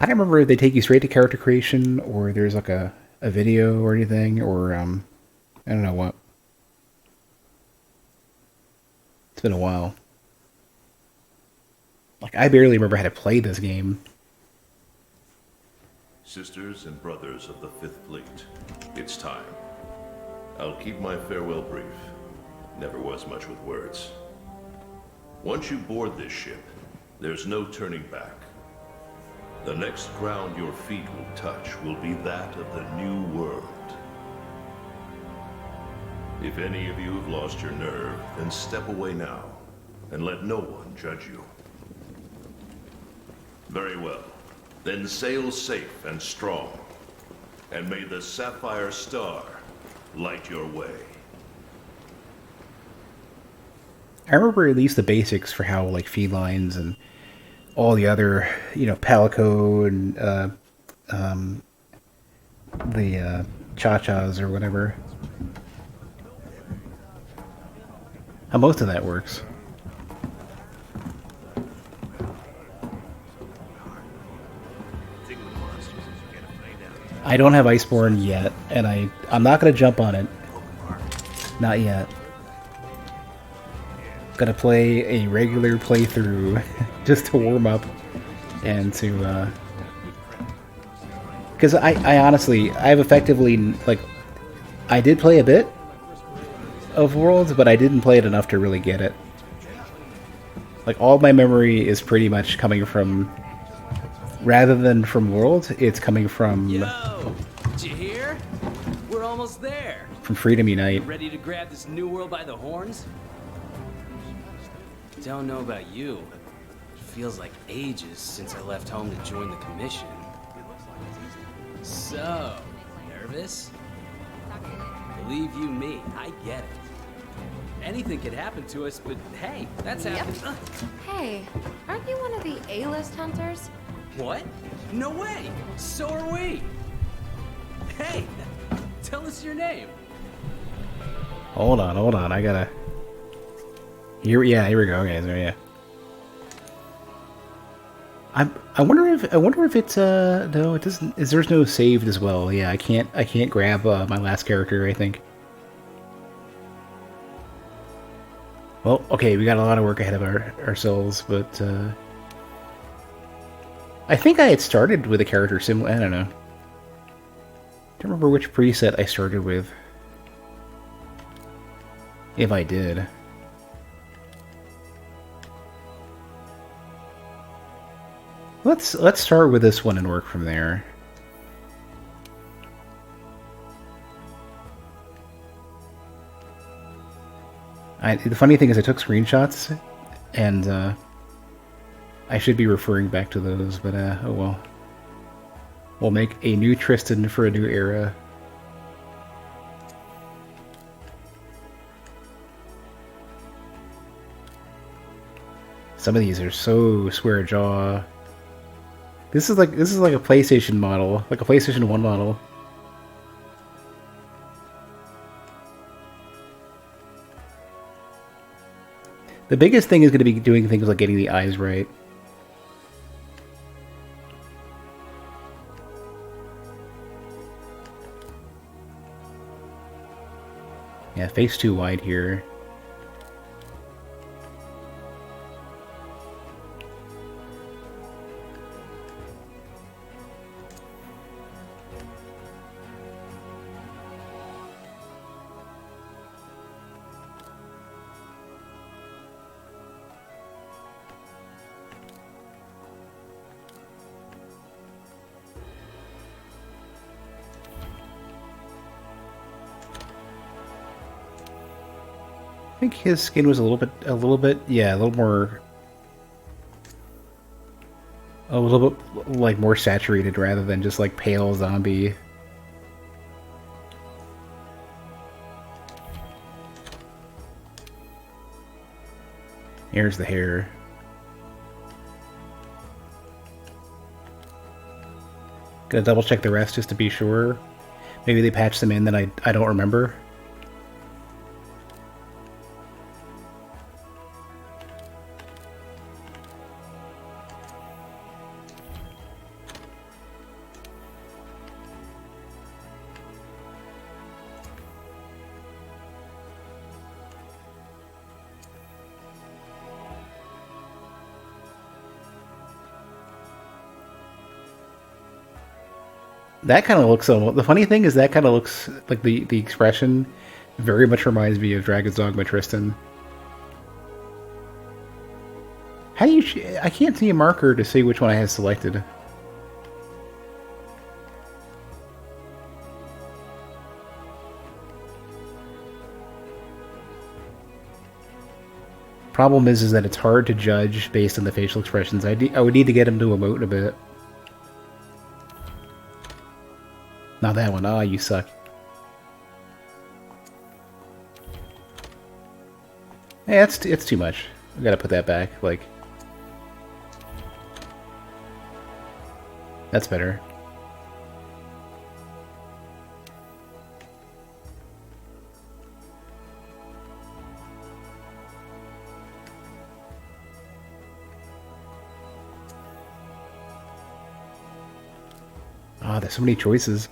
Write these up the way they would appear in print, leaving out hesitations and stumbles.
I don't remember if they take you straight to character creation or there's like a video or anything, or I don't know what. It's been a while. Like, I barely remember how to play this game. Sisters and brothers of the Fifth Fleet, it's time. I'll keep my farewell brief. Never was much with words. Once you board this ship, there's no turning back. The next ground your feet will touch will be that of the New World. If any of you have lost your nerve, then step away now, and let no one judge you. Very well. Then sail safe and strong, and may the Sapphire Star light your way. I remember at least the basics for how, like, felines and all the other, Palico and the Cha-Chas or whatever. How most of that works. I don't have Iceborne yet, and I'm not going to jump on it. Not yet. Gonna play a regular playthrough just to warm up and to because I honestly, I've effectively, like, I did play a bit of Worlds, but I didn't play it enough to really get it. Like, all my memory is pretty much coming from, rather than from Worlds, it's coming from Yo, did you hear? We're almost there. from Freedom Unite. Ready to grab this new world by the horns? Don't know about you. It feels like ages since I left home to join the commission. So, nervous? Believe you me, I get it. Anything could happen to us, but hey, that's happened. Hey, aren't you one of the A-list hunters? What? No way! So are we! Hey, tell us your name. Hold on, I gotta... Here we go. Okay, so yeah. I wonder if it's no, it doesn't. There's no saved as well. Yeah, I can't grab my last character, I think. Well, okay, we got a lot of work ahead of ourselves, but I think I had started with a character similar. I don't know. Don't remember which preset I started with. If I did. Let's start with this one and work from there. The funny thing is I took screenshots, and I should be referring back to those, but oh well. We'll make a new Tristan for a new era. Some of these are so square jaw. This is like a PlayStation model, like a PlayStation 1 model. The biggest thing is going to be doing things like getting the eyes right. Yeah, face too wide here. I think his skin was a little bit, yeah, a little bit like more saturated rather than just like pale zombie. Here's the hair. Gonna double check the rest just to be sure. Maybe they patched them in that I don't remember. That kind of looks almost... The funny thing is that kind of looks like the expression very much reminds me of Dragon's Dogma Tristan. How do you... I can't see a marker to see which one I have selected. Problem is that it's hard to judge based on the facial expressions. I would need to get him to emote a bit. Not that one. Ah, you suck. Hey, it's too much. I gotta put that back. Like, that's better. Ah, there's so many choices.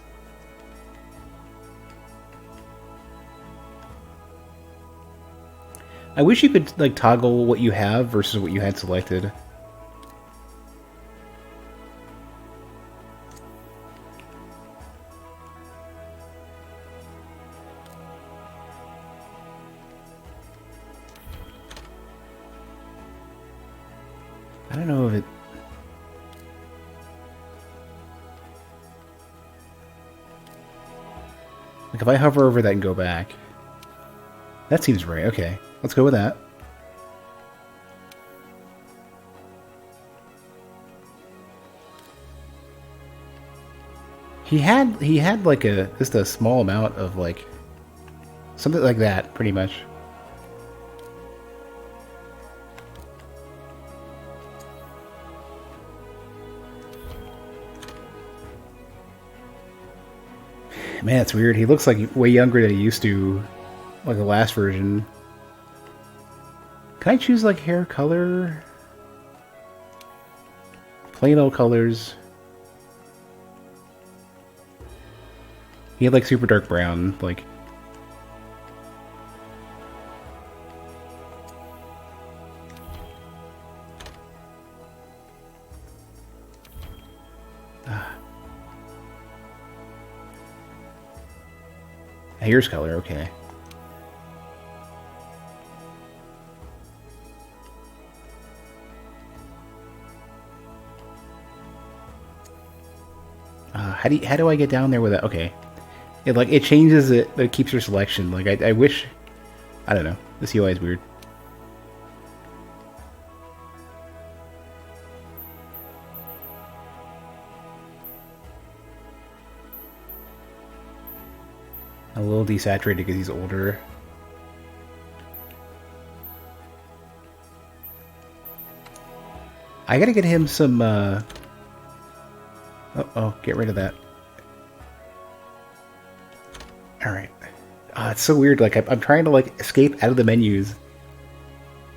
I wish you could, like, toggle what you have versus what you had selected. I don't know if it... Like, if I hover over that and go back... That seems right, okay. Let's go with that. He had like just a small amount of like something like that, pretty much. Man, it's weird. He looks like way younger than he used to, like the last version. Can I choose like hair color? Plain old colors. He had like super dark brown, like. Hair's color, okay. How do I get down there with that? Okay, it changes it, but it keeps your selection. Like I wish, I don't know. This UI is weird. A little desaturated because he's older. I gotta get him some. Oh, get rid of that. Alright. It's so weird, like, I'm trying to, like, escape out of the menus.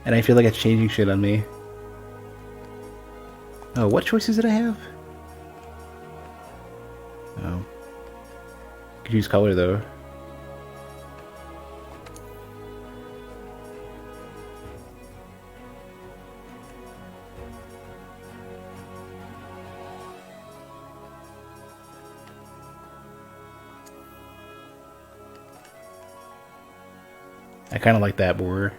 And I feel like it's changing shit on me. Oh, what choices did I have? Oh. Could use color, though. I kind of like that more.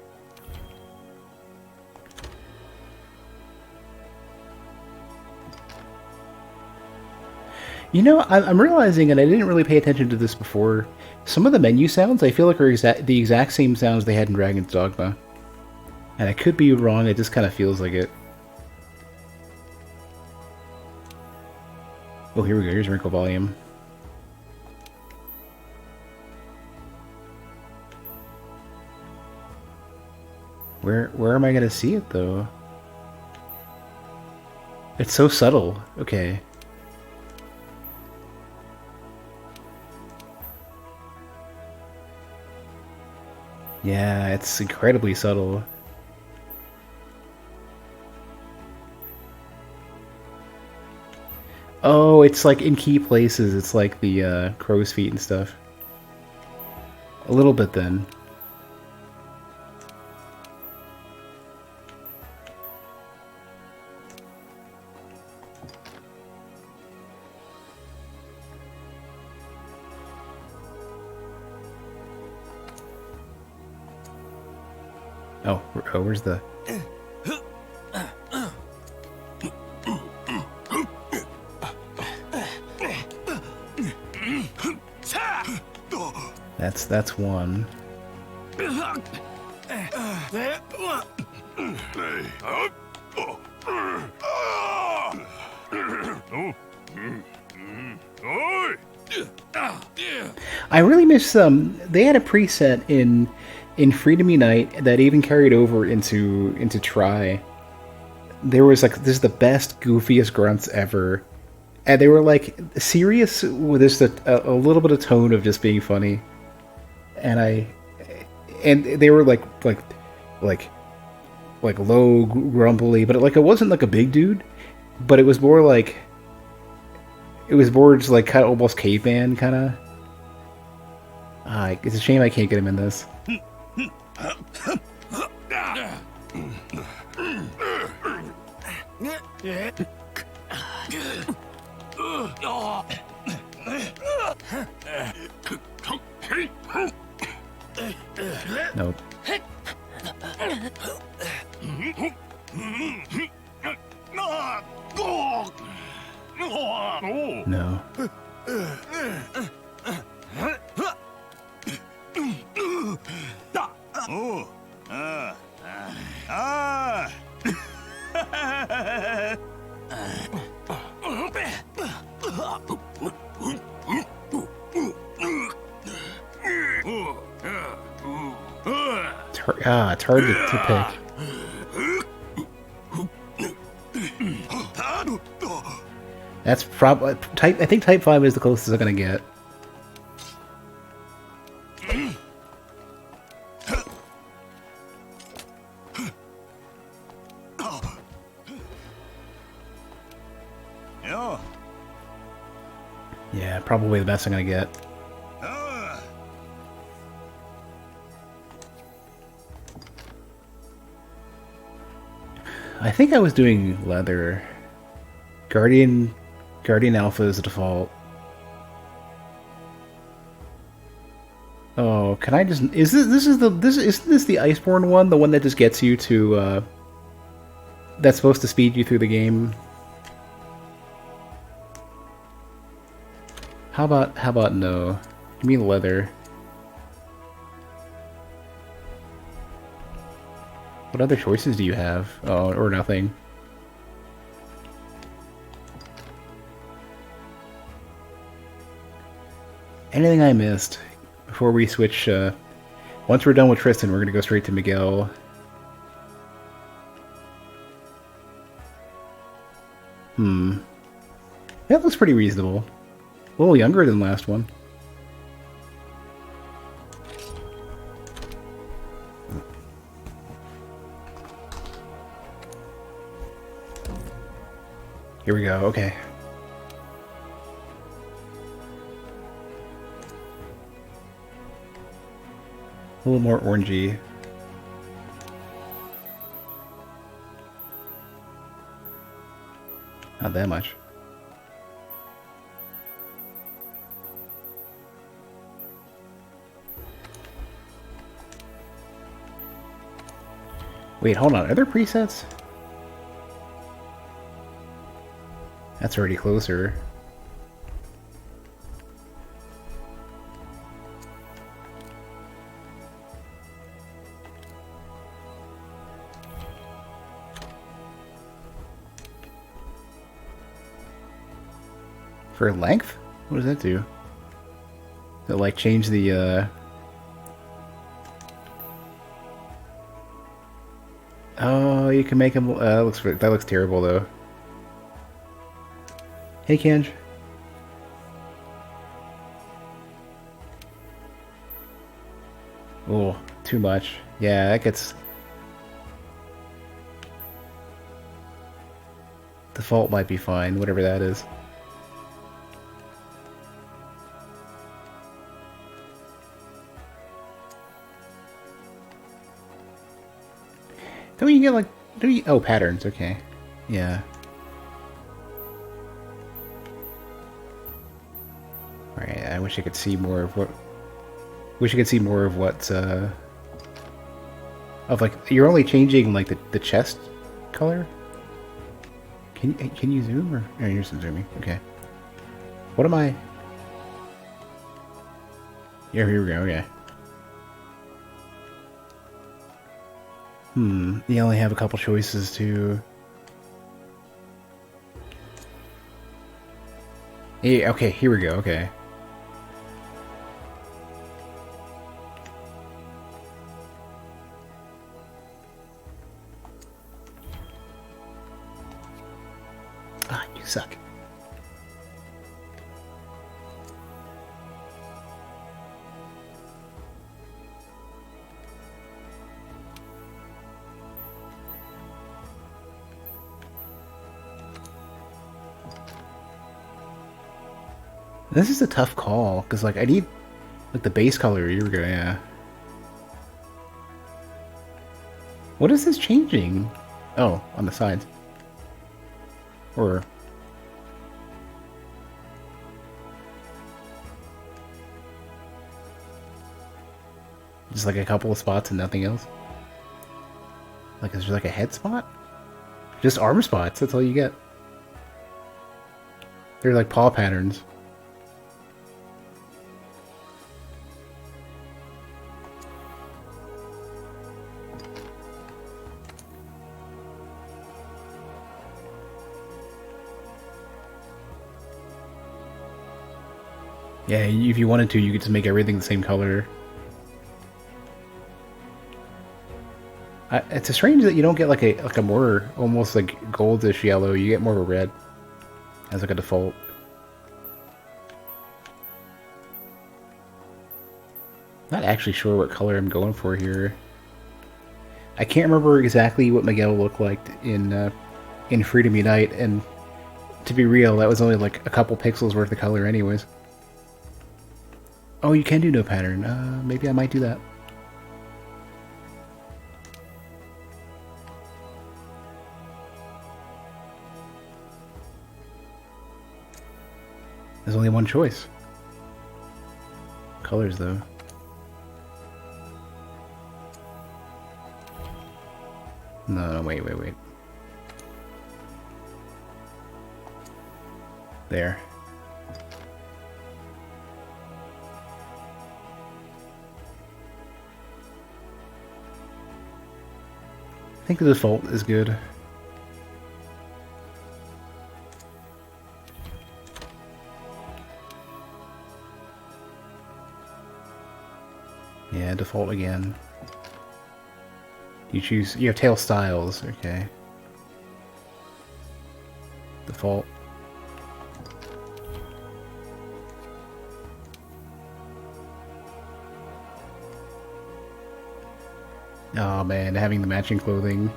You know, I'm realizing, and I didn't really pay attention to this before, some of the menu sounds I feel like are the exact same sounds they had in Dragon's Dogma. And I could be wrong, it just kind of feels like it. Oh, here we go, here's wrinkle volume. Where am I gonna see it though? It's so subtle. Okay. Yeah, it's incredibly subtle. Oh, it's like in key places. It's like the crow's feet and stuff. A little bit then. Oh, where's the... That's one. I really miss they had a preset in Freedom Unite that even carried over into Try. There was like, this is the best, goofiest grunts ever. And they were like serious with just a little bit of tone of just being funny. And they were like low, grumbly, but it wasn't like a big dude, but it was more like, it was more just like kind of almost caveman kind of. It's a shame I can't get him in this. Nope. No. It's hard to pick. That's probably type. I think Type 5 is the closest I'm gonna get. Yeah, probably the best I'm gonna get. I think I was doing leather. Guardian Alpha is the default. Oh, can I just... Isn't this the Iceborne one? The one that just gets you to, that's supposed to speed you through the game? How about no? Give me leather. What other choices do you have? Oh, or nothing. Anything I missed before we switch? Once we're done with Tristan, we're gonna go straight to Miguel. That looks pretty reasonable. A little younger than last one. Here we go, okay. A little more orangey. Not that much. Wait, hold on. Are there presets? That's already closer. For length? What does that do? Does it like change the Oh, you can make him that looks terrible though. Hey Kenj. Oh, too much. Yeah, that gets... Default might be fine, whatever that is. Don't you get like... Oh, patterns, okay. Yeah. Alright, I wish I could see more of what... Wish I could see more of what, Of like, you're only changing like the chest color? Can you zoom or you're some zooming? Okay. What am I? Yeah, here we go. Okay. You only have a couple choices to. Yeah, okay, here we go. Okay. Ah, you suck. This is a tough call, because, like, I need, like, the base color. Here we go, yeah. What is this changing? Oh, on the sides. Or... just, like, a couple of spots and nothing else? Like, is there, like, a head spot? Just arm spots, that's all you get. They're, like, paw patterns. Yeah, if you wanted to, you could just make everything the same color. It's a strange that you don't get like a more almost like goldish yellow. You get more of a red as like a default. Not actually sure what color I'm going for here. I can't remember exactly what Miguel looked like in Freedom Unite, and to be real, that was only like a couple pixels worth of color, anyways. Oh, you can do no pattern. Maybe I might do that. There's only one choice. Colors, though. No, wait. There. I think the default is good. Yeah, default again. You choose, you have tail styles, okay. Default. Oh man, having the matching clothing.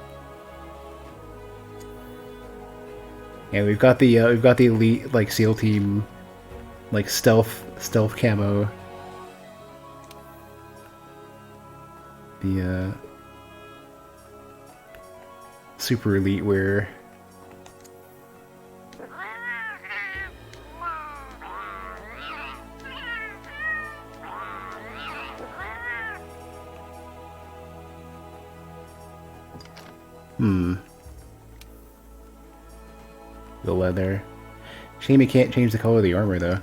Yeah, we've got the elite like SEAL team, like stealth camo. The super elite wear. The leather. Shame you can't change the color of the armor though.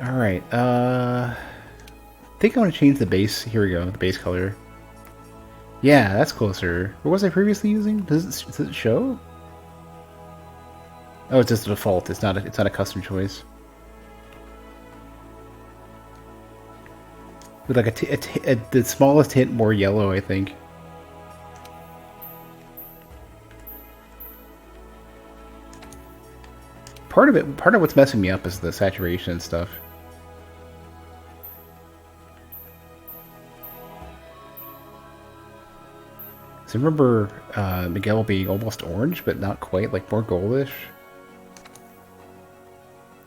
Alright, I think I want to change the base. Here we go, the base color. Yeah, that's closer. What was I previously using? Does it show? Oh, it's just a default. It's not a custom choice. With like the smallest hint more yellow, I think. Part of what's messing me up is the saturation and stuff. So I remember Miguel being almost orange, but not quite, like more goldish.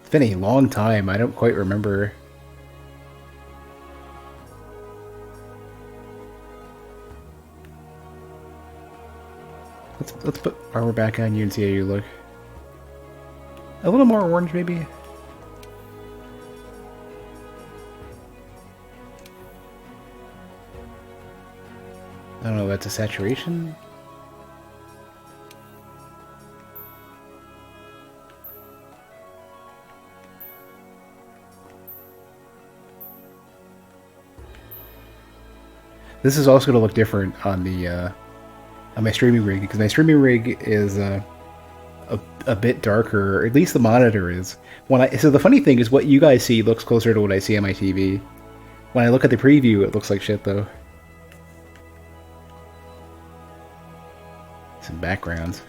It's been a long time, I don't quite remember. Let's put armor back on you and see how you look. A little more orange, maybe? Oh, that's a saturation? This is also going to look different on the on my streaming rig, because my streaming rig is a bit darker, or at least the monitor is. So the funny thing is, what you guys see looks closer to what I see on my TV. When I look at the preview, it looks like shit, though. Some backgrounds.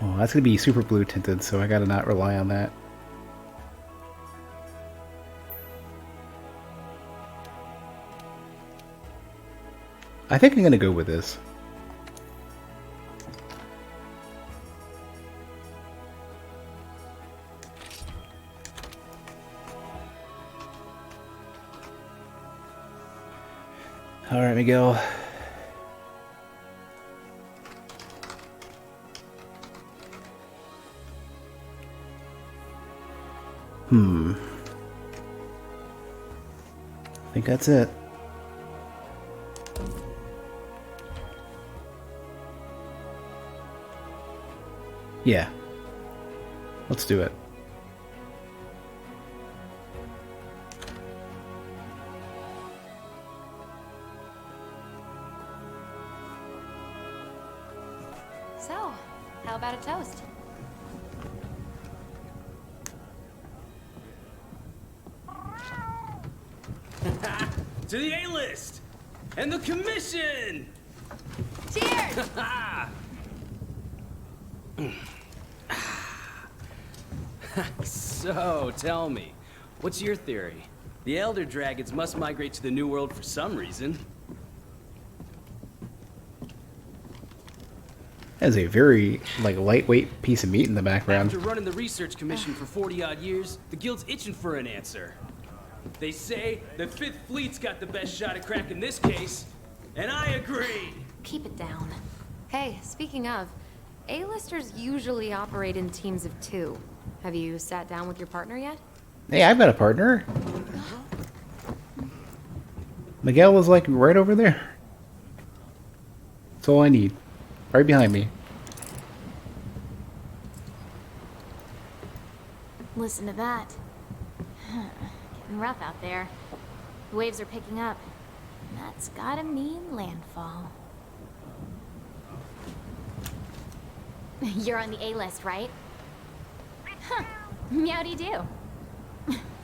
Oh, that's gonna be super blue tinted, so I gotta not rely on that. I think I'm gonna go with this. All right, Miguel. I think that's it. Yeah. Let's do it. So, how about a toast? To the A-list! And the commission! Cheers! So, tell me, what's your theory? The Elder Dragons must migrate to the New World for some reason. That is a very, like, lightweight piece of meat in the background. After running the research commission for 40-odd years, the guild's itching for an answer. They say the Fifth Fleet's got the best shot at cracking this case, and I agree. Keep it down. Hey, speaking of, A-listers usually operate in teams of 2. Have you sat down with your partner yet? Hey, I've got a partner. Miguel was like right over there. That's all I need. Right behind me. Listen to that. Getting rough out there. The waves are picking up. That's gotta mean landfall. You're on the A-list, right? Huh. Meowdy-do.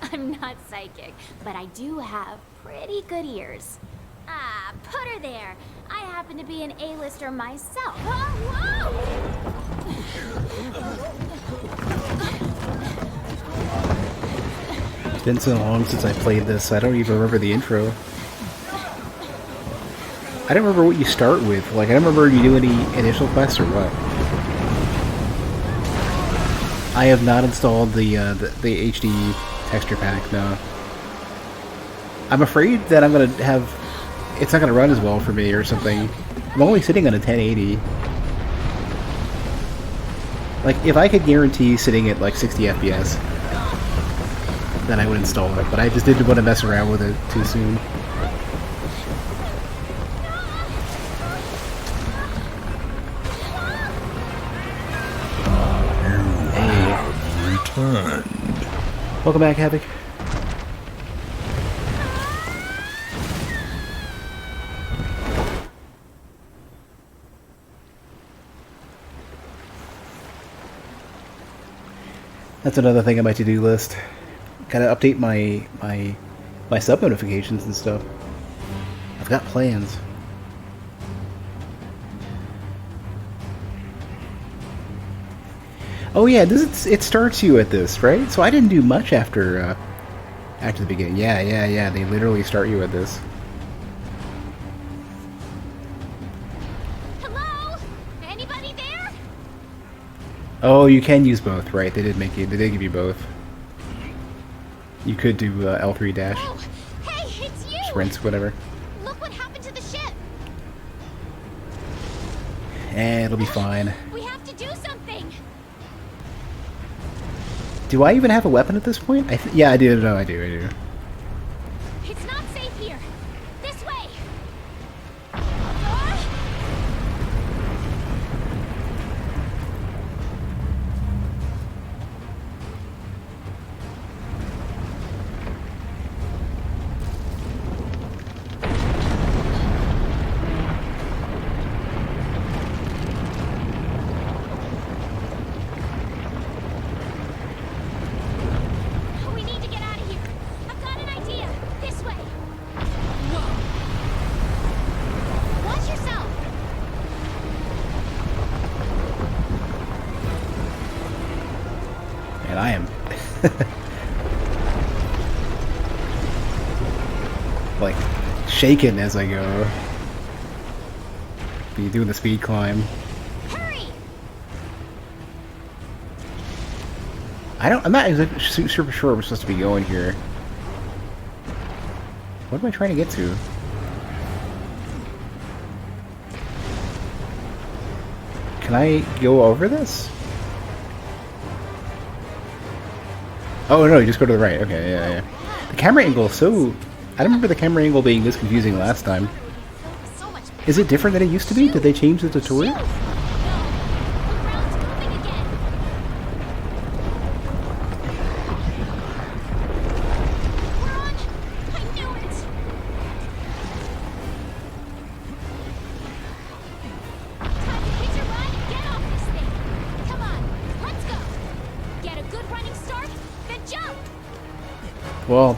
I'm not psychic, but I do have pretty good ears. Ah, put her there. I happen to be an A-lister myself. Oh, whoa! It's been so long since I played this, I don't even remember the intro. I don't remember what you start with. Like, I don't remember if you do any initial quests or what. I have not installed the HD texture pack, no. I'm afraid that I'm gonna have... It's not gonna run as well for me or something. I'm only sitting on a 1080. Like, if I could guarantee sitting at like 60 FPS, then I would install it, but I just didn't want to mess around with it too soon. Welcome back, Havoc. That's another thing on my to-do list. Gotta update my sub notifications and stuff. I've got plans. Oh yeah, it starts you at this, right? So I didn't do much after the beginning. Yeah. They literally start you at this. Hello? Anybody there? Oh, you can use both, right? They did give you both. You could do L3 dash, Oh, hey, it's you! sprints, whatever. Look what happened to the ship! It'll be fine. We have to do something. Do I even have a weapon at this point? Yeah, I do. No, I do. It's not safe here. This way. Ah! We need to get out of here. I've got an idea. This way. Watch yourself. And I am like shaking as I go. Be doing the speed climb. Hurry. I'm not exactly super sure we're supposed to be going here. What am I trying to get to? Can I go over this? Oh no, you just go to the right. Okay, yeah. The camera angle is so... I don't remember the camera angle being this confusing last time. So much better. Is it different than it used to be? Did they change the tutorial? No. The ground's moving again. We're on. I knew it. Time to hitch a ride and get off this thing. Come on, let's go. Get a good running start, then jump. Well...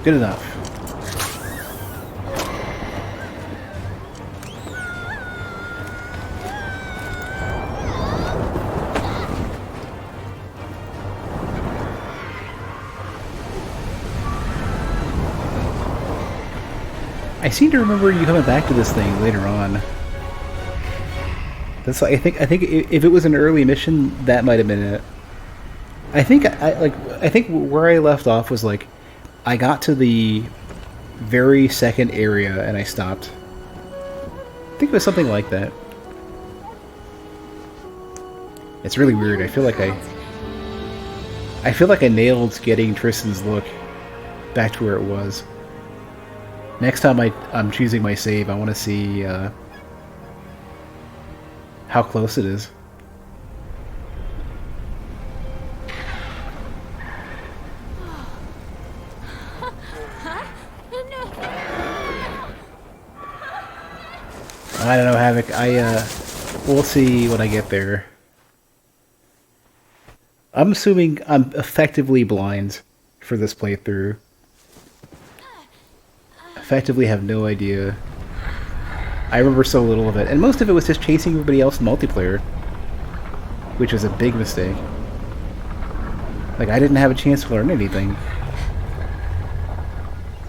good enough. I seem to remember you coming back to this thing later on. That's I think if it was an early mission, that might have been it. I think where I left off was like I got to the very second area and I stopped. I think it was something like that. It's really weird. I feel like I nailed getting Tristan's look back to where it was. Next time I'm choosing my save, I want to see how close it is. I don't know, Havoc. We'll see when I get there. I'm assuming I'm effectively blind for this playthrough. Effectively have no idea. I remember so little of it, and most of it was just chasing everybody else in multiplayer, which was a big mistake. Like, I didn't have a chance to learn anything.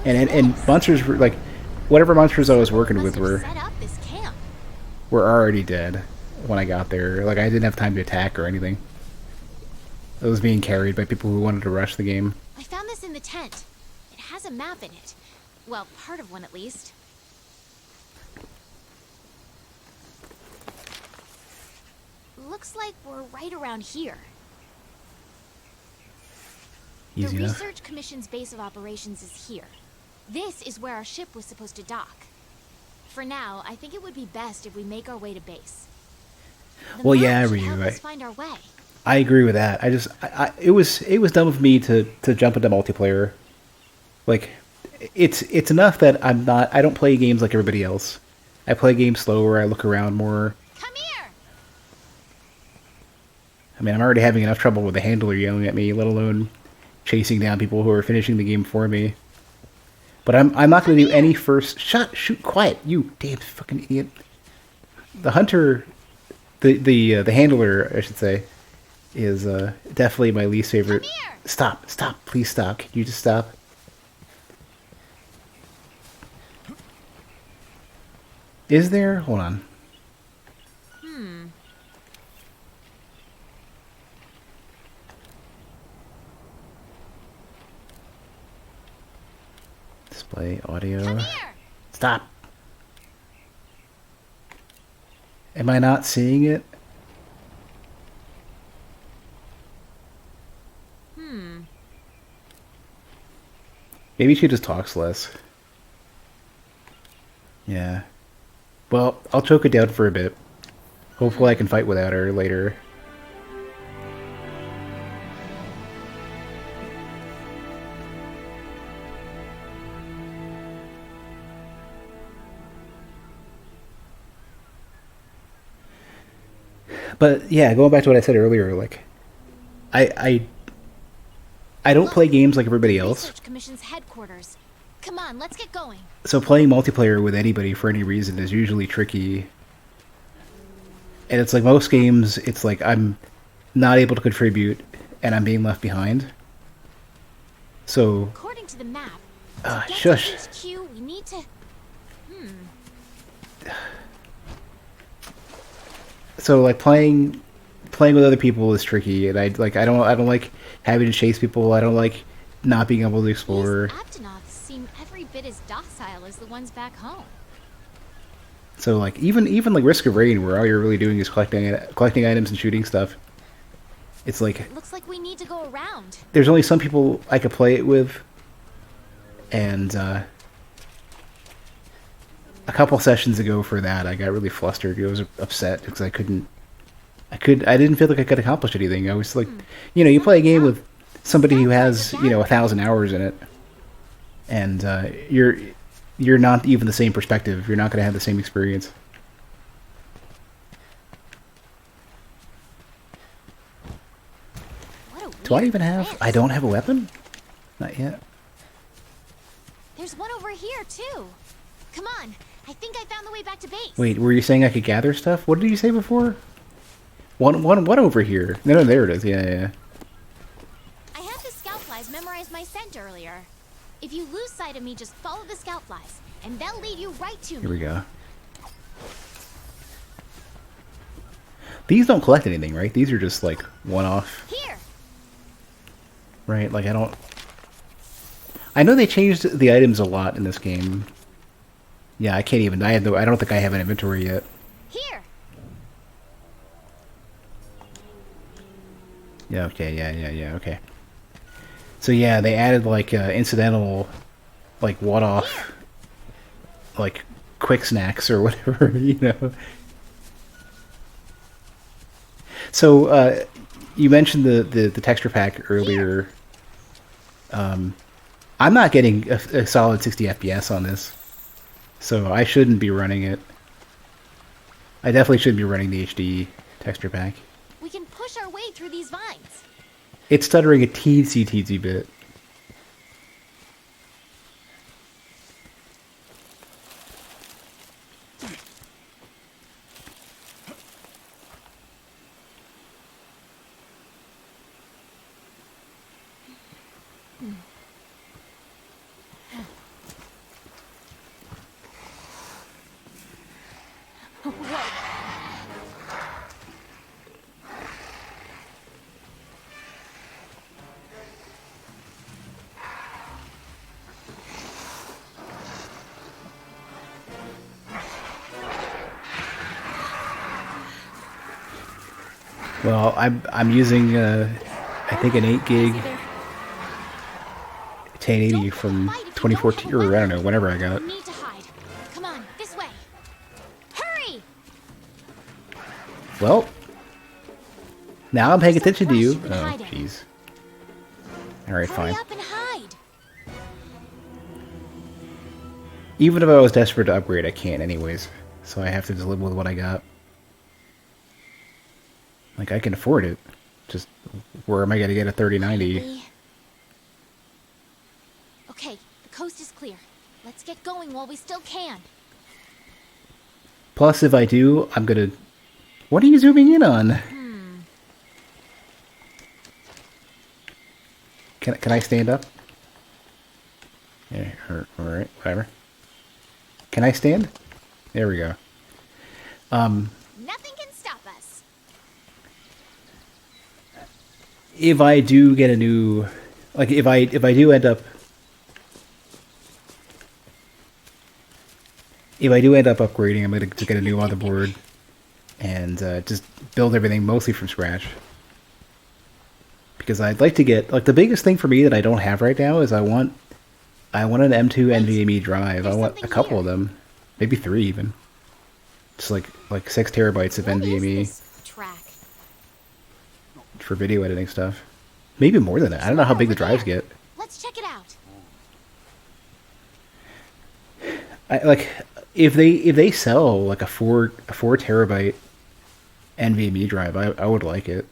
And monsters were, like, whatever monsters I was working with were already dead when I got there. Like, I didn't have time to attack or anything. I was being carried by people who wanted to rush the game. I found this in the tent. It has a map in it. Well, part of one at least. Looks like we're right around here. Easy The enough. Research Commission's base of operations is here. This is where our ship was supposed to dock. For now, I think it would be best if we make our way to base. The Well, map yeah, should Ryu, help us right. find our way. I agree with that. It was dumb of me to jump into multiplayer. Like, it's enough that I don't play games like everybody else. I play games slower, I look around more. Come here! I mean, I'm already having enough trouble with the handler yelling at me, let alone chasing down people who are finishing the game for me. But I'm not going to do any first... Shoot, quiet, you damn fucking idiot. The hunter... The handler, I should say, is definitely my least favorite. Come here! Stop, please stop. Can you just stop? Is there? Hold on. Display audio. Come here! Stop. Am I not seeing it? Maybe she just talks less. Yeah. Well, I'll choke it down for a bit. Hopefully I can fight without her later. But yeah, going back to what I said earlier, like I don't play games like everybody else. Research Commission's headquarters. Come on, let's get going. So playing multiplayer with anybody for any reason is usually tricky. And it's like most games, it's like I'm not able to contribute and I'm being left behind. So According to the map, to get shush. to HQ, we need to... So like playing with other people is tricky, and I don't like having to chase people. I don't like not being able to explore. These Abdenoths seem every bit as docile as the ones back home. So like even like Risk of Rain, where all you're really doing is collecting items and shooting stuff. It's like Looks like we need to go around. there's only some people I could play it with, and a couple sessions ago for that, I got really flustered. I was upset because I didn't feel like I could accomplish anything. I was like, you play a game with somebody who has 1,000 hours in it, and you're not even the same perspective. You're not going to have the same experience. Do I even have? I don't have a weapon? Not yet. There's one over here, too. Come on. I think I found the way back to base. Wait, were you saying I could gather stuff? What did you say before? One over here. No, there it is. Yeah. I had the scout flies memorize my scent earlier. If you lose sight of me, just follow the scout flies, and they'll lead you right to me. Here we go. These don't collect anything, right? These are just like one-off. Here. Right, like I know they changed the items a lot in this game. Yeah, I can't even. I don't think I have an inventory yet. Here. Yeah. Okay. Yeah. Okay. So yeah, they added like incidental, like one-off, like quick snacks or whatever, So you mentioned the texture pack earlier. I'm not getting a solid 60 FPS on this, so I shouldn't be running it. I definitely shouldn't be running the HD texture pack. We can push our way through these vines. It's stuttering a teensy bit. Well, I'm using I think an 8 gig 1080 from 2014 or I don't know, whenever I got it. We need to hide. Come on, this way. Hurry! Well, now I'm paying attention to you. You've been Oh, hiding. jeez. All right, Hurry fine. up and hide. Even if I was desperate to upgrade, I can't anyways. So I have to just live with what I got. Like, I can afford it. Just, where am I going to get a 3090? Okay, the coast is clear. Let's get going while we still can. Plus, if I do, I'm going to... What are you zooming in on? Can I stand up? Yeah, alright, whatever. Can I stand? There we go. Nothing can stop us. If I do get a new... Like, if I do end up... If I do end up upgrading, I'm going to get a new motherboard. and just build everything mostly from scratch. Because I'd like to get, like, the biggest thing for me that I don't have right now is I want an M2 NVMe drive. I want a couple of them, maybe 3 even. Just like 6 terabytes of What is NVMe this track? for video editing stuff. Maybe more than that. I don't know how big the drives get. Let's check it out. If they sell like a 4 terabyte NVMe drive, I would like it.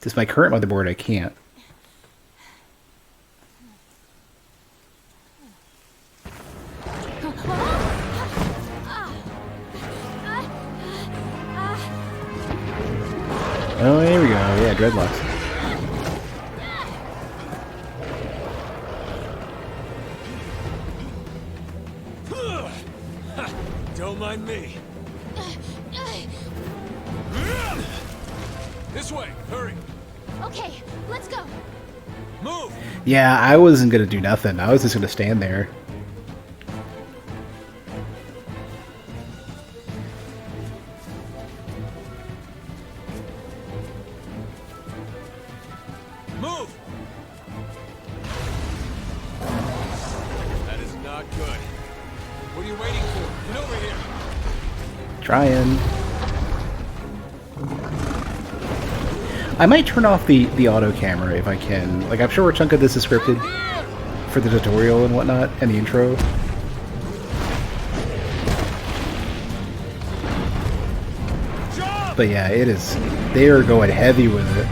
Just my current motherboard, I can't. Oh, here we go. Yeah, dreadlocks. Don't mind me. This way, hurry. Okay, let's go. Move. Yeah, I wasn't gonna do nothing. I was just gonna stand there. Move. That is not good. What are you waiting for? Get over here. Trying. I might turn off the auto camera if I can. Like, I'm sure a chunk of this is scripted for the tutorial and whatnot, and the intro. But yeah, it is. They are going heavy with it.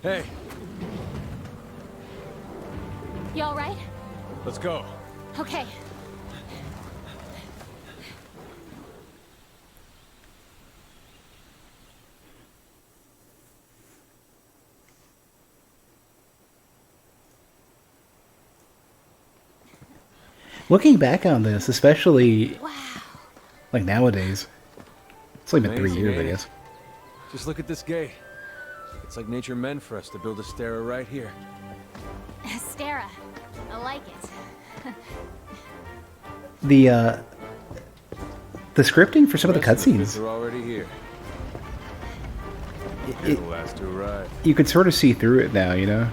Hey, You all right? let's go. Okay. Looking back on this, especially Wow. like nowadays, it's only been 3 Amazing, years, I eh? guess. Just look at this gate. It's like nature meant for us to build a Stera right here. Stara. I like it. The scripting for some of the Rest of cutscenes, bits are already here. it, You're the last to arrive. you could sort of see through it now, you know?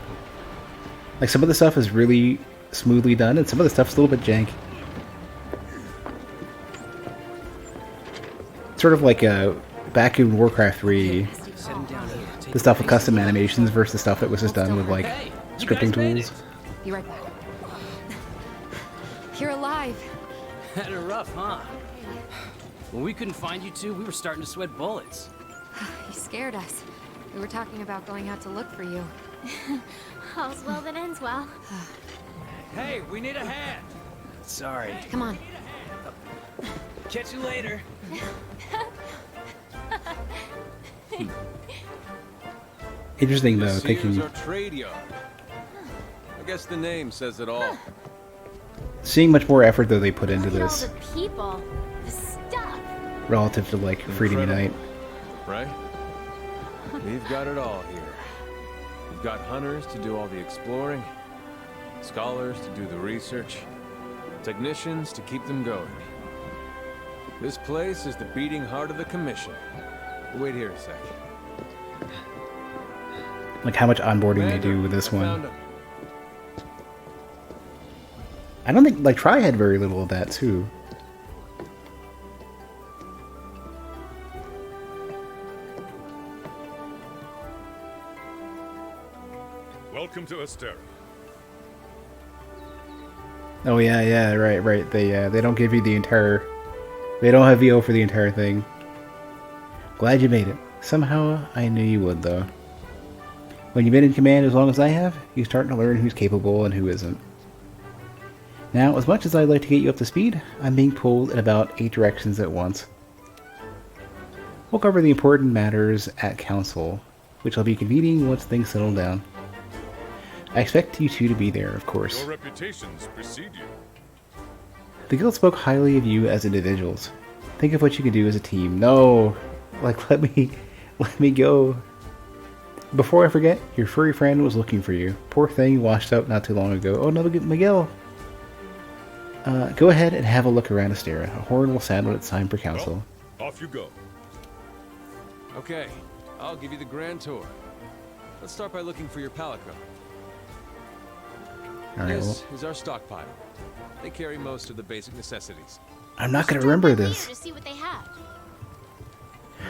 Like, some of the stuff is really smoothly done, and some of the stuff's a little bit jank. Sort of like back in Warcraft 3, the stuff with custom animations versus stuff that was just done with, like, Hey, you scripting guys made tools. Be right back. You're alive. Had it rough, huh? When we couldn't find you two, we were starting to sweat bullets. You scared us. We were talking about going out to look for you. All's well that ends well. Hey, we need a hand. Sorry. Come on. Catch you later. Interesting, though, This here's thinking, our trade yard. I guess the name says it all. seeing much more effort that they put into Look at this all the people, the stuff. relative to, like, Freedom Unite. Right? We've got it all here. We've got hunters to do all the exploring, scholars to do the research, technicians to keep them going. This place is the beating heart of the Commission. Wait here a sec. Like, how much onboarding they Commander, do with this I found one. him. I don't think, like, Try had very little of that, too. Welcome to Astera. Oh yeah, right. They don't give you the entire. They don't have VO for the entire thing. Glad you made it. Somehow I knew you would, though. When you've been in command as long as I have, you're starting to learn who's capable and who isn't. Now, as much as I'd like to get you up to speed, I'm being pulled in about 8 directions at once. We'll cover the important matters at council, which I'll be convening once things settle down. I expect you two to be there, of course. Your reputations precede you. The guild spoke highly of you as individuals. Think of what you can do as a team. No, like let me go. Before I forget, your furry friend was looking for you. Poor thing washed up not too long ago. Oh no, Miguel! Go ahead and have a look around Astera. A horn will sound when it's time for council. Well, off you go. Okay, I'll give you the grand tour. Let's start by looking for your palico. Alright, well, This is our stockpile. They carry most of the basic necessities. I'm not going to remember this. To see what they have.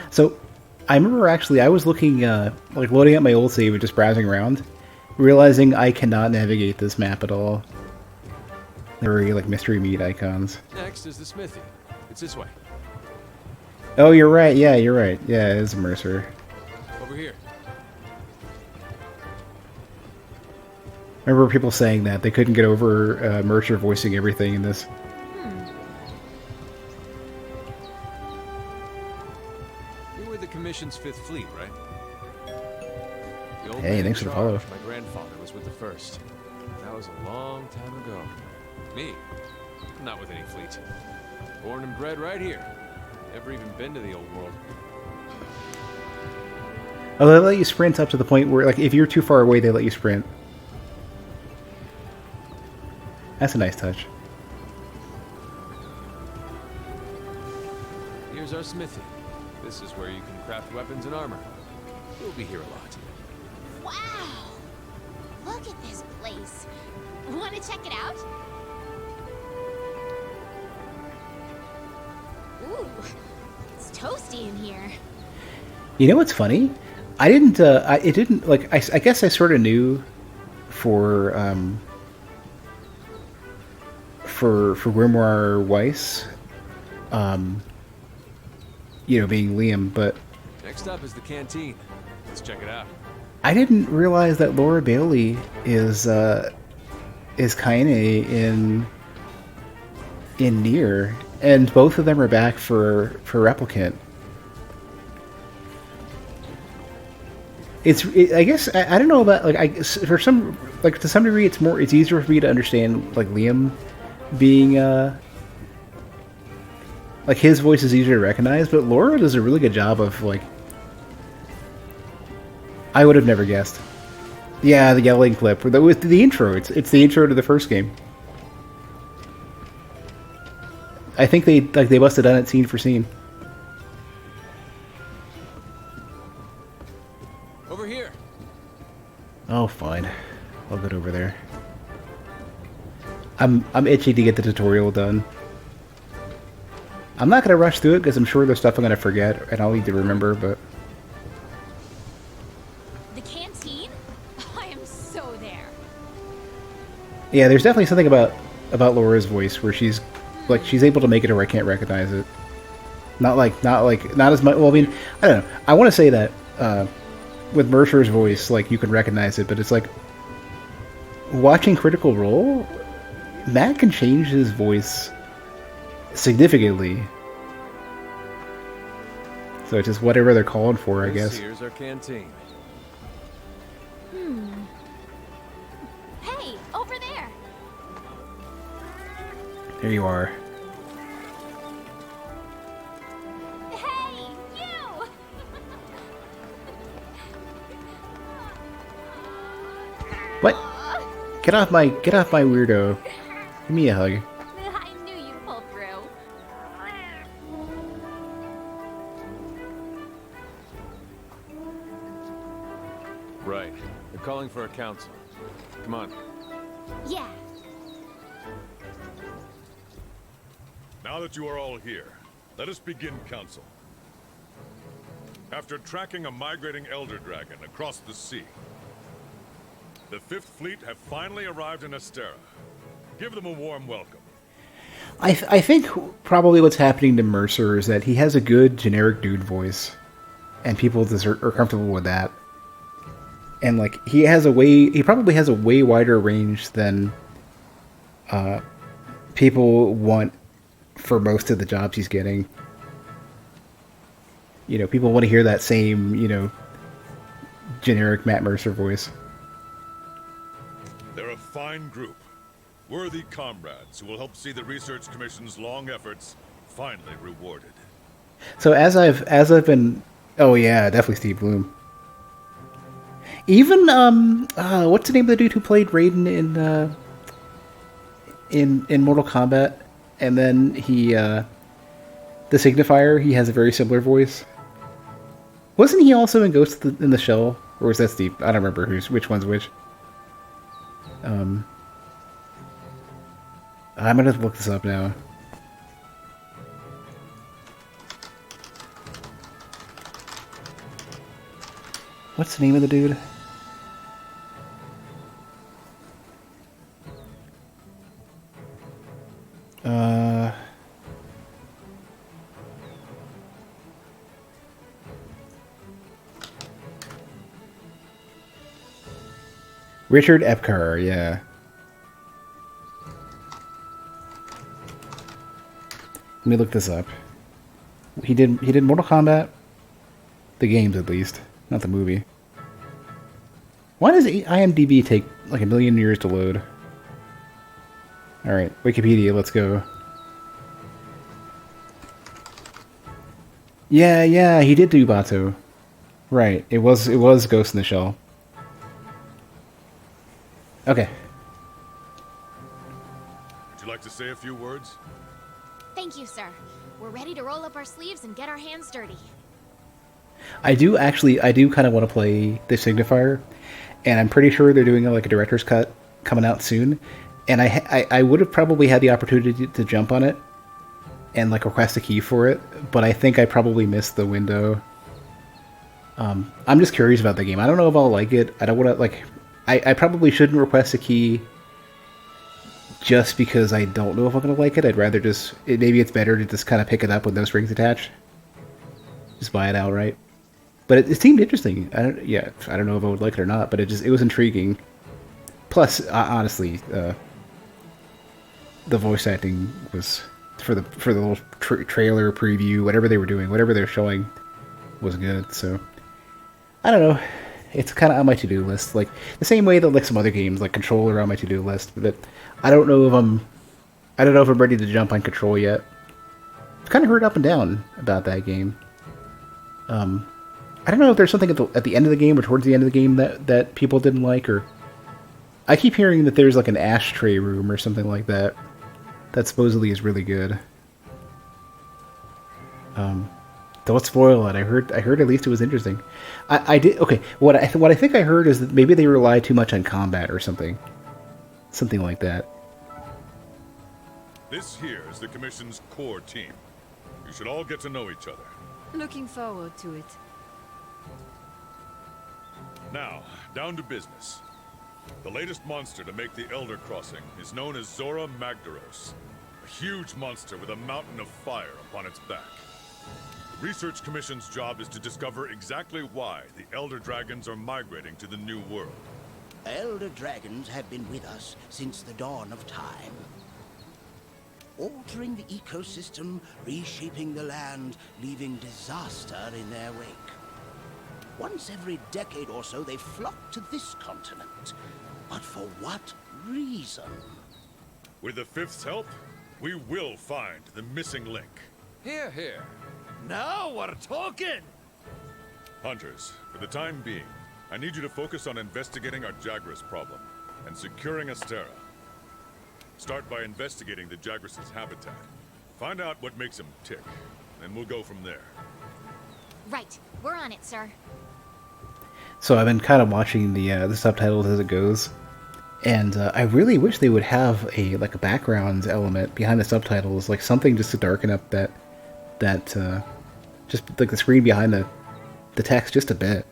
So, I remember actually, I was looking, like loading up my old save and just browsing around, realizing I cannot navigate this map at all. There were like mystery meat icons. Next is the smithy. It's this way. Oh, you're right. Yeah, you're right. Yeah, it is a Mercer. Over here. I remember people saying that they couldn't get over Mercer voicing everything in this. You were the Commission's 5th Fleet, right? The old Hey, man in thanks for the follow. charge, my grandfather was with the 1st. That was a long time ago. Me, I'm not with any fleet. Born and bred right here. Never even been to the old world. Oh, they let you sprint up to the point where, like, if you're too far away, they let you sprint. That's a nice touch. Here's our smithy. This is where you can craft weapons and armor. You'll be here a lot. Wow! Look at this place. Want to check it out? Ooh, it's toasty in here. You know what's funny? I didn't, it didn't, like, I guess I sort of knew for Grimoire Weiss, you know, being Liam, but Next up is the canteen. Let's check it out. I didn't realize that Laura Bailey is Kaine in Nier, and both of them are back for Replicant. I guess I don't know about, like, for some, like, to some degree it's easier for me to understand, like, Liam being like, his voice is easier to recognize, but Laura does a really good job of, like, I would have never guessed. Yeah, the yelling clip with the intro. It's the intro to the first game. I think they must have done it scene for scene. Over here. Oh, fine. I'll get over there. I'm itching to get the tutorial done. I'm not gonna rush through it because I'm sure there's stuff I'm gonna forget and I'll need to remember, but The canteen? I am so there. yeah, there's definitely something about Laura's voice where she's able to make it where I can't recognize it. Not as much. Well, I mean, I don't know. I want to say that with Mercer's voice, like, you can recognize it, but it's like watching Critical Role, Matt can change his voice significantly. So it's just whatever they're calling for, I guess. Here's our canteen. Hey, over there. There you are. Hey, you! What? Get off my weirdo. Give me a hug. I knew you'd pull through. Right. They're calling for a council. Come on. Yeah. Now that you are all here, let us begin council. After tracking a migrating Elder Dragon across the sea, the 5th Fleet have finally arrived in Astera. Give them a warm welcome. I think probably what's happening to Mercer is that he has a good generic dude voice, and people just are comfortable with that. And, like, he probably has a way wider range than people want for most of the jobs he's getting. You know, people want to hear that same, you know, generic Matt Mercer voice. They're a fine group. Worthy comrades who will help see the Research Commission's long efforts finally rewarded. So as I've been, oh yeah, definitely Steve Bloom. Even what's the name of the dude who played Raiden in Mortal Kombat? And then he the Signifier, he has a very similar voice. Wasn't he also in Ghost in the Shell? Or was that Steve? I don't remember which one's which. I'm gonna look this up now. What's the name of the dude? Richard Epcar, yeah. Let me look this up. He did Mortal Kombat, the games at least, not the movie. Why does IMDb take like a million years to load? All right, Wikipedia, let's go. Yeah, he did do Bato. Right, it was Ghost in the Shell. Okay. Would you like to say a few words? Thank you, sir. We're ready to roll up our sleeves and get our hands dirty. I do kind of want to play the Signifier, and I'm pretty sure they're doing like a director's cut coming out soon. And I would have probably had the opportunity to jump on it and like request a key for it, but I think I probably missed the window. I'm just curious about the game. I don't know if I'll like it. I don't want to like. I probably shouldn't request a key just because I don't know if I'm going to like it. I'd rather just... maybe it's better to just kind of pick it up with no strings attached. Just buy it outright. But it seemed interesting. I don't know if I would like it or not, but it was intriguing. Plus, honestly, the voice acting was... for the little trailer preview, whatever they were doing, whatever they're showing was good, so... I don't know. It's kind of on my to-do list, like the same way that like some other games, like Control, are on my to-do list. But I don't know if I'm ready to jump on Control yet. I've kind of heard up and down about that game. I don't know if there's something at the end of the game or towards the end of the game that people didn't like, or I keep hearing that there's like an ashtray room or something like that supposedly is really good. Don't spoil it. I heard at least it was interesting. I did okay. What I think I heard is that maybe they rely too much on combat or something like that. This here is the Commission's core team. You should all get to know each other. Looking forward to it. Now, down to business. The latest monster to make the Elder Crossing is known as Zora Magdaros, a huge monster with a mountain of fire upon its back. The Research Commission's job is to discover exactly why the Elder Dragons are migrating to the New World. Elder Dragons have been with us since the dawn of time. Altering the ecosystem, reshaping the land, leaving disaster in their wake. Once every decade or so, they flock to this continent. But for what reason? With the Fifth's help, we will find the missing link. Here, here. Now we're talking! Hunters, for the time being, I need you to focus on investigating our Jagras problem and securing Astera. Start by investigating the Jagras' habitat. Find out what makes them tick, and we'll go from there. Right. We're on it, sir. So I've been kind of watching the subtitles as it goes, and I really wish they would have a background element behind the subtitles, like something just to darken up that just like the screen behind the text just a bit.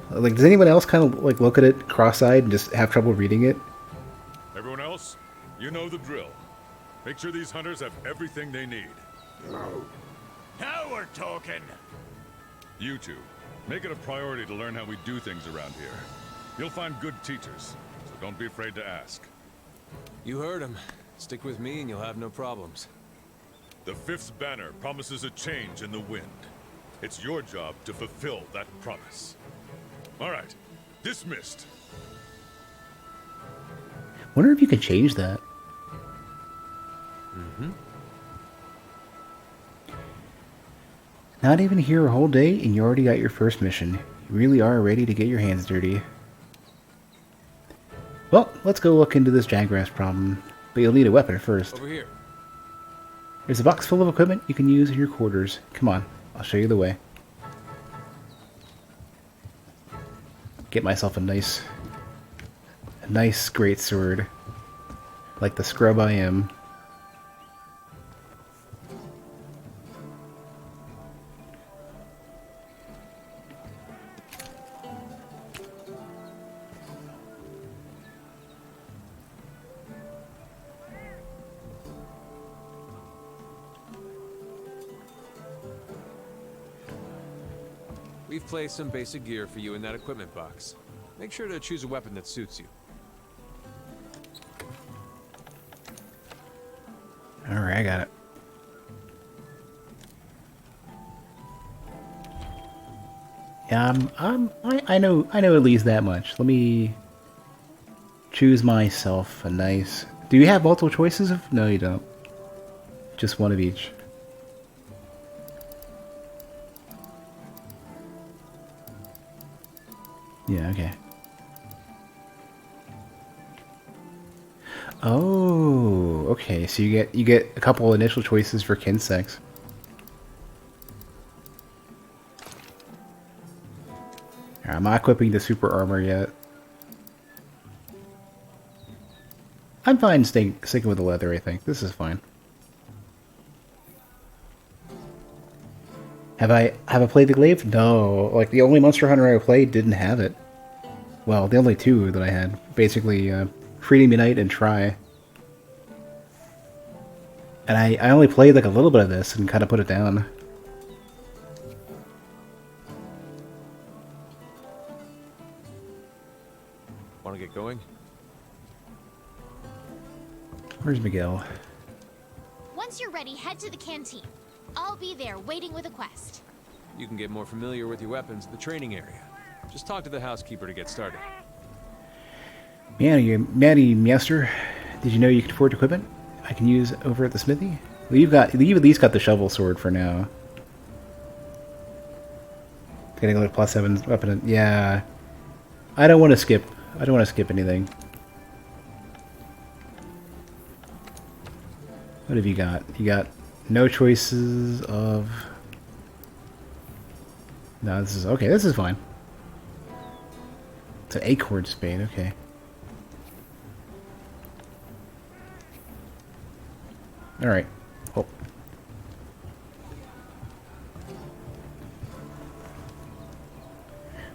Like, does anyone else kind of like look at it cross-eyed and just have trouble reading it? Everyone else, you know the drill. Make sure these hunters have everything they need. Now we're talking! You two, make it a priority to learn how we do things around here. You'll find good teachers, so don't be afraid to ask. You heard him. Stick with me and you'll have no problems. The Fifth's banner promises a change in the wind. It's your job to fulfill that promise. All right, dismissed. Wonder if you could change that. Not even here a whole day and you already got your first mission. You really are ready to get your hands dirty. Well, let's go look into this Jagras problem. But you'll need a weapon first. Over here. There's a box full of equipment you can use in your quarters. Come on, I'll show you the way. Get myself a nice greatsword. Like the scrub I am. We've placed some basic gear for you in that equipment box. Make sure to choose a weapon that suits you. Alright, I got it. Yeah, I know at least that much. Let me choose myself a nice... Do you have multiple choices of... No, you don't. Just one of each. Yeah, okay. Oh, okay. So you get a couple initial choices for kin sex. I'm not equipping the super armor yet. I'm fine sticking with the leather, I think. This is fine. Have I played the glaive? No. Like, the only Monster Hunter I played didn't have it. Well, the only two that I had. Basically, Freedom Unite and Try. And I only played like a little bit of this and kind of put it down. Want to get going? Where's Miguel? Once you're ready, head to the canteen. I'll be there waiting with a quest. You can get more familiar with your weapons at the training area. Just talk to the housekeeper to get started. Maddie Mester, did you know you could afford equipment I can use over at the smithy? Well, you've at least got the shovel sword for now. Getting a +7 weapon. Yeah, I don't want to skip. I don't want to skip anything. What have you got? You got no choices of. No, this is okay. This is fine. It's an acorn spade. Okay. All right. Oh.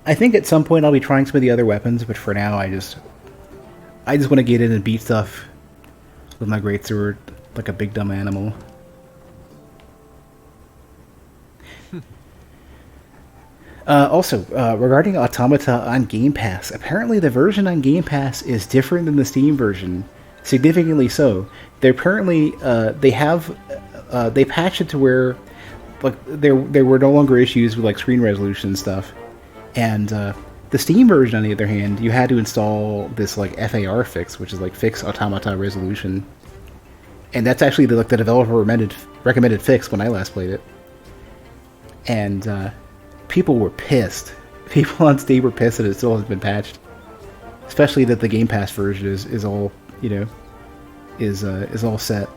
I think at some point I'll be trying some of the other weapons, but for now I just want to get in and beat stuff with my greatsword like a big dumb animal. Also, regarding Automata on Game Pass, apparently the version on Game Pass is different than the Steam version, significantly so. They're apparently they patched it to where like there were no longer issues with like screen resolution and stuff, and the Steam version on the other hand, you had to install this like FAR fix, which is like fix automata resolution, and that's actually the developer recommended fix when I last played it, and people were pissed. People on Steam were pissed that it still hasn't been patched, especially that the Game Pass version is all is all set.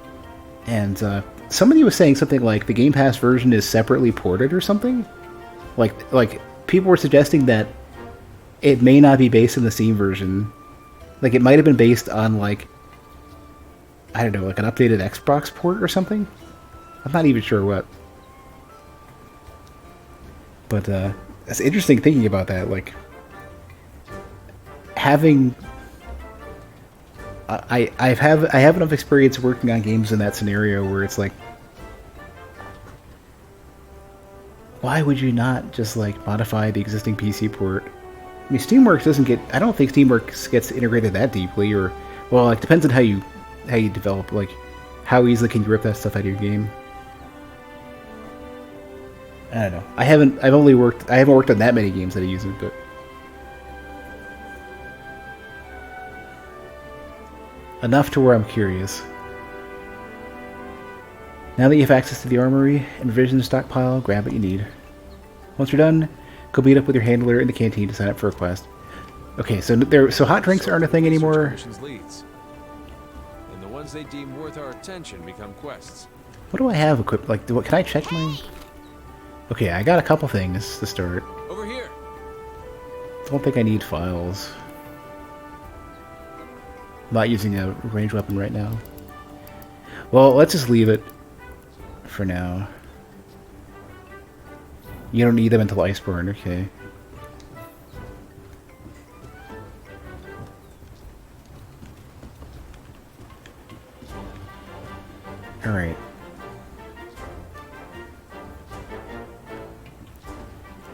And somebody was saying something like the Game Pass version is separately ported or something. Like people were suggesting that it may not be based on the Steam version. Like it might have been based on like I don't know, like an updated Xbox port or something. I'm not even sure what. But it's interesting thinking about that. Like having I have enough experience working on games in that scenario where it's like, why would you not just like modify the existing PC port? I mean, Steamworks doesn't get. I don't think Steamworks gets integrated that deeply, or well, it depends on how you develop. Like, how easily can you rip that stuff out of your game? I don't know. I haven't worked on that many games that I use it, but. Enough to where I'm curious. Now that you have access to the armory and provision stockpile, grab what you need. Once you're done, go meet up with your handler in the canteen to sign up for a quest. Okay, so hot drinks aren't a thing anymore. Missions leads. And the ones they deem worth our attention become quests. What do I have equipped? Like, can I check my... Okay, I got a couple things to start. Over here. Don't think I need files. I'm not using a ranged weapon right now. Well, let's just leave it for now. You don't need them until Iceborne, okay. Alright.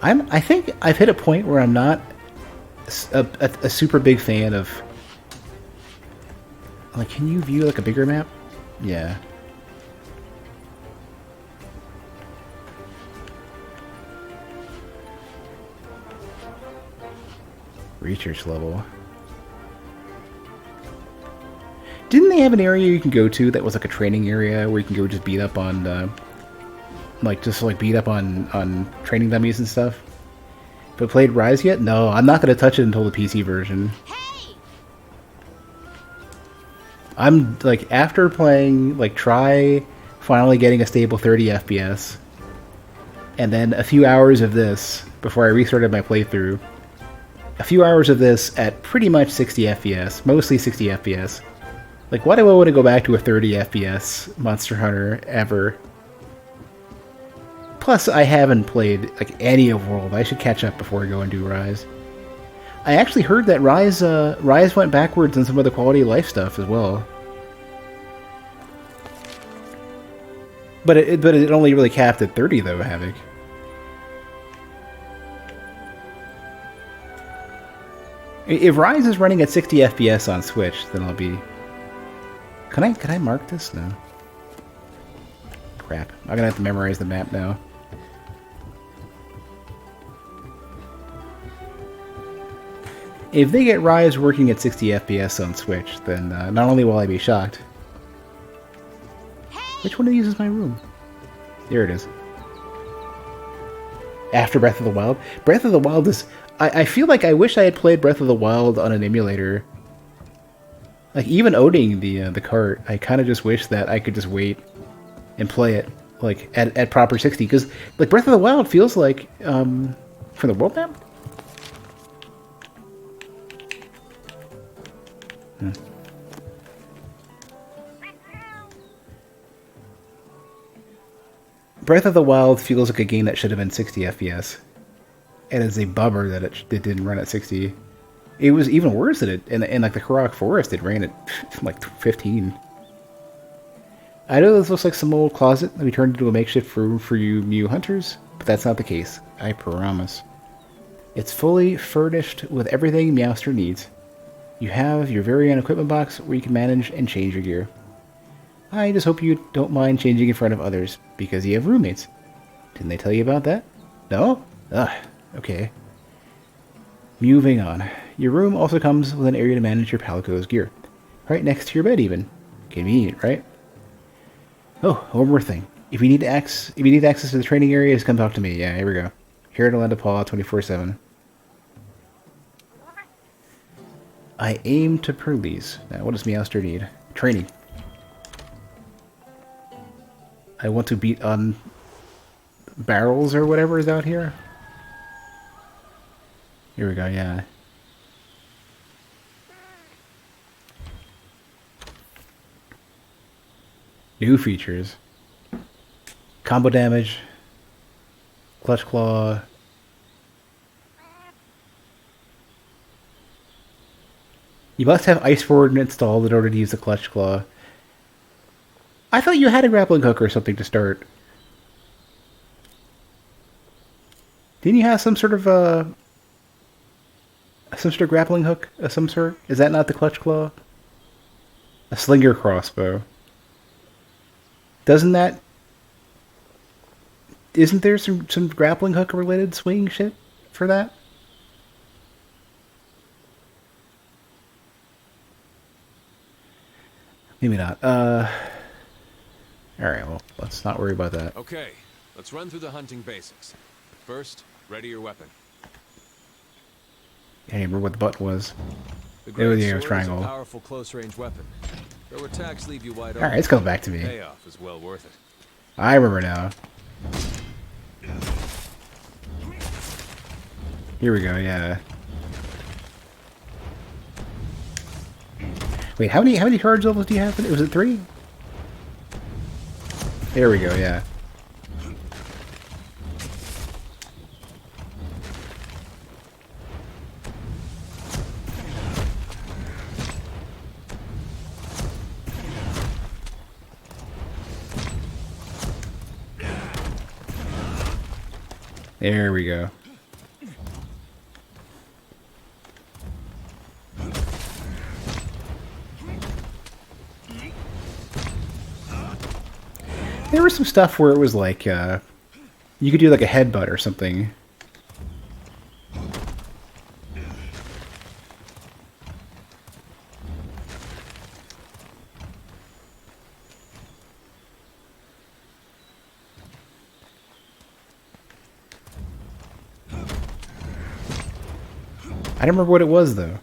I think I've hit a point where I'm not a super big fan of... Like, can you view, like, a bigger map? Yeah. Research level. Didn't they have an area you can go to that was like a training area where you can go just beat up on, beat up on training dummies and stuff? But played Rise yet? No, I'm not going to touch it until the PC version. I'm, like, after playing, like, try finally getting a stable 30 FPS, and then a few hours of this before I restarted my playthrough, a few hours of this at pretty much 60 FPS, mostly 60 FPS. Like, why do I want to go back to a 30 FPS Monster Hunter ever? Plus, I haven't played, like, any of World. I should catch up before I go and do Rise. I actually heard that Rise went backwards in some of the quality of life stuff as well. But it only really capped at 30 though, Havoc. If Rise is running at 60 FPS on Switch, then I'll be... Can I mark this? No. Crap. I'm gonna have to memorize the map now. If they get Rise working at 60 FPS on Switch, then not only will I be shocked... Which one uses my room? There it is. After Breath of the Wild? Breath of the Wild is... I feel like I wish I had played Breath of the Wild on an emulator. Like, even owning the cart, I kind of just wish that I could just wait and play it, like, at proper 60. Because, like, Breath of the Wild feels like, for the world map? Breath of the Wild feels like a game that should have been 60 FPS. And it's a bummer that it didn't run at 60. It was even worse that it, in like the Karak Forest, it ran at like 15. I know this looks like some old closet that we turned into a makeshift room for you new hunters, but that's not the case. I promise. It's fully furnished with everything Meowster needs. You have your very own equipment box where you can manage and change your gear. I just hope you don't mind changing in front of others, because you have roommates. Didn't they tell you about that? No? Ugh, okay. Moving on. Your room also comes with an area to manage your Palico's gear. Right next to your bed, even. Convenient, right? Oh, one more thing. If you need access to the training areas, come talk to me. Yeah, here we go. Here to lend a paw 24/7. I aim to please. Now, what does Meowster need? Training. I want to beat on barrels or whatever is out here. Here we go, yeah. New features. Combo damage. Clutch Claw. You must have Iceborne installed in order to use the Clutch Claw. I thought you had a grappling hook or something to start. Didn't you have some sort of grappling hook of some sort? Is that not the Clutch Claw? A slinger crossbow. Isn't there some grappling hook related swing shit for that? Maybe not. Alright, well, let's not worry about that. Okay, let's run through the hunting basics. First, ready your weapon. I don't remember what the button was. The It was, great yeah, it was sword is a triangle. powerful close-range weapon. Though attacks leave you wide open. Alright, it's coming back to The me. payoff is well worth it. I remember now. Here we go, yeah. Wait, how many charge levels do you have? Was it 3? There we go, yeah. There we go. There was some stuff where it was like, you could do like a headbutt or something. I don't remember what it was, though.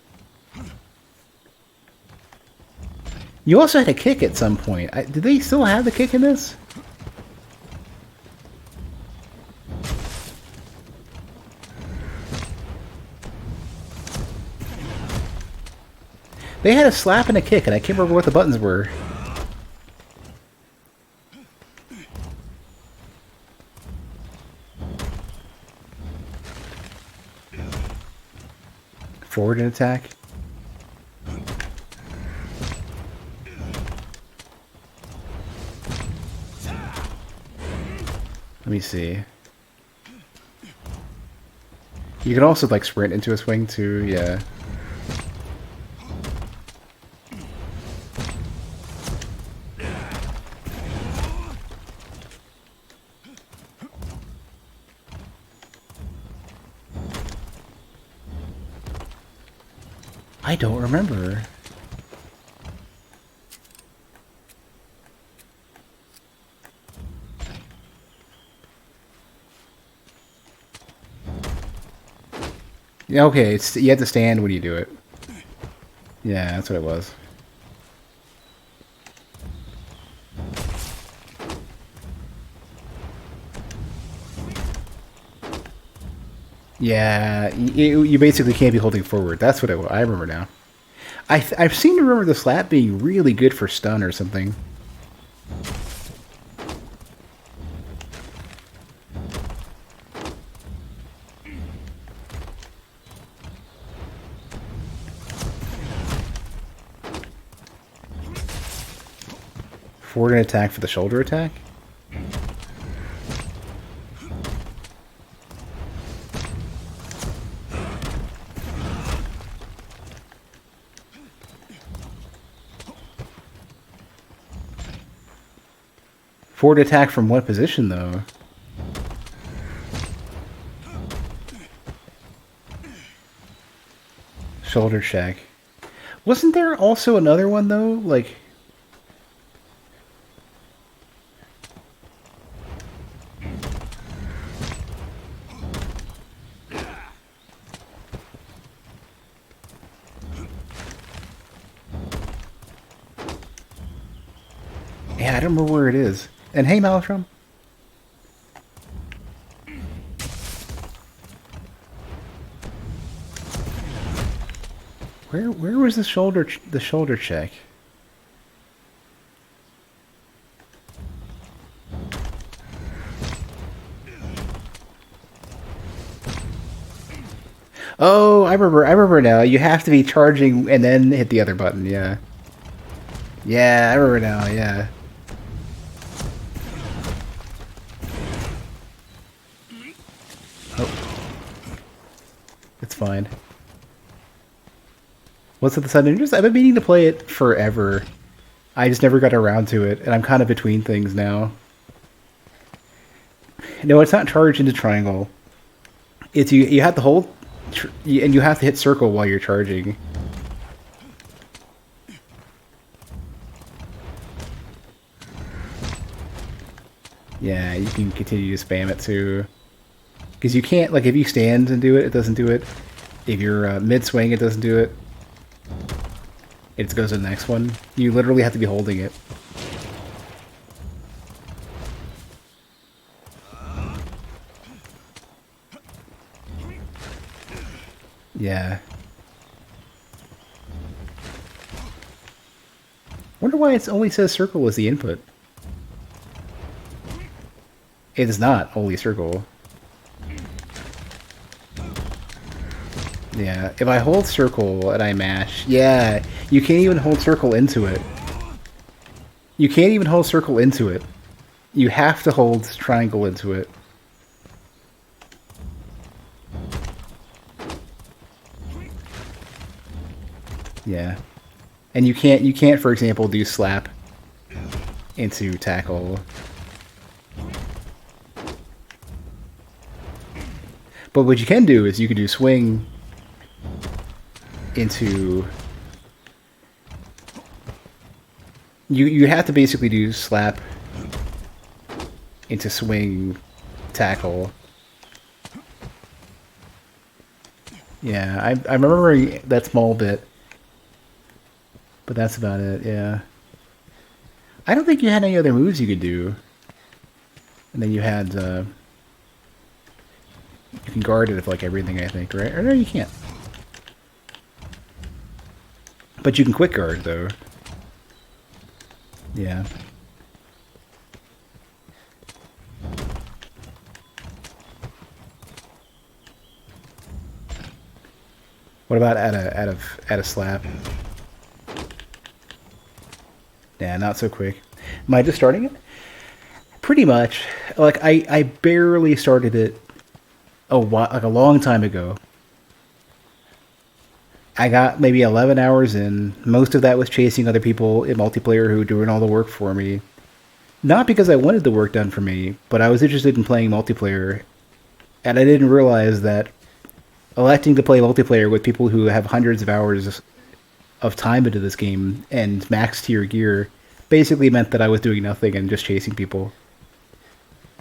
You also had a kick at some point. Did they still have the kick in this? They had a slap and a kick, and I can't remember what the buttons were. Forward and attack. Let me see. You can also like sprint into a swing too, yeah. I don't remember. Yeah, okay, you have to stand when you do it. Yeah, that's what it was. Yeah, you basically can't be holding forward. That's what it was. I remember now. I seem to remember the slap being really good for stun or something. Forward and attack for the shoulder attack? Forward attack from what position, though? Shoulder check. Wasn't there also another one, though? Like... Yeah, I don't remember where it is. And hey, Malastrom. Where was the shoulder check? Oh, I remember now. You have to be charging and then hit the other button, yeah. Yeah, I remember now, yeah. Oh. It's fine. What's with the sudden interest? I've been meaning to play it forever. I just never got around to it, and I'm kind of between things now. No, it's not charged into triangle. It's you have to hold, and you have to hit circle while you're charging. Yeah, you can continue to spam it too. Because you can't, like, if you stand and do it, it doesn't do it. If you're mid-swing, it doesn't do it. It goes to the next one. You literally have to be holding it. Yeah. Wonder why it only says circle as the input. It is not only circle. Yeah, if I hold circle and I mash, yeah, you can't even hold circle into it. You can't even hold circle into it. You have to hold triangle into it. Yeah. And you can't, for example, do slap into tackle. But what you can do is you can do swing into... You have to basically do slap into swing tackle. Yeah, I remember that small bit. But that's about it, yeah. I don't think you had any other moves you could do. And then you had, you can guard it with, like, everything, I think, right? Or no, you can't. But you can quick guard, though. Yeah. What about at a slap? Yeah, not so quick. Am I just starting it? Pretty much. Like I barely started it a long time ago. I got maybe 11 hours in. Most of that was chasing other people in multiplayer who were doing all the work for me. Not because I wanted the work done for me, but I was interested in playing multiplayer. And I didn't realize that electing to play multiplayer with people who have hundreds of hours of time into this game and max tier gear basically meant that I was doing nothing and just chasing people.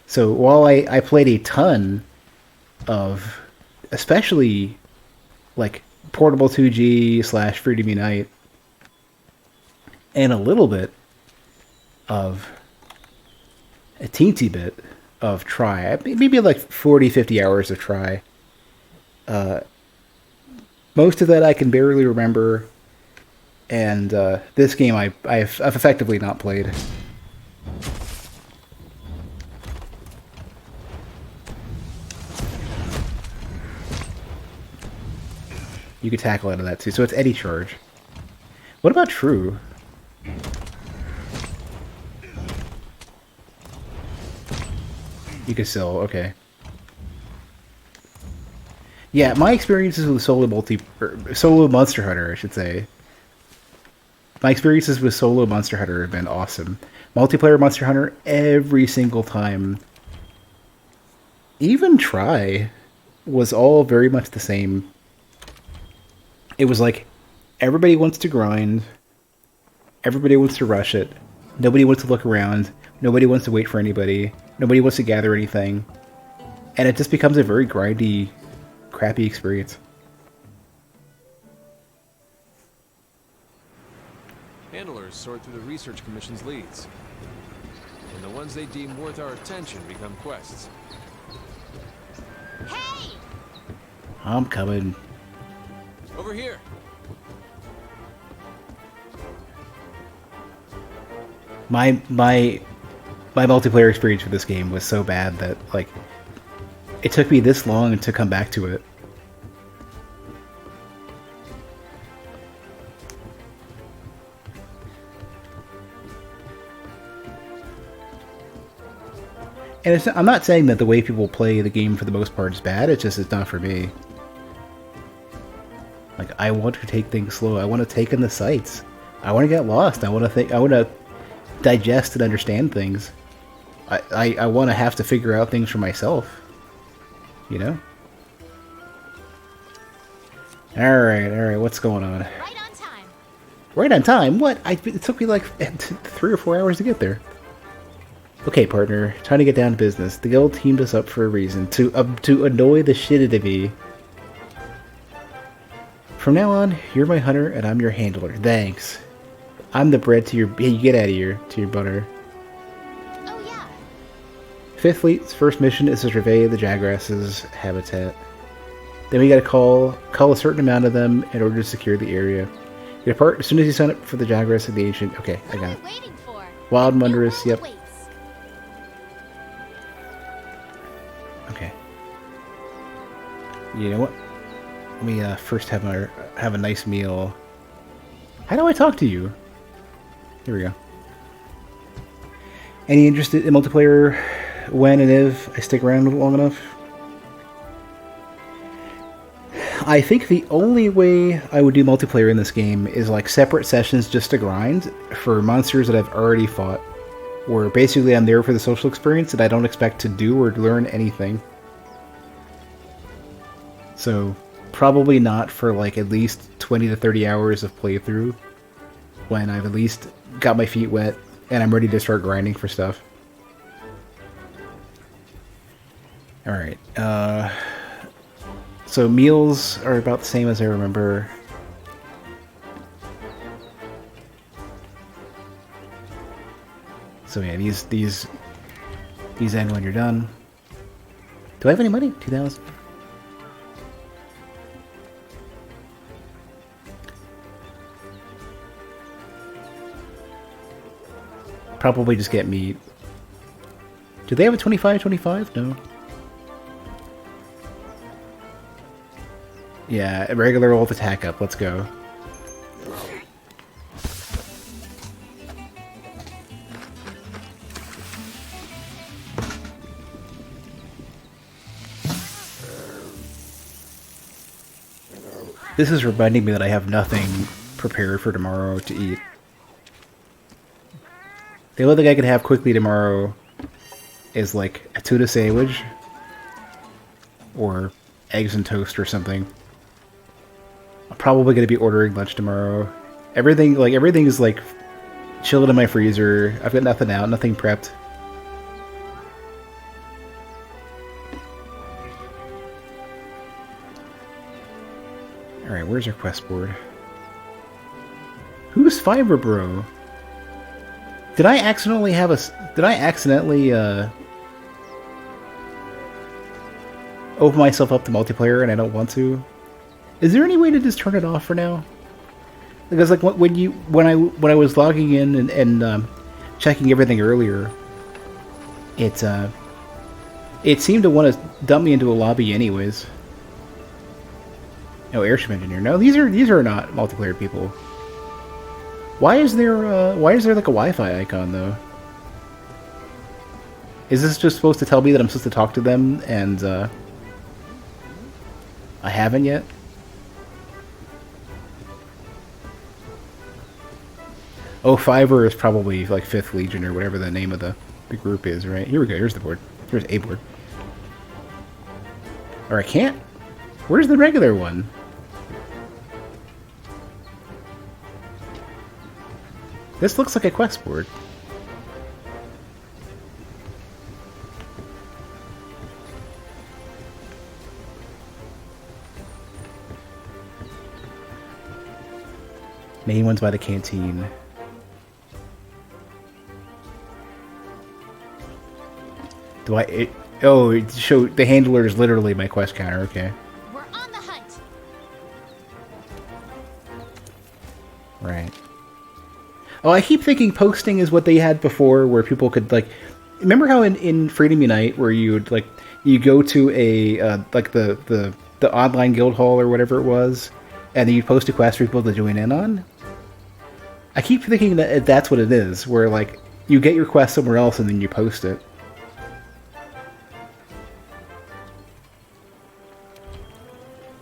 So while I played a ton of, especially like Portable 2G / Freedom Unite, and a little bit of a teensy bit of Try, maybe like 40-50 hours of Try. Most of that I can barely remember, and this game I've effectively not played. You could tackle out of that too, so it's Eddy Charge. What about True? You could still, okay. Yeah, my experiences with solo Monster Hunter, I should say. My experiences with solo Monster Hunter have been awesome. Multiplayer Monster Hunter, every single time. Even Try was all very much the same. It was like, everybody wants to grind, everybody wants to rush it, nobody wants to look around, nobody wants to wait for anybody, nobody wants to gather anything, and it just becomes a very grindy, crappy experience. Handlers sort through the Research Commission's leads, and the ones they deem worth our attention become quests. Hey! I'm coming. Over here. My multiplayer experience with this game was so bad that, like, it took me this long to come back to it. And I'm not saying that the way people play the game for the most part is bad, it's just it's not for me. Like, I want to take things slow. I want to take in the sights. I want to get lost. I want to digest and understand things. I want to have to figure out things for myself. You know? Alright, what's going on? Right on time. Right on time? What? It took me like 3 or 4 hours to get there. Okay, partner. Time to get down to business. The guild teamed us up for a reason. To annoy the shit out of me. From now on, you're my hunter and I'm your handler. Thanks. I'm the bread to your... Hey, you get out of here, to your butter. Oh yeah. Fifth Fleet's first mission is to survey the Jagras's habitat. Then we gotta call a certain amount of them in order to secure the area. You depart as soon as you sign up for the Jagras of the Ancient. Okay, I got it. Waiting for. Wild and Wondrous, yep. Waits. Okay. You know what? Let me first have a nice meal. How do I talk to you? Here we go. Any interest in multiplayer when and if I stick around long enough? I think the only way I would do multiplayer in this game is like separate sessions just to grind for monsters that I've already fought. Where basically I'm there for the social experience and I don't expect to do or learn anything. So probably not for like at least 20 to 30 hours of playthrough when I've at least got my feet wet and I'm ready to start grinding for stuff. Alright, so meals are about the same as I remember. So yeah, these end when you're done. Do I have any money? 2,000. Probably just get meat. Do they have a 25/25? No. Yeah, a regular old attack up. Let's go. This is reminding me that I have nothing prepared for tomorrow to eat. The only thing I can have quickly tomorrow is like a tuna sandwich or eggs and toast or something. I'm probably going to be ordering lunch tomorrow. Everything is like chilled in my freezer. I've got nothing out, nothing prepped. Alright, where's our quest board? Who's Fiber Bro? Did I accidentally open myself up to multiplayer and I don't want to? Is there any way to just turn it off for now? Because like when I was logging in and checking everything earlier, it seemed to want to dump me into a lobby anyways. No, airship engineer. No, these are not multiplayer people. Why is there like a Wi-Fi icon though? Is this just supposed to tell me that I'm supposed to talk to them and I haven't yet? Oh, Fiverr is probably like 5th Legion or whatever the name of the group is, right? Here we go. Here's the board. Here's a board. Or I can't. Where's the regular one? This looks like a quest board. Main one's by the canteen. Do I... oh, show the handler is literally my quest counter, okay. We're on the hunt. Right. Oh, I keep thinking posting is what they had before, where people could, like... Remember how in Freedom Unite, where you would, like, you go to a, like, the online guild hall or whatever it was, and then you post a quest for people to join in on? I keep thinking that that's what it is, where, like, you get your quest somewhere else and then you post it.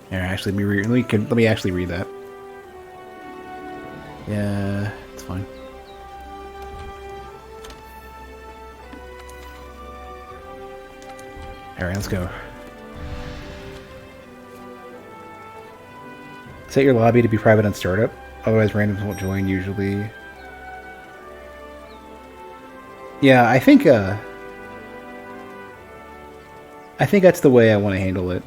Here, actually, let me actually read that. Yeah, it's fine. Alright, let's go. Set your lobby to be private on startup, otherwise randoms won't join usually. Yeah, I think that's the way I want to handle it.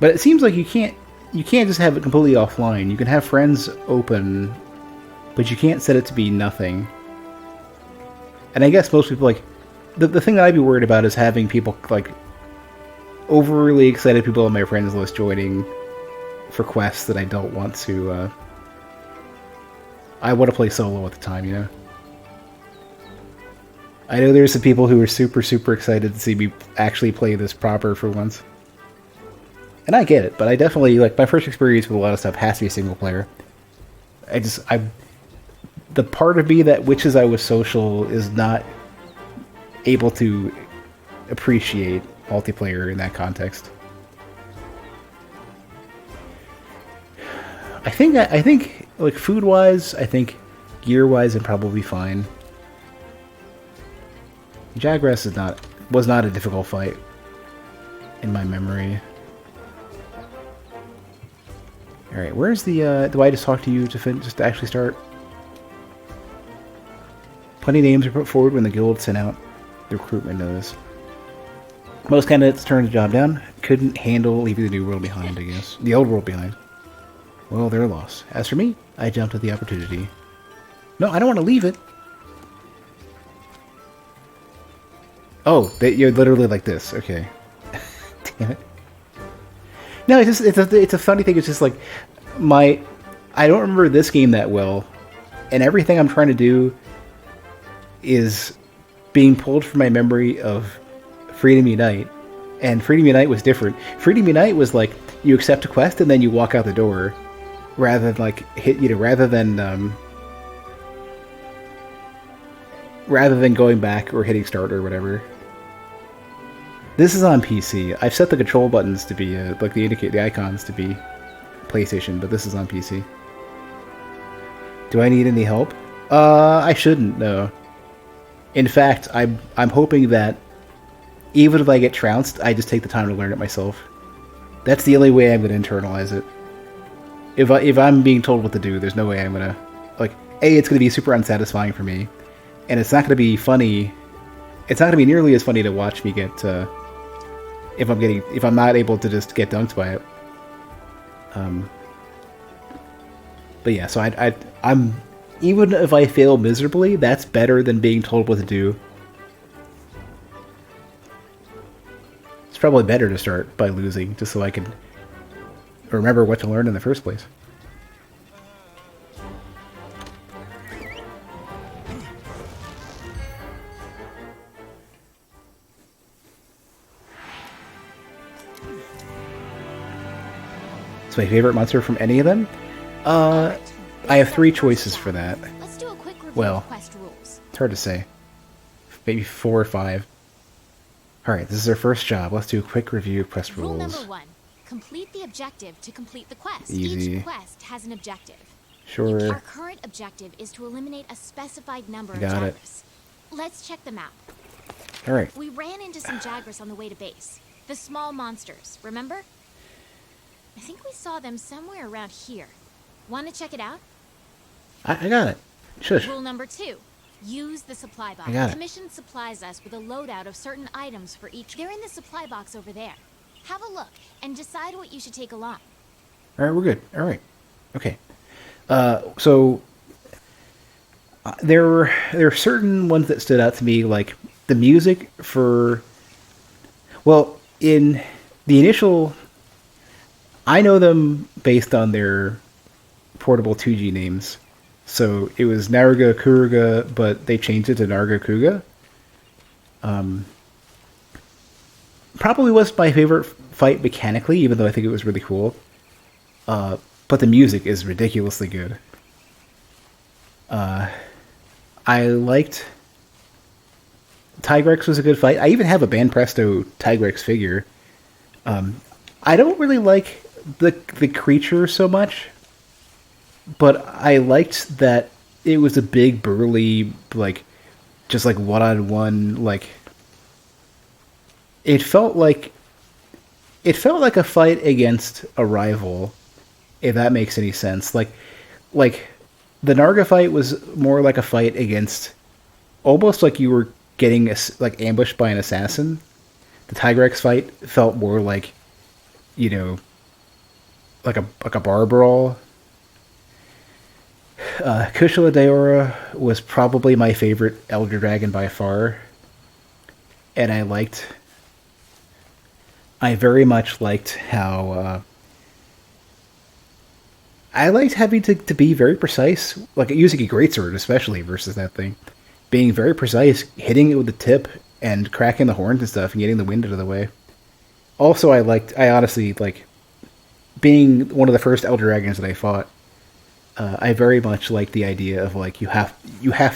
But it seems like you can't just have it completely offline. You can have friends open, but you can't set it to be nothing. And I guess most people, like, the thing that I'd be worried about is having people, like, overly excited people on my friends list joining for quests that I don't want to, I want to play solo at the time, you know? I know there's some people who are super, super excited to see me actually play this proper for once. And I get it, but I definitely, like, my first experience with a lot of stuff has to be single player. The part of me that wishes I was social is not able to appreciate multiplayer in that context. I think, like, food-wise, I think gear-wise, I'm probably fine. Jagras was not a difficult fight in my memory. Alright, where's the, do I just talk to you just to actually start? Plenty of names are put forward when the guild sent out the recruitment notice. Most candidates turned the job down. Couldn't handle leaving the new world behind, I guess. The old world behind. Well, they're lost. As for me, I jumped at the opportunity. No, I don't want to leave it. Oh, you're literally like this. Okay. Damn it. No, it's a funny thing. It's just like I don't remember this game that well, and everything I'm trying to do is being pulled from my memory of Freedom Unite, and Freedom Unite was different. Freedom Unite was like you accept a quest and then you walk out the door, rather than like rather than going back or hitting start or whatever. This is on PC. I've set the control buttons to be like the icons to be PlayStation, but this is on PC. Do I need any help? I shouldn't, no. In fact, I'm hoping that even if I get trounced, I just take the time to learn it myself. That's the only way I'm going to internalize it. If I'm being told what to do, there's no way I'm going to, like, it's going to be super unsatisfying for me, and it's not going to be funny. It's not going to be nearly as funny to watch me get if I'm not able to just get dunked by it. But yeah, so I'm even if I fail miserably, that's better than being told what to do. It's probably better to start by losing, just so I can remember what to learn in the first place. It's my favorite monster from any of them? I have 3 choices for that. Let's do a quick review Well, of quest rules. it's hard to say. Maybe 4 or 5. Alright, this is our first job. Let's do a quick review of quest Rule rules. number 1. Complete the objective to complete the quest. Easy. Each quest has an objective. Sure. Our current objective is to eliminate a specified number of Got it. Jagras. Let's check them out. Alright. We ran into some Jagras on the way to base. The small monsters, remember? I think we saw them somewhere around here. Want to check it out? I got it. Shush. Rule number 2. Use the supply box. I got it. Commission supplies us with a loadout of certain items for each. They're in the supply box over there. Have a look and decide what you should take along. Alright, we're good. Alright. Okay. So there are certain ones that stood out to me, like the music for, well, in the initial, I know them based on their portable 2G names. So it was Naruga Kuruga, but they changed it to Naruga Kuga. Probably was my favorite fight mechanically, even though I think it was really cool. But the music is ridiculously good. I liked Tigrex was a good fight. I even have a Banpresto Tigrex figure. I don't really like the creature so much, but I liked that it was a big, burly, like, just like one-on-one, like, it felt like a fight against a rival, if that makes any sense. Like the Narga fight was more like a fight against, almost like you were getting ambushed by an assassin. The Tigrex fight felt more like, like a bar brawl. Kushla Daora was probably my favorite Elder Dragon by far, and I very much liked how I liked having to be very precise, like using a greatsword especially versus that thing, being very precise, hitting it with the tip and cracking the horns and stuff and getting the wind out of the way. Also, I honestly like being one of the first Elder Dragons that I fought. I very much like the idea of like you have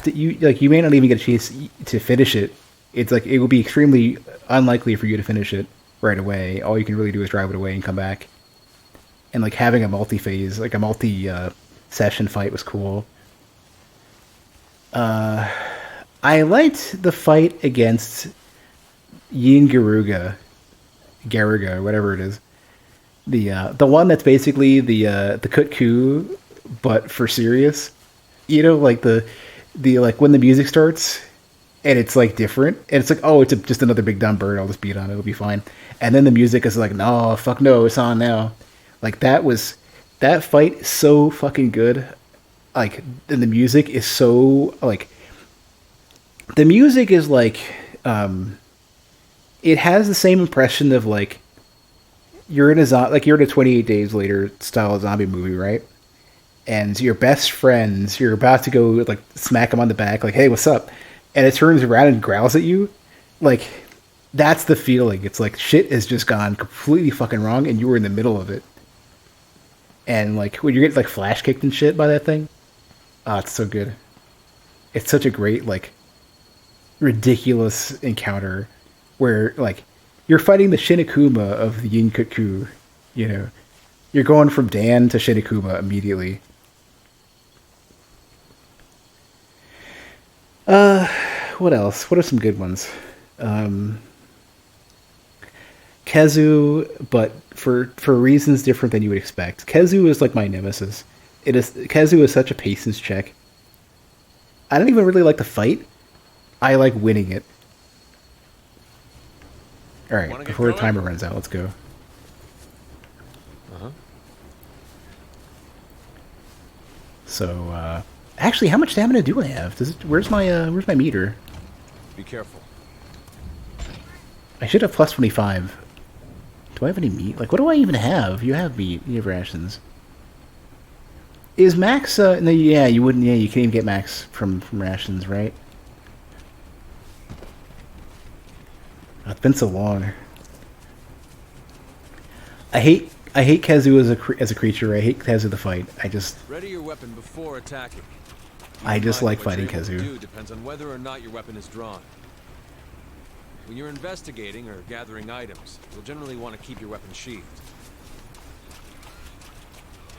to you may not even get a chance to finish it. It's like it would be extremely unlikely for you to finish it right away. All you can really do is drive it away and come back. And like having a multi-phase, like a multi-session fight was cool. I liked the fight against Yin Garuga, whatever it is. The one that's basically the Kutku, but for serious. You know, like the like when the music starts and it's like different, and it's like, oh, it's just another big dumb bird. I'll just beat on it. It'll be fine. And then the music is like, no, fuck no, it's on now. Like that fight is so fucking good. Like, and the music is so like, the music is like, it has the same impression of like, you're in a 28 Days Later style zombie movie, right? And your best friends, you're about to go like smack them on the back, like, hey, what's up? And it turns around and growls at you. Like, that's the feeling. It's like shit has just gone completely fucking wrong and you were in the middle of it. And like when you get like flash kicked and shit by that thing, it's so good. It's such a great like ridiculous encounter where like you're fighting the Shinakuma of the Yinkaku, you know. You're going from Dan to Shinakuma immediately. What else? What are some good ones? Kezu, but for reasons different than you would expect. Kezu is like my nemesis. Kezu is such a patience check. I don't even really like the fight. I like winning it. Alright, before the timer runs out, let's go. Uh-huh. So, actually, how much stamina do I have? Where's my meter? Be careful. I should have plus 25. Do I have any meat? Like, what do I even have? You have meat. You have rations. Is max, no, yeah, you wouldn't, yeah, you can't even get max from rations, right? Oh, it's been so long. I hate Kezu as a creature. I hate Kezu the fight. Ready your weapon before attacking. I just like fighting Kezu. Depends on whether or not your weapon is drawn. When you're investigating or gathering items, you'll generally want to keep your weapon sheathed.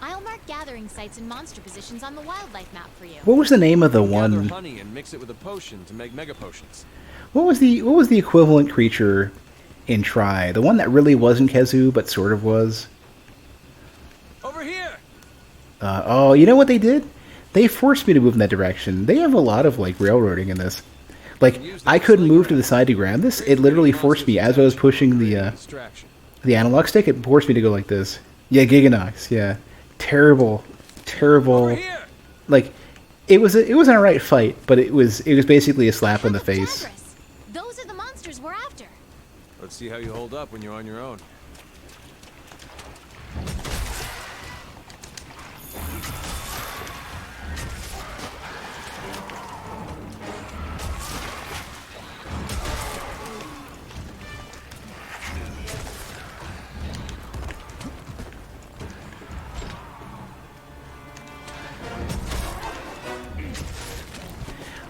I'll mark gathering sites and monster positions on the wildlife map for you. What was the name of the one? Gather honey and mix it with a potion to make mega potions. What was the equivalent creature in Tri? The one that really wasn't Kezu but sort of was. Over here. Oh, you know what they did? They forced me to move in that direction. They have a lot of like railroading in this. Like, I couldn't move to the side to grab this. It literally forced me, as I was pushing the analog stick, it forced me to go like this. Yeah, Giganox, yeah. Terrible. Like, it was an alright fight, but it was basically a slap in the face. Those are the monsters we're after. Let's see how you hold up when you're on your own.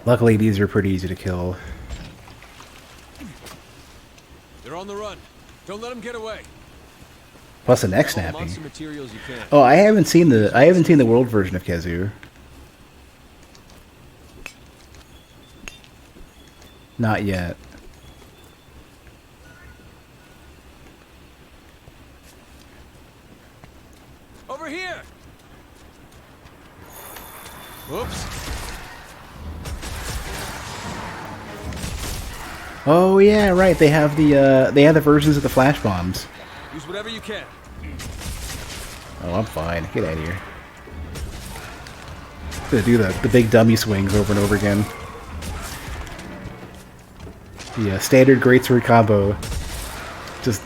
Luckily, these are pretty easy to kill. They're on the run. Don't let them get away. Plus a neck snapping. Oh, I haven't seen the world version of Kezu. Not yet. Over here. Whoops. Oh yeah, right. They have the versions of the flash bombs. Use whatever you can. Oh, I'm fine. Get out of here. Gonna do the big dummy swings over and over again. The standard greatsword combo. Just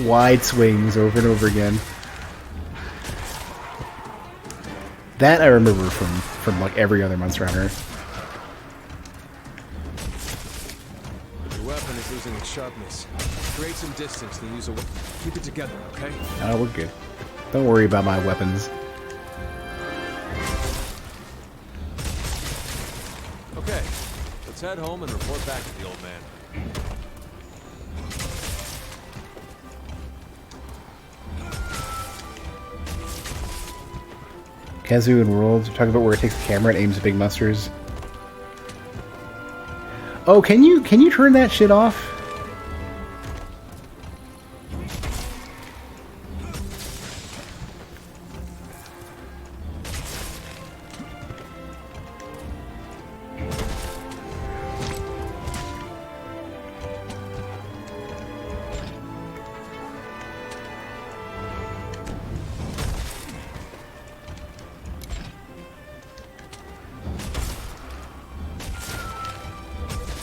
wide swings over and over again. That I remember from like every other Monster Hunter. Your weapon is losing its sharpness. Create some distance and use a weapon. Keep it together, okay? Oh, we're good. Don't worry about my weapons. Okay, let's head home and report back to the old man. Kazu and Worlds, you're talking about where it takes the camera and aims at big monsters. Oh, can you turn that shit off?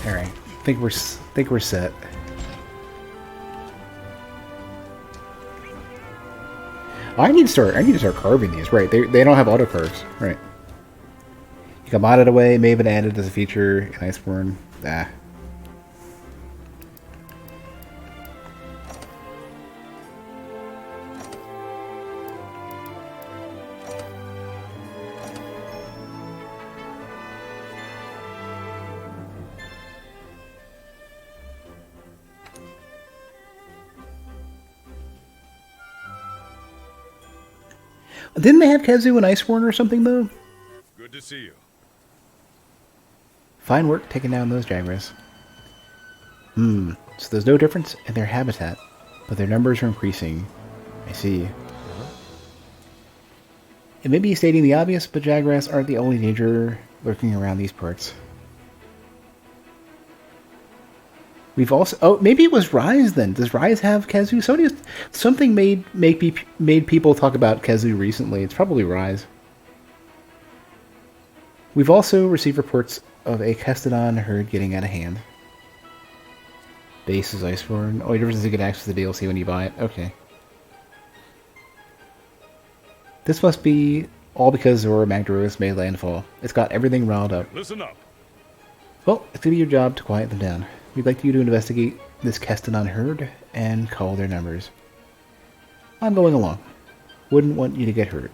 Alright, think we're set. I need to start carving these, right? They don't have auto carves, right? You can mod it away, may have been added as a feature in Iceborne. Ah. Didn't they have Kazu and Iceborne or something, though? Good to see you. Fine work taking down those Jaguars. So there's no difference in their habitat, but their numbers are increasing. I see. It may be stating the obvious, but Jaguars aren't the only danger lurking around these parts. We've also... Oh, maybe it was Rise then. Does Rise have Kazu? Something made people talk about Kazu recently. It's probably Rise. We've also received reports of a Kestodon herd getting out of hand. Base is Iceborne. Oh, your difference is you get access to the DLC when you buy it. Okay. This must be all because Zora Magdaros made landfall. It's got everything riled up. Listen up. Well, it's gonna be your job to quiet them down. We'd like you to investigate this Kestodon herd and call their numbers. I'm going along. Wouldn't want you to get hurt.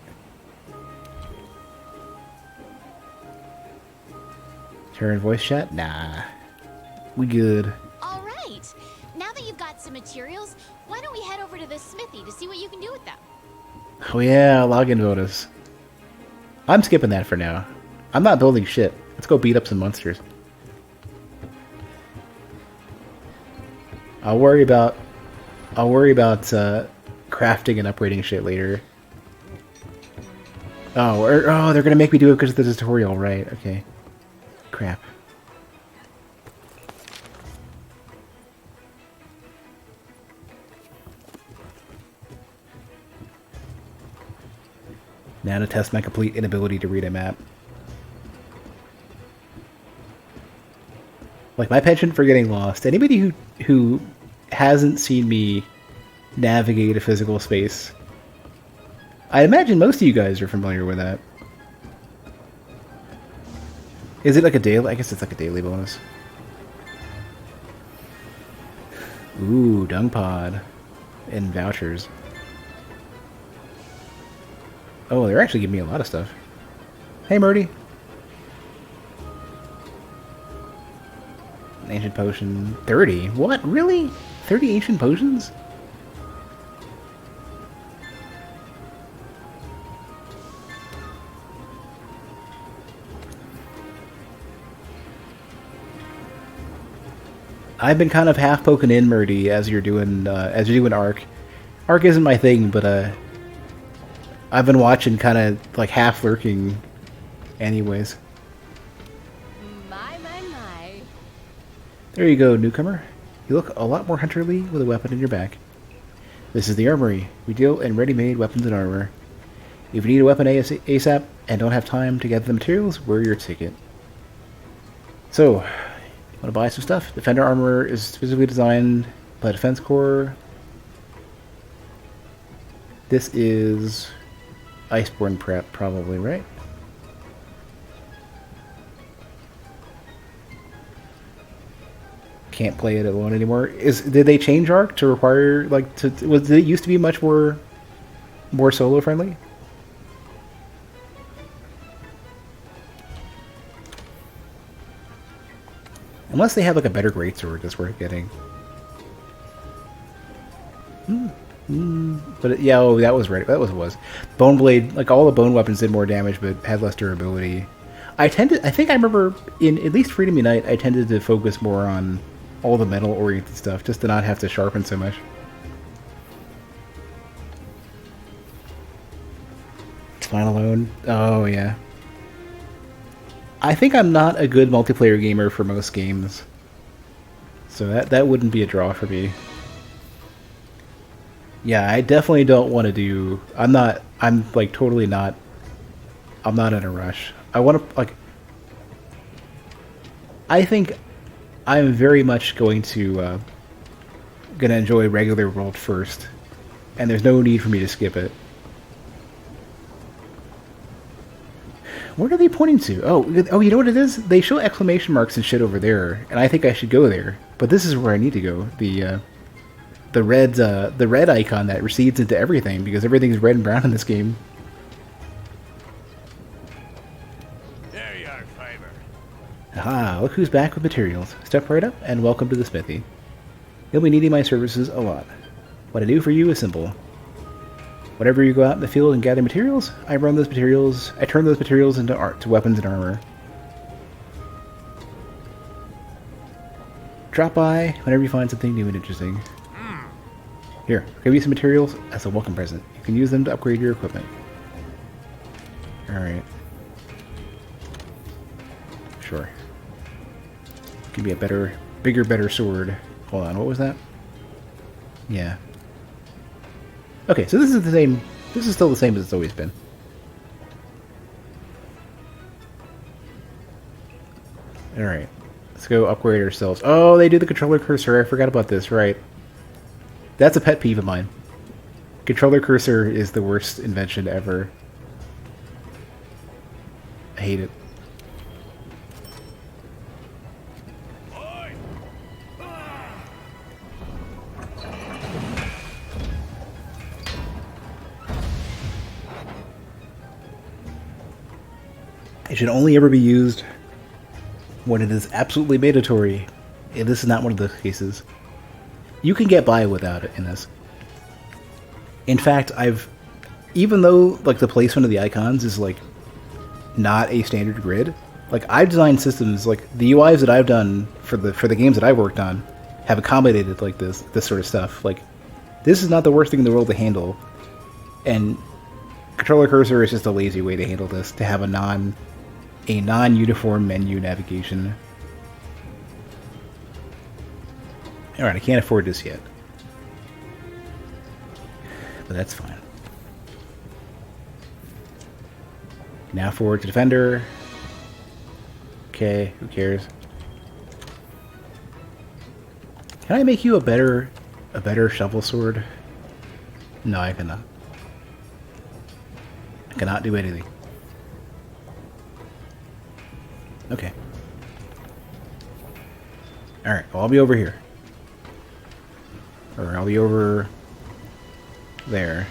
Turn voice chat? Nah. We good. All right. Now that you've got some materials, why don't we head over to the smithy to see what you can do with them? Oh yeah, login bonus. I'm skipping that for now. I'm not building shit. Let's go beat up some monsters. I'll worry about crafting and upgrading shit later. Oh, they're gonna make me do it because of the tutorial, right? Okay. Crap. Now to test my complete inability to read a map. Like my penchant for getting lost. Anybody who hasn't seen me navigate a physical space, I imagine most of you guys are familiar with that. Is it like a daily? I guess it's like a daily bonus. Ooh, dung pod and vouchers. Oh, they're actually giving me a lot of stuff. Hey, Murdy. An ancient potion. 30? What? Really? 30 ancient potions? I've been kind of half poking in, Murdy, as you're doing Ark. Ark isn't my thing, but I've been watching, kind of like half lurking, anyways. My. There you go, newcomer. You look a lot more hunterly with a weapon in your back. This is the armory. We deal in ready-made weapons and armor. If you need a weapon ASAP and don't have time to gather the materials, we're your ticket. So, want to buy some stuff? Defender armor is physically designed by Defense Corps. This is Iceborne prep, probably, right? Can't play it alone anymore. Did they change Arc to require did it used to be much more solo friendly? Unless they have like a better greatsword that's worth getting. But yeah, oh, that was right. That was. Bone Blade, like all the bone weapons did more damage, but had less durability. I think I remember in at least Freedom Unite, I tended to focus more on all the metal-oriented stuff, just to not have to sharpen so much. Standalone. Oh yeah. I think I'm not a good multiplayer gamer for most games, so that wouldn't be a draw for me. Yeah, I definitely don't want to do... I'm not in a rush. I want to, like... I think I'm very much going to enjoy regular world first, and there's no need for me to skip it. What are they pointing to? Oh, you know what it is? They show exclamation marks and shit over there, and I think I should go there. But this is where I need to go. The red icon that recedes into everything, because everything's red and brown in this game. There you are, Fiber. Aha, look who's back with materials. Step right up and welcome to the smithy. You'll be needing my services a lot. What I do for you is simple. Whenever you go out in the field and gather materials, I turn those materials into weapons and armor. Drop by whenever you find something new and interesting. Here, I'll give you some materials as a welcome present. You can use them to upgrade your equipment. Alright. Sure. Give me a bigger, better sword. Hold on, what was that? Yeah. Okay, so this is the same. This is still the same as it's always been. Alright. Let's go upgrade ourselves. Oh, they do the controller cursor. I forgot about this, right. That's a pet peeve of mine. Controller cursor is the worst invention ever. I hate it. It should only ever be used when it is absolutely mandatory. And this is not one of those cases. You can get by without it in this. In fact, even though like the placement of the icons is like not a standard grid, like I've designed systems, like the UIs that I've done for the games that I've worked on have accommodated like this sort of stuff. Like this is not the worst thing in the world to handle, and controller cursor is just a lazy way to handle this, to have a non-uniform menu navigation. Alright, I can't afford this yet. But that's fine. Now forward to Defender. Okay, who cares? Can I make you a better shovel sword? No, I cannot. I cannot do anything. Okay. Alright, well, I'll be over here. Or I'll be over there.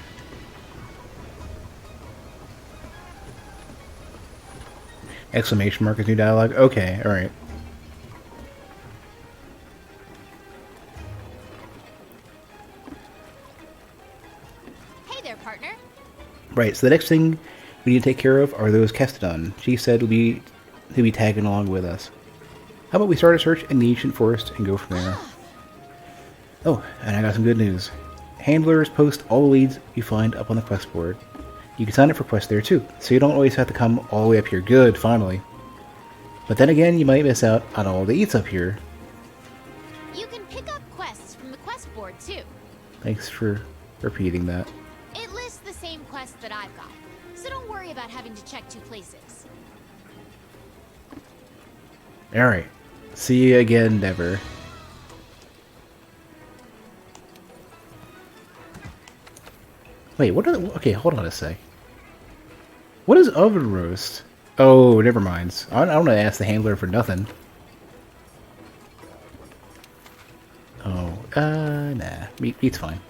Exclamation mark is new dialogue? Okay, alright. Hey there, partner. Right, so the next thing we need to take care of are those Kestodon. She said he'll be tagging along with us. How about we start a search in the ancient forest and go from there? Oh, and I got some good news. Handlers post all the leads you find up on the quest board. You can sign up for quests there too, so you don't always have to come all the way up here. Good, finally. But then again, you might miss out on all the eats up here. You can pick up quests from the quest board too. Thanks for repeating that. It lists the same quests that I've got. about having to check 2 places. Alright. See you again, never. Wait, what are the... Okay, hold on a sec. What is oven roast? Oh, never mind. I don't want to ask the handler for nothing. Oh, nah. Meat's fine.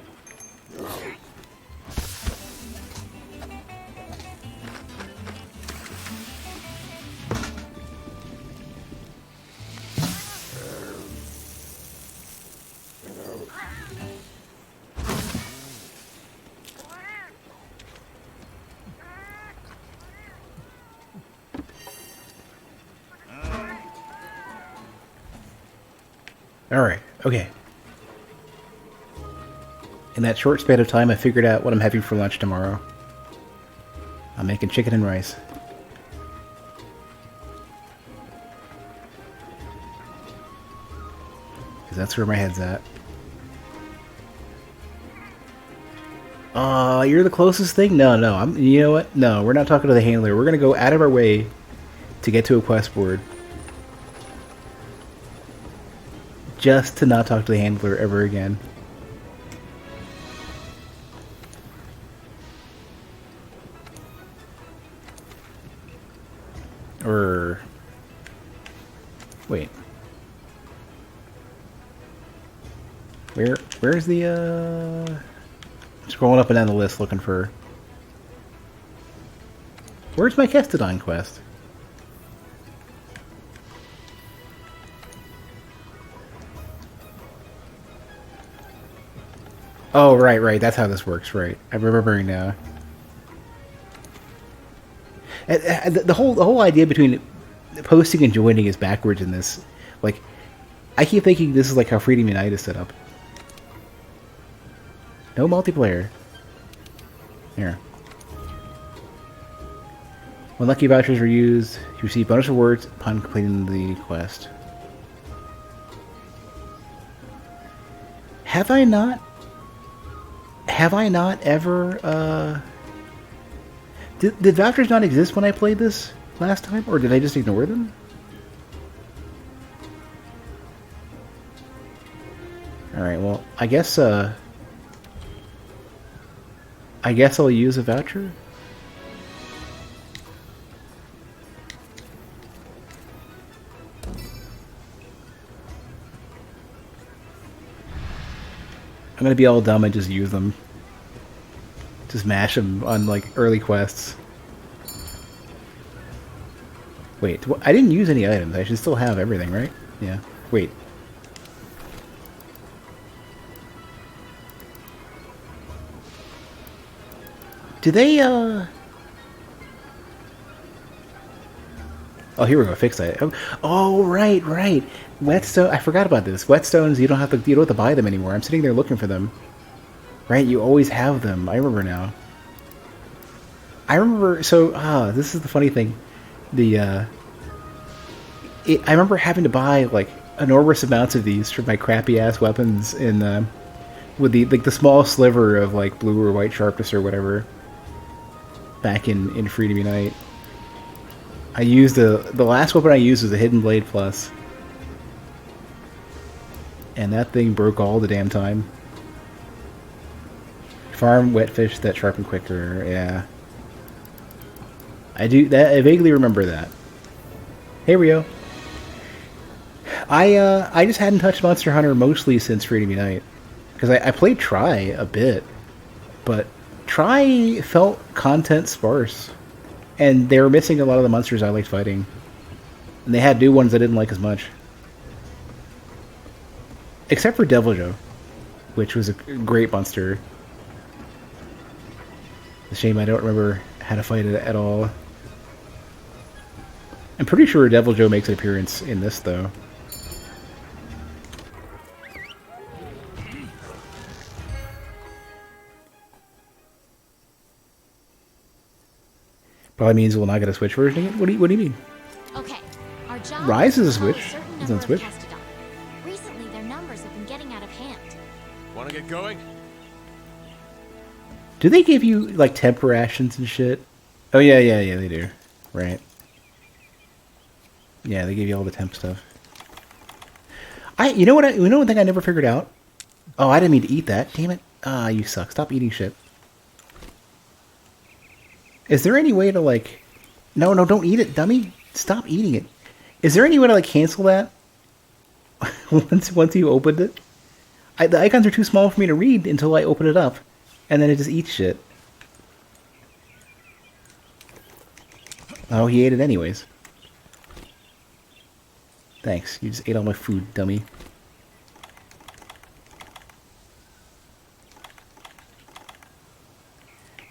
Alright, okay. In that short span of time, I figured out what I'm having for lunch tomorrow. I'm making chicken and rice. Because that's where my head's at. You're the closest thing? No, you know what? No, we're not talking to the handler. We're gonna go out of our way to get to a quest board. Just to not talk to the handler ever again. Or... Wait. Where's the, Scrolling up and down the list looking for... Where's my Kestodon quest? Oh, right, that's how this works, right. I'm remembering now. The whole idea between posting and joining is backwards in this. Like, I keep thinking this is like how Freedom Unite is set up. No multiplayer. Here. When lucky vouchers are used, you receive bonus rewards upon completing the quest. Have I not ever, Did vouchers not exist when I played this last time, or did I just ignore them? Alright, well, I guess I'll use a voucher? I'm gonna be all dumb and just use them. Just mash them on, like, early quests. Wait, I didn't use any items. I should still have everything, right? Yeah. Wait. Do they, Oh, here we go. Fix that. Oh, right. Whetstone. I forgot about this. Whetstones, you don't have to buy them anymore. I'm sitting there looking for them. Right, you always have them. I remember now. I remember, so, this is the funny thing. I remember having to buy, like, enormous amounts of these for my crappy-ass weapons in, with the small sliver of, like, blue or white sharpness or whatever. Back in Freedom Unite. I used the last weapon I used was a Hidden Blade Plus. And that thing broke all the damn time. Farm wet fish that sharpen quicker, yeah. I vaguely remember that. Hey Rio. I just hadn't touched Monster Hunter mostly since Freedom Unite. Because I played Try a bit. But Try felt content sparse. And they were missing a lot of the monsters I liked fighting. And they had new ones I didn't like as much. Except for Deviljho, which was a great monster. It's a shame I don't remember how to fight it at all. I'm pretty sure Deviljho makes an appearance in this, though. Probably means we'll not get a Switch version again? What do you mean? Okay, our job Rise is a is to call Switch. certain It's number on of Switch. Kestodon. Recently, their numbers have been getting out of hand. Want to get going? Do they give you, like, temp rations and shit? Oh yeah, yeah, yeah, they do. Right. Yeah, they give you all the temp stuff. You know what? You know one thing I never figured out. Oh, I didn't mean to eat that. Damn it! Ah, you suck. Stop eating shit. Is there any way to like? No, no, don't eat it, dummy. Stop eating it. Is there any way to like cancel that? once you opened it, the icons are too small for me to read until I open it up, and then it just eats shit. Oh, he ate it anyways. Thanks. You just ate all my food, dummy.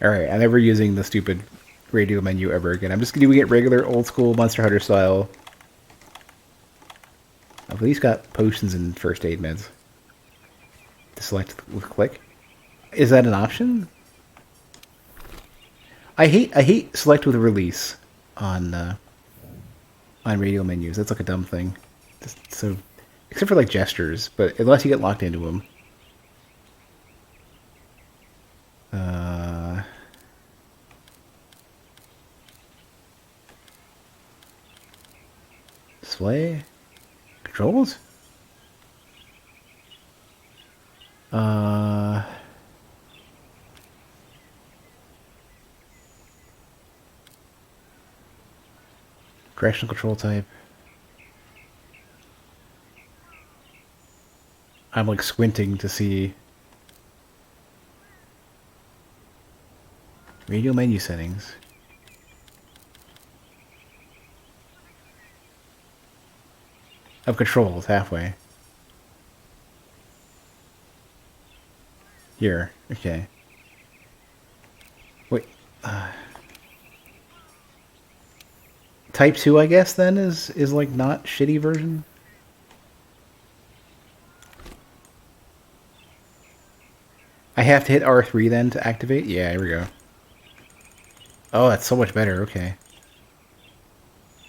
Alright, I'm never using the stupid radio menu ever again. I'm just doing it regular, old school Monster Hunter style. I've at least got potions and first aid meds. To select with click. Is that an option? I hate select with release on radio menus. That's like a dumb thing. Just so, except for like gestures, but unless you get locked into them. Display controls. Directional control type. I'm like squinting to see radio menu settings. Of controls, halfway. Here, okay. Wait. Type 2, I guess, then, is like not shitty version? I have to hit R3 then to activate? Yeah, here we go. Oh, that's so much better, okay.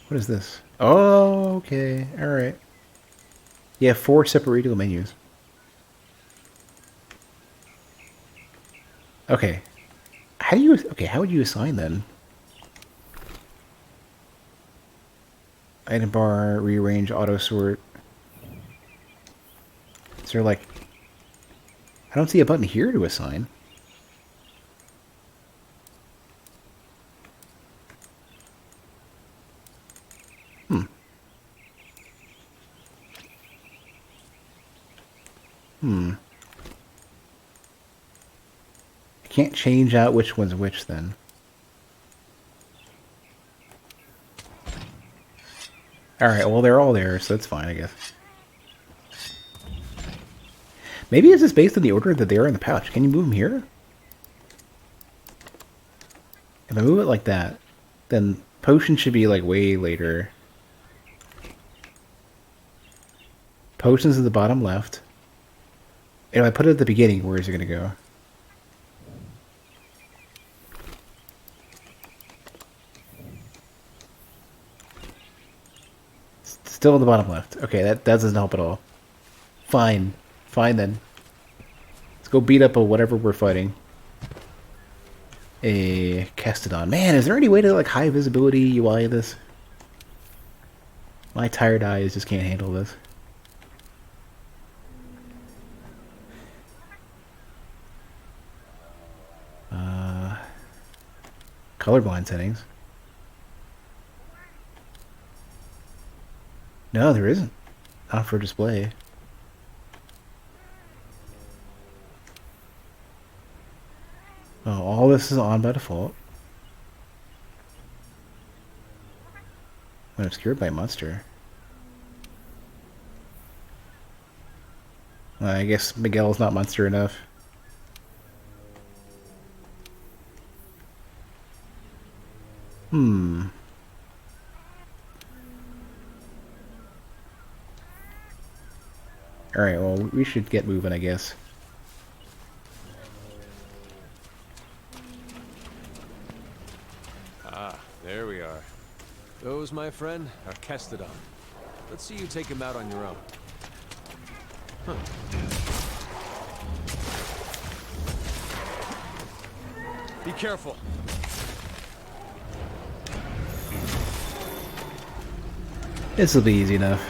What is this? Oh, okay, alright. Yeah, 4 separate radio menus. Okay. How would you assign then? Item bar, rearrange, auto sort. Is there like... I don't see a button here to assign. I can't change out which one's which then. Alright, well they're all there, so that's fine, I guess. Maybe it's just based on the order that they are in the pouch. Can you move them here? If I move it like that, then potion should be like way later. Potions at the bottom left. And if I put it at the beginning, where is it going to go? Still in the bottom left. Okay, that doesn't help at all. Fine. Fine then. Let's go beat up a whatever we're fighting. A Castodon. Man, is there any way to like high visibility UI this? My tired eyes just can't handle this. Colorblind settings. No, there isn't. Not for display. Oh, all this is on by default. When obscured by monster. Well, I guess Miguel's not monster enough. Alright, well, we should get moving, I guess. Ah, there we are. Those, my friend, are Castodon. Let's see you take him out on your own. Huh. Be careful. This will be easy enough.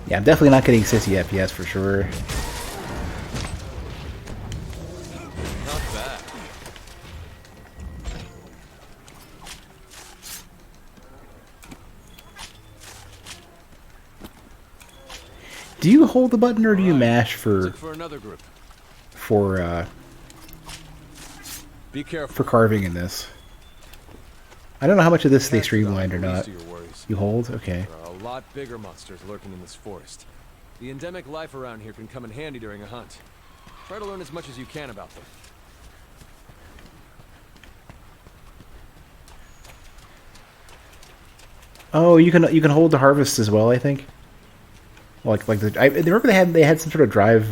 Yeah, I'm definitely not getting 60 FPS for sure. Not bad. Do you hold the button or do you mash For another group. for Be careful. for carving in this? I don't know how much of this they Cast it off streamlined or the least not. of your worries. You hold? Okay. There are a lot bigger monsters lurking in this forest. The endemic life around here can come in handy during a hunt. Try to learn as much as you can about them. Oh, you can hold the harvest as well, I think. Like I remember they had some sort of drive.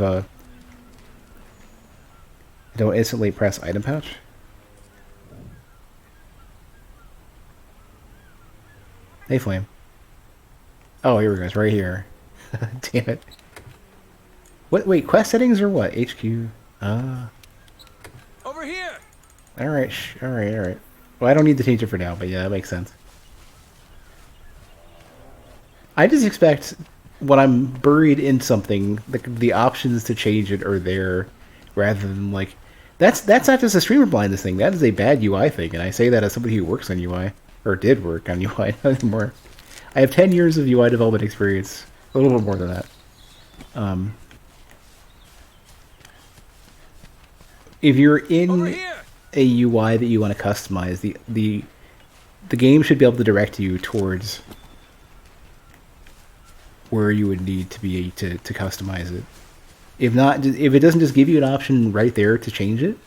Don't instantly press item pouch. Hey, Flame. Oh, here we go. It's right here. Damn it. What? Wait, quest settings or what? HQ. Ah. Over here. All right. All right. All right. Well, I don't need to change it for now, but yeah, that makes sense. I just expect when I'm buried in something, the options to change it are there, rather than like that's not just a streamer blindness thing. That is a bad UI thing, and I say that as somebody who works on UI or did work on UI, not anymore. I have 10 years of UI development experience, a little bit more than that. If you're in a UI that you want to customize, the game should be able to direct you towards where you would need to be to customize it. If not, if it doesn't just give you an option right there to change it,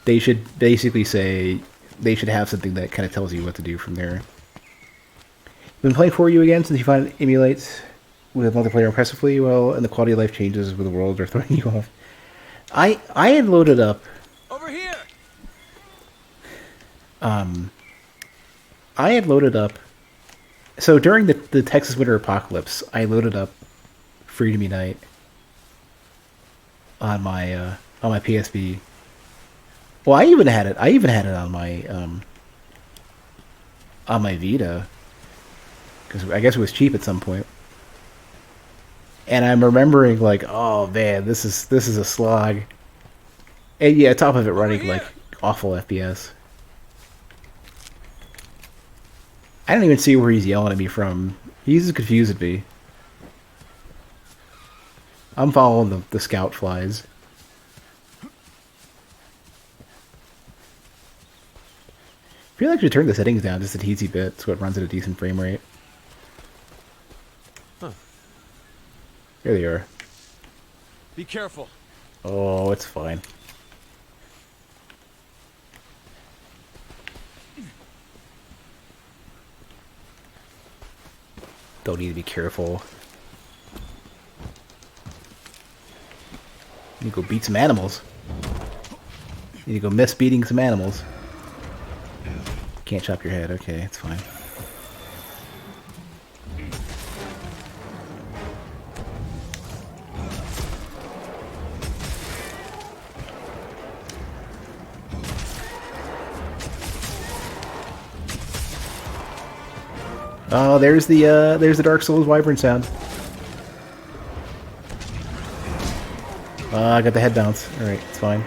they should basically say they should have something that kind of tells you what to do from there. Been playing for you again since you find it emulates with multiplayer impressively well, and the quality of life changes with the world are throwing you off. I had loaded up. Over here. I had loaded up. So during the Texas Winter Apocalypse, I loaded up Freedom Unite on my PSP. Well, I even had it on my Vita, because I guess it was cheap at some point. And I'm remembering like, oh man, this is a slog. And yeah, on top of it running like awful FPS. I don't even see where he's yelling at me from. He's just confused at me. I'm following the scout flies. I feel like I should turn the settings down just a teensy bit so it runs at a decent frame rate. Huh. There they are. Be careful. Oh, it's fine. Don't need to be careful. Need to go beat some animals. Need to go miss beating some animals. Can't chop your head. Okay, it's fine. Oh, there's the Dark Souls wyvern sound. I got the head bounce. All right, it's fine.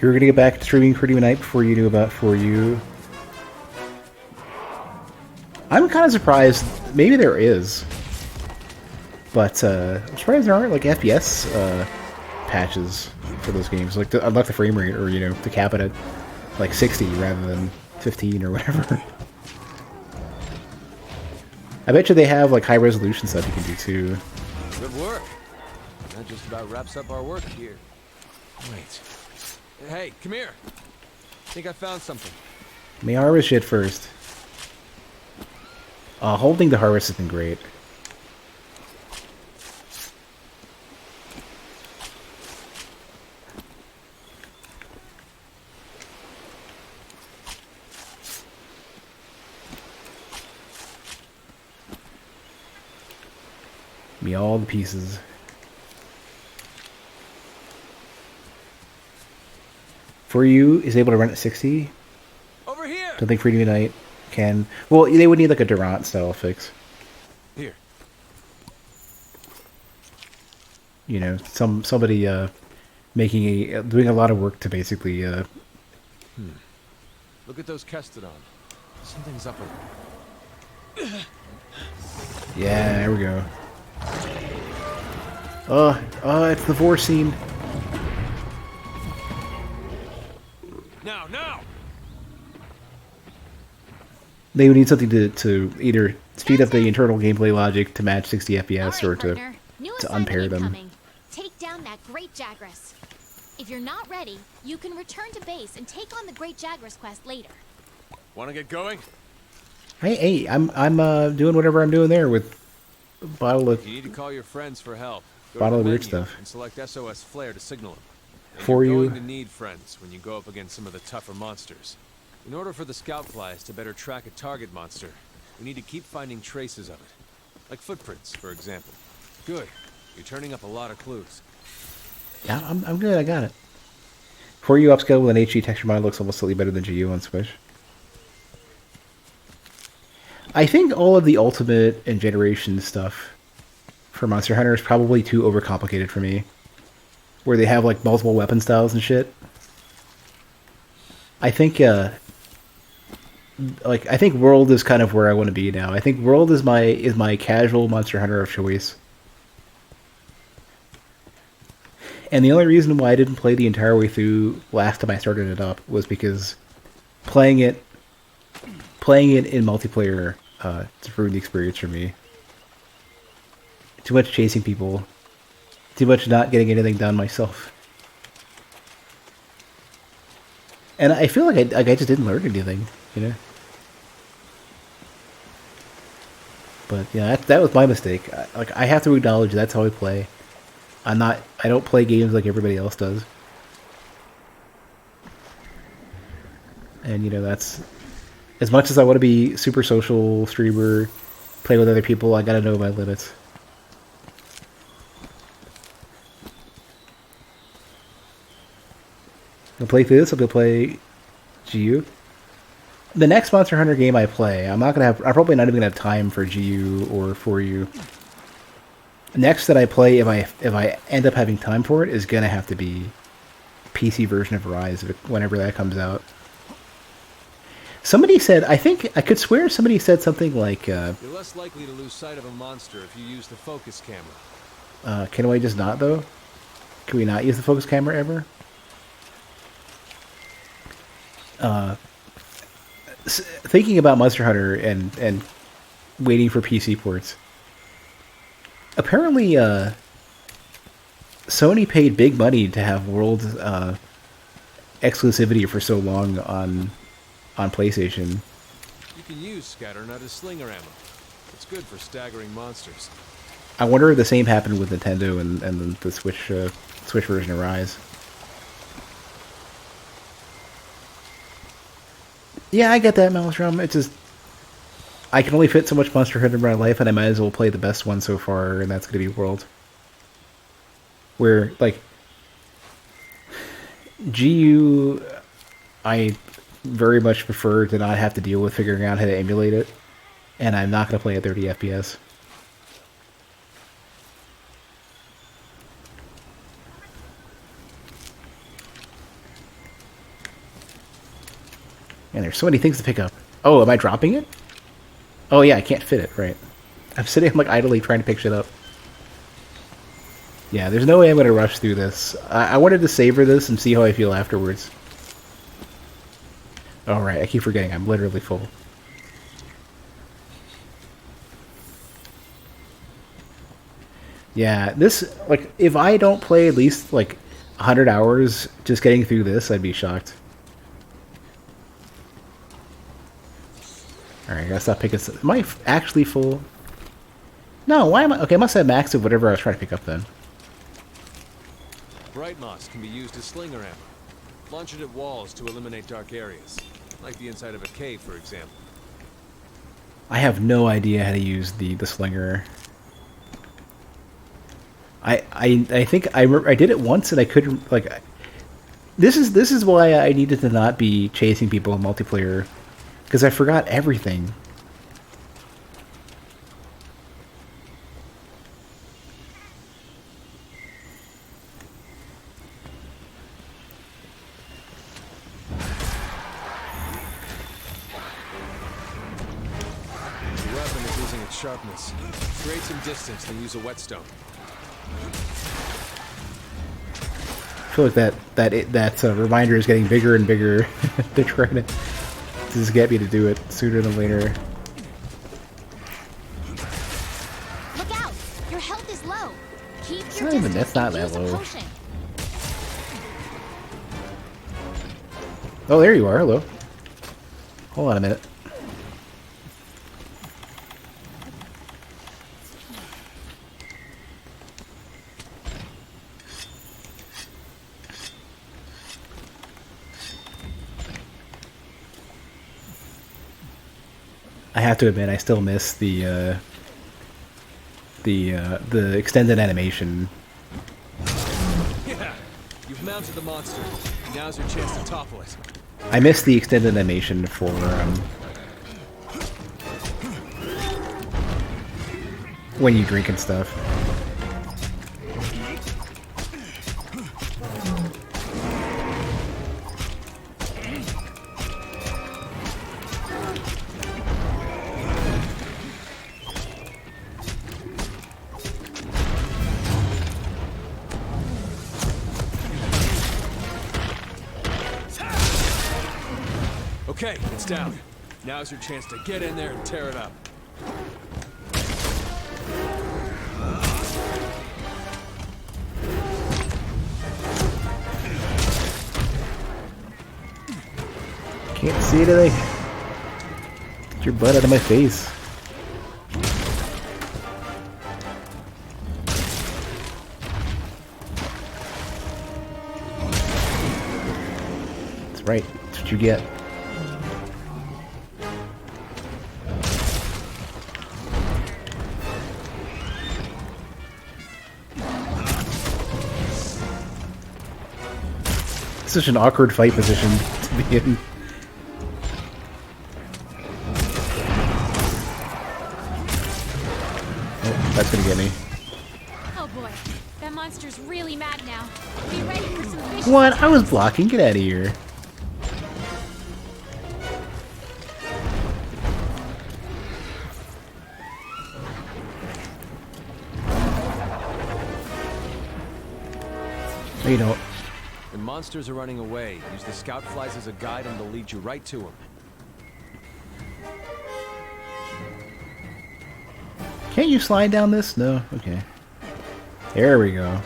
You were gonna get back to streaming Pretty Night before you knew about For You. I'm kind of surprised. Maybe there is, but I'm surprised there aren't like FPS patches for those games, like to unlock the frame rate or to cap it at like 60 rather than 15 or whatever. I bet you they have like high resolution stuff you can do too. Good work. That just about wraps up our work here. Wait. Hey, come here. I think I found something. Let me harvest shit first. Holding the harvest has been great. Me all the pieces. For you is able to run at 60. Over here. Don't think Freedom Unite can. Well, they would need like a Durant style fix. Here. You know, somebody doing a lot of work to basically. Look at those Kestodon. Something's up with them. Yeah, there we go. It's the vor scene. Now! They would need something to either speed up the internal gameplay logic to match 60 FPS or to unpair them. Incoming. Take down that Great Jagras. If you're not ready, you can return to base and take on the Great Jagras quest later. Want to get going? Hey, I'm doing whatever I'm doing there with a bottle of. You need to call your friends for help. Go Bottle to of the weird menu stuff. and select SOS Flare to signal them. And For you're you. going to need friends when you go up against some of the tougher monsters. In order for the scout flies to better track a target monster, we need to keep finding traces of it. Like footprints, for example. Good. You're turning up a lot of clues. Yeah, I'm good. I got it. For you, upscale with an HD texture model looks almost slightly better than GU on Switch. I think all of the Ultimate and Generation stuff for Monster Hunter is probably too overcomplicated for me. Where they have like multiple weapon styles and shit. I think I think World is kind of where I want to be now. I think World is my casual Monster Hunter of choice. And the only reason why I didn't play the entire way through last time I started it up was because playing it in multiplayer just ruined the experience for me. Too much chasing people. Too much not getting anything done myself. And I feel like I just didn't learn anything, you know? But yeah, that was my mistake. I have to acknowledge that's how I play. I don't play games like everybody else does. And you know, that's as much as I want to be super social streamer, play with other people, I gotta know my limits. I'm gonna play through this, I'm gonna play GU. The next Monster Hunter game I play, I'm probably not even gonna have time for GU or for you. Next that I play, if I end up having time for it, is gonna have to be PC version of Rise whenever that comes out. Somebody said, I think I could swear somebody said something like, You're less likely to lose sight of a monster if you use the focus camera. can we just not though? Can we not use the focus camera ever? Thinking about Monster Hunter and waiting for PC ports. Apparently, Sony paid big money to have World exclusivity for so long on PlayStation. You can use Scatter Nut as slinger ammo. It's good for staggering monsters. I wonder if the same happened with Nintendo and the Switch version of Rise. Yeah, I get that, Maelstrom. It's just I can only fit so much Monster Hunter in my life, and I might as well play the best one so far, and that's going to be World. Where, like, GU, I very much prefer to not have to deal with figuring out how to emulate it, and I'm not going to play at 30 FPS. And there's so many things to pick up. Oh, am I dropping it? Oh yeah, I can't fit it, right. I'm sitting like idly trying to pick shit up. Yeah, there's no way I'm going to rush through this. I wanted to savor this and see how I feel afterwards. Oh, right. I keep forgetting. I'm literally full. Yeah, this, like, if I don't play at least, like, 100 hours just getting through this, I'd be shocked. Alright, I gotta stop picking stuff. Am I actually full? No, why am I? Okay, I must have maxed of whatever I was trying to pick up then. Bright moss can be used as slinger ammo. Launch it at walls to eliminate dark areas, like the inside of a cave, for example. I have no idea how to use the slinger. I think I did it once and I couldn't, like, this is why I needed to not be chasing people in multiplayer, because I forgot everything. The weapon is losing its sharpness. Create some distance, then use a whetstone. I feel like that reminder is getting bigger and bigger. They're trying to just get me to do it sooner than later. Look out! Your health is low. Keep It's your not even, distance that's not and that use a low. potion. Oh, there you are. Hello. Hold on a minute. I have to admit, I still miss the extended animation. Yeah, you've mounted the monster. Now's your chance to topple it. I miss the extended animation for when you drink and stuff. Okay, it's down. Now's your chance to get in there and tear it up. Can't see anything. Get your butt out of my face. That's right. That's what you get. Such an awkward fight position to be in. Oh, that's gonna get me. Oh boy, that monster's really mad now. Be ready for some vicious What? I was attacks. blocking. Get out of here. No, you don't. When monsters are running away, use the scout flies as a guide and they'll lead you right to them. Can't you slide down this? No? Okay. There we go.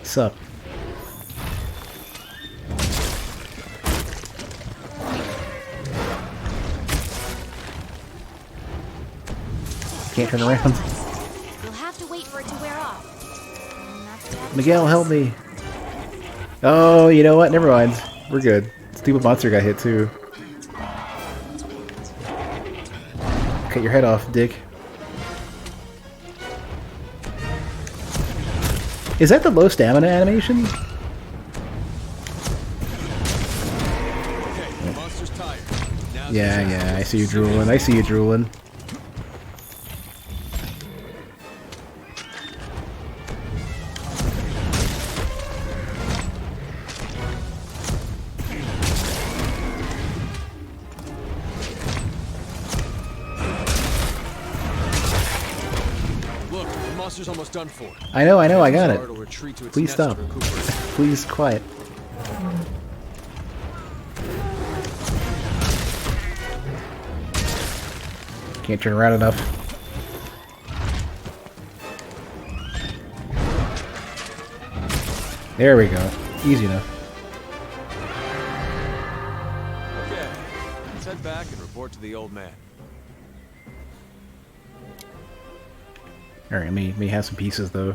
Sup? Can't turn around. You'll have to wait for it to wear off. Miguel, help me. Oh, you know what? Never mind. We're good. Stupid monster got hit too. Cut your head off, dick. Is that the low stamina animation? Okay, the monster's tired. Now's your Yeah, chance yeah, to I see you get some drooling. I see you drooling. Look, the monster's almost done for. I know, I got it. It'll retreat to its Please nest stop. to recuperate. Please, quiet. Can't turn around enough. There we go. Easy enough. Okay, let's head back and report to the old man. Alright, may have some pieces though.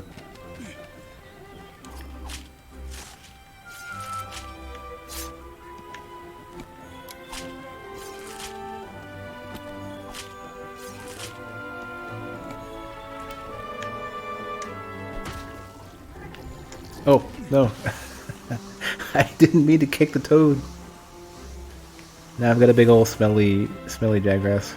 Oh, no. I didn't mean to kick the toad. Now I've got a big old smelly jaggrass.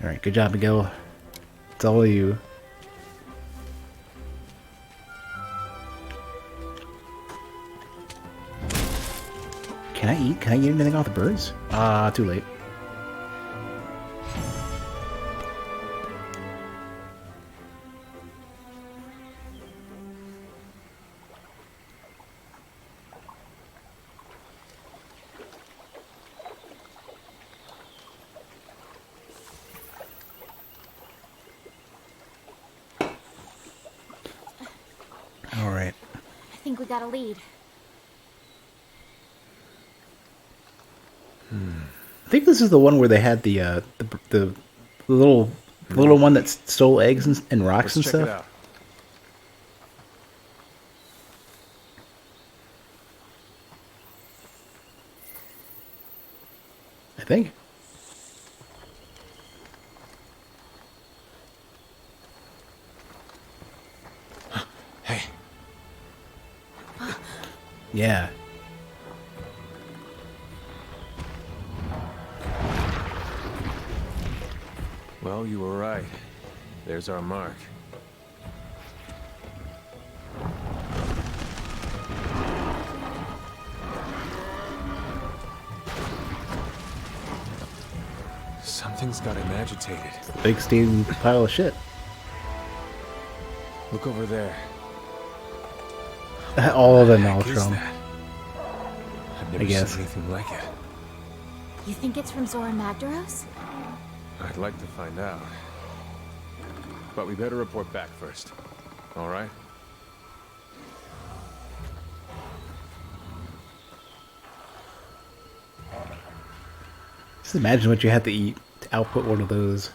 Alright, good job, Miguel. It's all of you. Can I eat? Can I eat anything off the birds? Ah, too late. All right. I think we got a lead. I think this is the one where they had the little one that stole eggs and rocks and Let's check it stuff. out. I think. Hey, Yeah. well, you were right. There's our mark. Something's got him agitated. Big steaming pile of shit. Look over there. All of them What the heck is Maltron. that? I've never guess. seen anything like it. You think it's from Zora Magdaros? I'd like to find out. But we better report back first. All right? Just imagine what you had to eat to output one of those.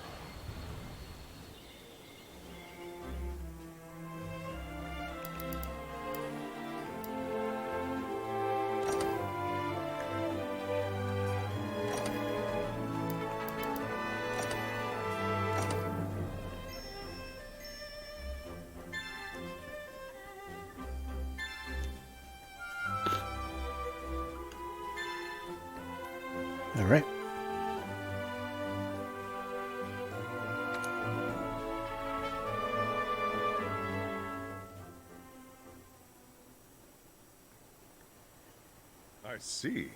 All right. I see.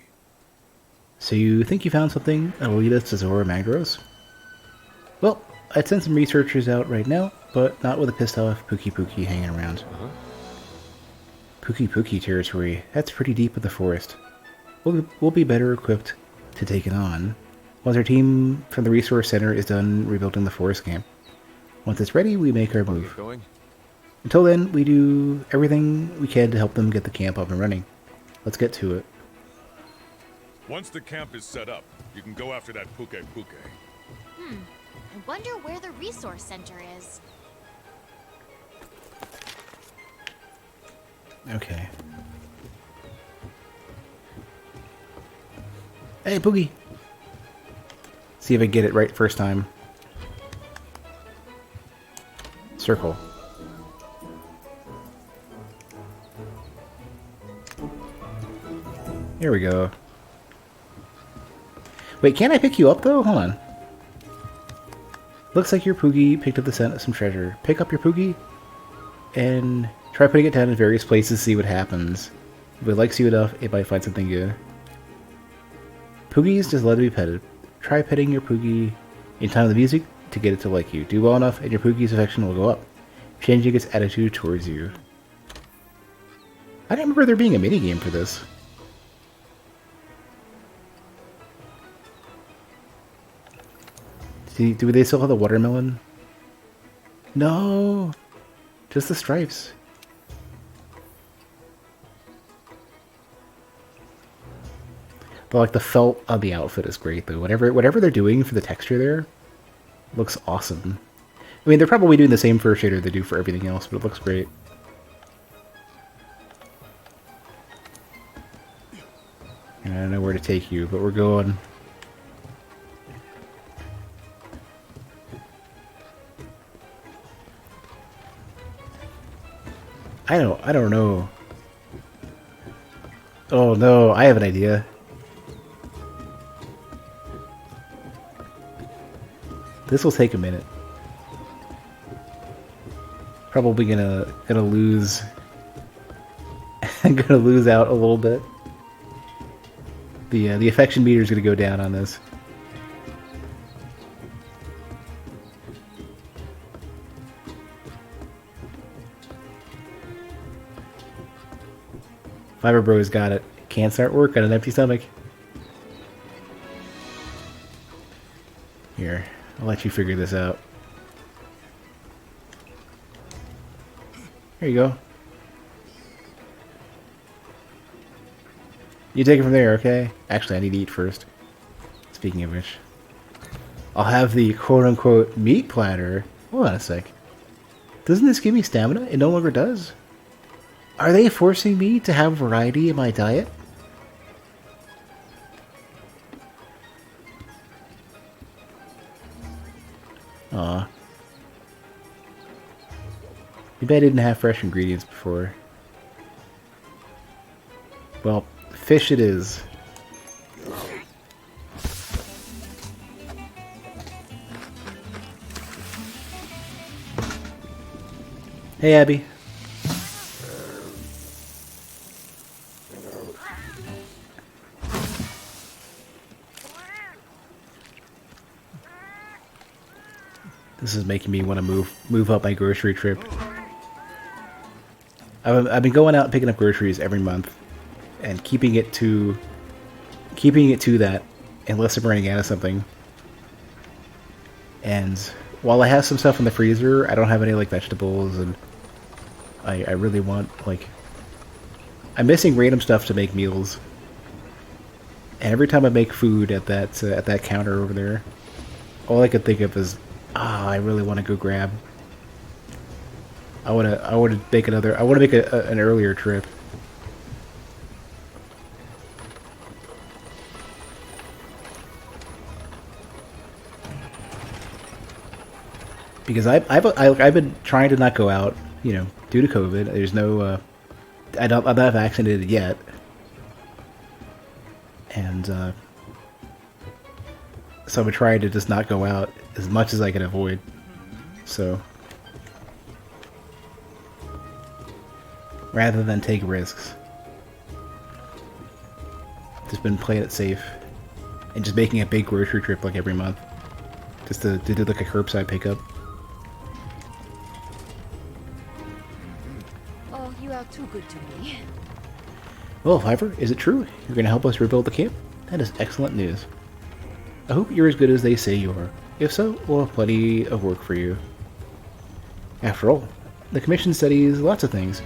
So you think you found something that'll lead us to Zora Magdaros? Well, I'd send some researchers out right now, but not with a pissed off Pookie Pookie hanging around. Pookie Pookie territory, that's pretty deep in the forest. We'll be better equipped to take it on once our team from the resource center is done rebuilding the forest camp. Once it's ready, we make our Get move. going? Until then, we do everything we can to help them get the camp up and running. Let's get to it. Once the camp is set up, you can go after that Puke Puke. I wonder where the resource center is. Okay. Hey, Poogie! See if I get it right first time. Circle. Here we go. Wait, can't I pick you up though? Hold on. Looks like your Poogie picked up the scent of some treasure. Pick up your Poogie and try putting it down in various places, see what happens. If it likes you enough, it might find something good. Poogies just love to be petted. Try petting your Poogie in time of the music to get it to like you. Do well enough and your Poogie's affection will go up, changing its attitude towards you. I don't remember there being a minigame for this. See, do they still have the watermelon? No! Just the stripes. But like the felt on the outfit is great though. Whatever they're doing for the texture there looks awesome. I mean, they're probably doing the same for shader they do for everything else, but it looks great. And I don't know where to take you, but we're going. I don't know. Oh no, I have an idea. This will take a minute. Probably gonna lose. I'm gonna lose out a little bit. The affection meter is gonna go down on this. Fiber Bro's got it. Can't start work on an empty stomach. Here, I'll let you figure this out. Here you go. You take it from there, okay? Actually, I need to eat first. Speaking of which. I'll have the quote-unquote meat platter. Hold on a sec. Doesn't this give me stamina? It no longer does. Are they forcing me to have variety in my diet? Aw. Maybe I didn't have fresh ingredients before. Well, fish it is. Hey, Abby. This is making me want to move up my grocery trip. I've been going out and picking up groceries every month, and keeping it to that, unless I'm running out of something. And while I have some stuff in the freezer, I don't have any like vegetables, and I really want like I'm missing random stuff to make meals. And every time I make food at that counter over there, all I could think of is, I really want to go grab. I want to make an earlier trip. Because I've been trying to not go out, you know, due to COVID. There's no, I'm not vaccinated yet, and so I'm trying to just not go out as much as I can avoid. So rather than take risks, just been playing it safe and just making a big grocery trip like every month, just to do like a curbside pickup. Oh, you are too good to me. Well, Fiverr, is it true? You're going to help us rebuild the camp? That is excellent news. I hope you're as good as they say you are. If so, we'll have plenty of work for you. After all, the Commission studies lots of things,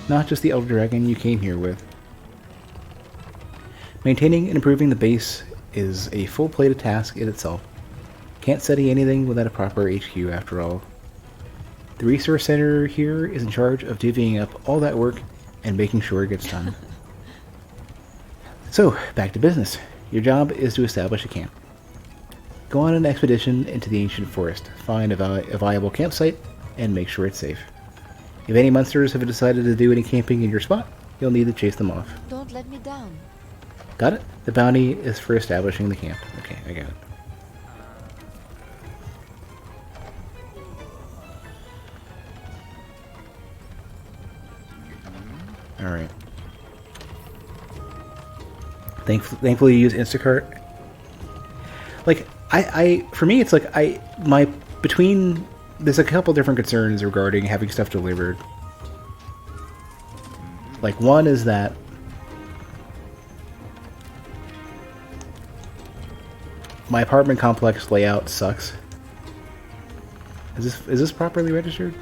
not just the Elder Dragon you came here with. Maintaining and improving the base is a full-plated task in itself. Can't study anything without a proper HQ after all. The Resource Center here is in charge of divvying up all that work and making sure it gets done. So, back to business. Your job is to establish a camp. Go on an expedition into the ancient forest, find a viable campsite, and make sure it's safe. If any monsters have decided to do any camping in your spot, you'll need to chase them off. Don't let me down. Got it? The bounty is for establishing the camp. Okay, I got it. Alright. Thankfully, you use Instacart. Like for me, it's like there's a couple different concerns regarding having stuff delivered. Like one is that my apartment complex layout sucks. Is this properly registered?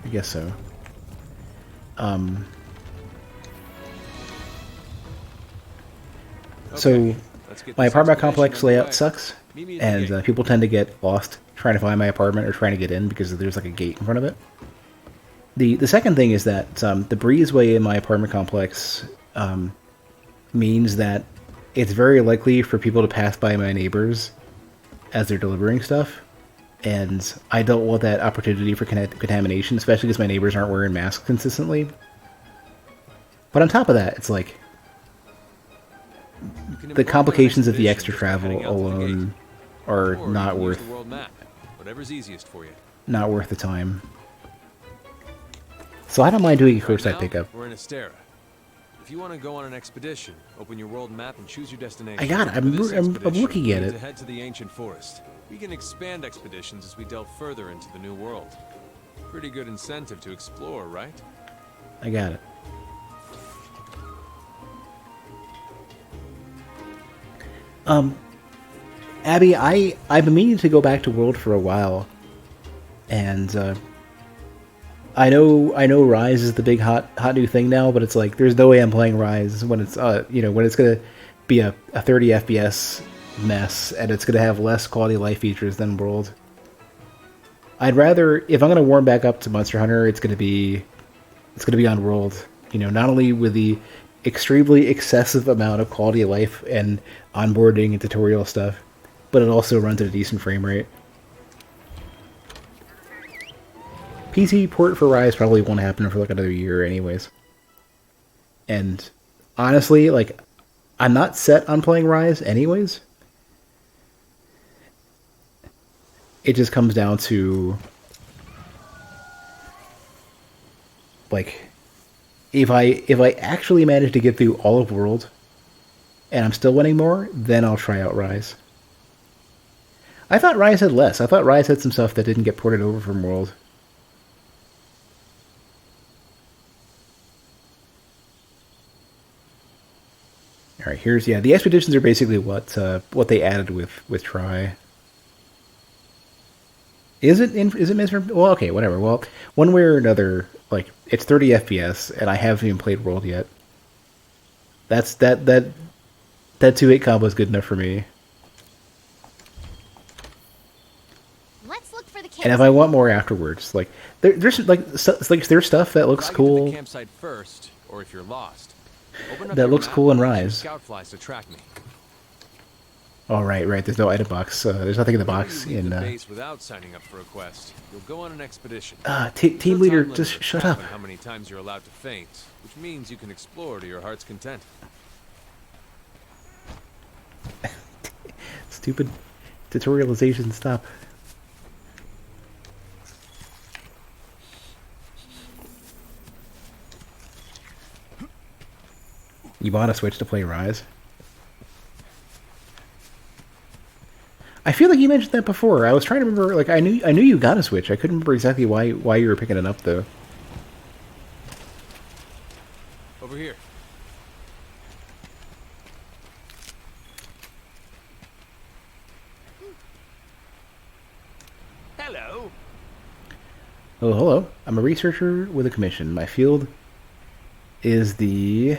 I guess so. So my apartment complex layout sucks, and people tend to get lost trying to find my apartment or trying to get in because there's like a gate in front of it. The second thing is that the breezeway in my apartment complex means that it's very likely for people to pass by my neighbors as they're delivering stuff, and I don't want that opportunity for contamination, especially because my neighbors aren't wearing masks consistently. But on top of that, it's like the complications of the extra travel alone are not worth the time. So I don't mind doing a curbside pickup. We're in Astera. If you want to go on an expedition, open your world map and choose your destination. I got it. I'm looking at it. To head to the ancient forest. We can expand expeditions as we delve further into the new world. Pretty good incentive to explore, right? I got it. Abby, I've been meaning to go back to World for a while, and I know Rise is the big hot new thing now, but it's like there's no way I'm playing Rise when it's when it's gonna be a 30 FPS mess and it's gonna have less quality of life features than World. I'd rather, if I'm gonna warm back up to Monster Hunter, it's gonna be on World. Not only with the extremely excessive amount of quality of life and onboarding and tutorial stuff, but it also runs at a decent frame rate. PC port for Rise probably won't happen for like another year anyways. And honestly, like, I'm not set on playing Rise anyways. It just comes down to, like, if I actually manage to get through all of World and I'm still winning more, then I'll try out Rise. I thought Rise had less. I thought Rise had some stuff that didn't get ported over from World. All right, the expeditions are basically what they added with Try. Is it well, okay, whatever. Well, one way or another, like, it's 30 FPS, and I haven't even played World yet. That 2-8 combo is good enough for me. Let's look for the And if I want more afterwards, like there's stuff that looks cool. The campsite first, or if you're lost, that looks cool in Rise. Scout flies to track me. Oh, right. There's no item box. There's nothing in the box in. Base without signing up for a quest, you'll go on an expedition. Team leader, just shut up. How many times you're allowed to faint, which means you can explore to your heart's content. Stupid tutorialization. Stop. You bought a Switch to play Rise? I feel like you mentioned that before. I was trying to remember. Like, I knew you got a Switch. I couldn't remember exactly why you were picking it up though. Over here. Hello. Oh, hello. I'm a researcher with a commission. My field is the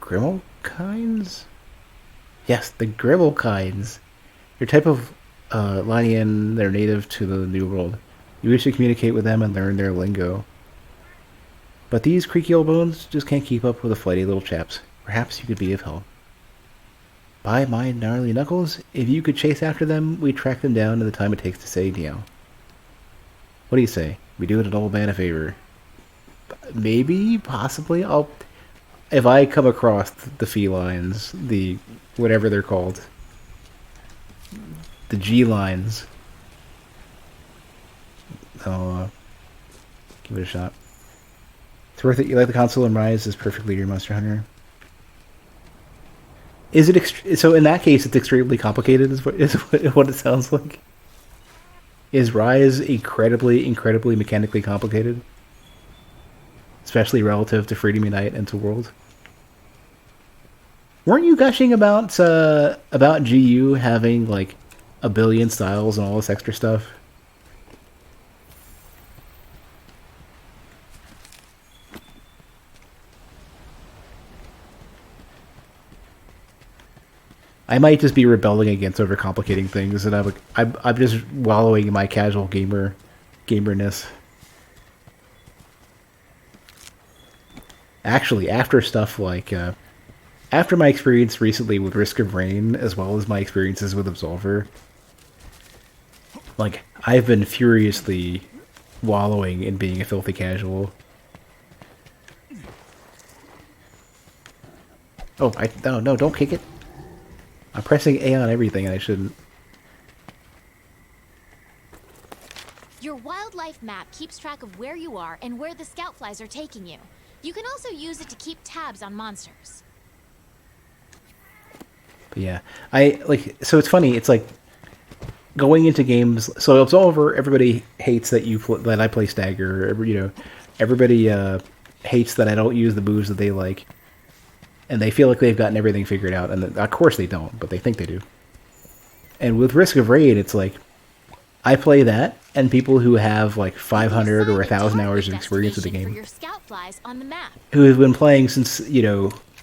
Grimalkines? Yes, the Grimalkines. Your type of Lanian, they're native to the New World. You wish to communicate with them and learn their lingo. But these creaky old bones just can't keep up with the flighty little chaps. Perhaps you could be of help. By my gnarly knuckles, if you could chase after them, we'd track them down in the time it takes to say meow. What do you say? We do it an old man a favor. Maybe, possibly, if I come across the felines, the whatever they're called, the G-lines, I'll give it a shot. It's worth it. You like the console and Rise is perfectly your Monster Hunter. Is it so? In that case, it's extremely complicated. Is what it sounds like. Is Rise incredibly mechanically complicated, especially relative to Freedom Unite and to World? Weren't you gushing about GU having like a billion styles and all this extra stuff? I might just be rebelling against overcomplicating things, and I'm just wallowing in my casual gamerness. Actually, after stuff like after my experience recently with Risk of Rain, as well as my experiences with Absolver, like I've been furiously wallowing in being a filthy casual. Oh, no, don't kick it. I'm pressing A on everything and I shouldn't. Your wildlife map keeps track of where you are and where the scout flies are taking you. You can also use it to keep tabs on monsters. But yeah, so it's funny, it's like going into games, so Absolver, everybody hates that that I play Stagger, everybody hates that I don't use the moves that they like. And they feel like they've gotten everything figured out, and of course they don't, but they think they do. And with Risk of Raid, it's like, I play that, and people who have like 500 or 1,000 hours of experience with the game, who have been playing since,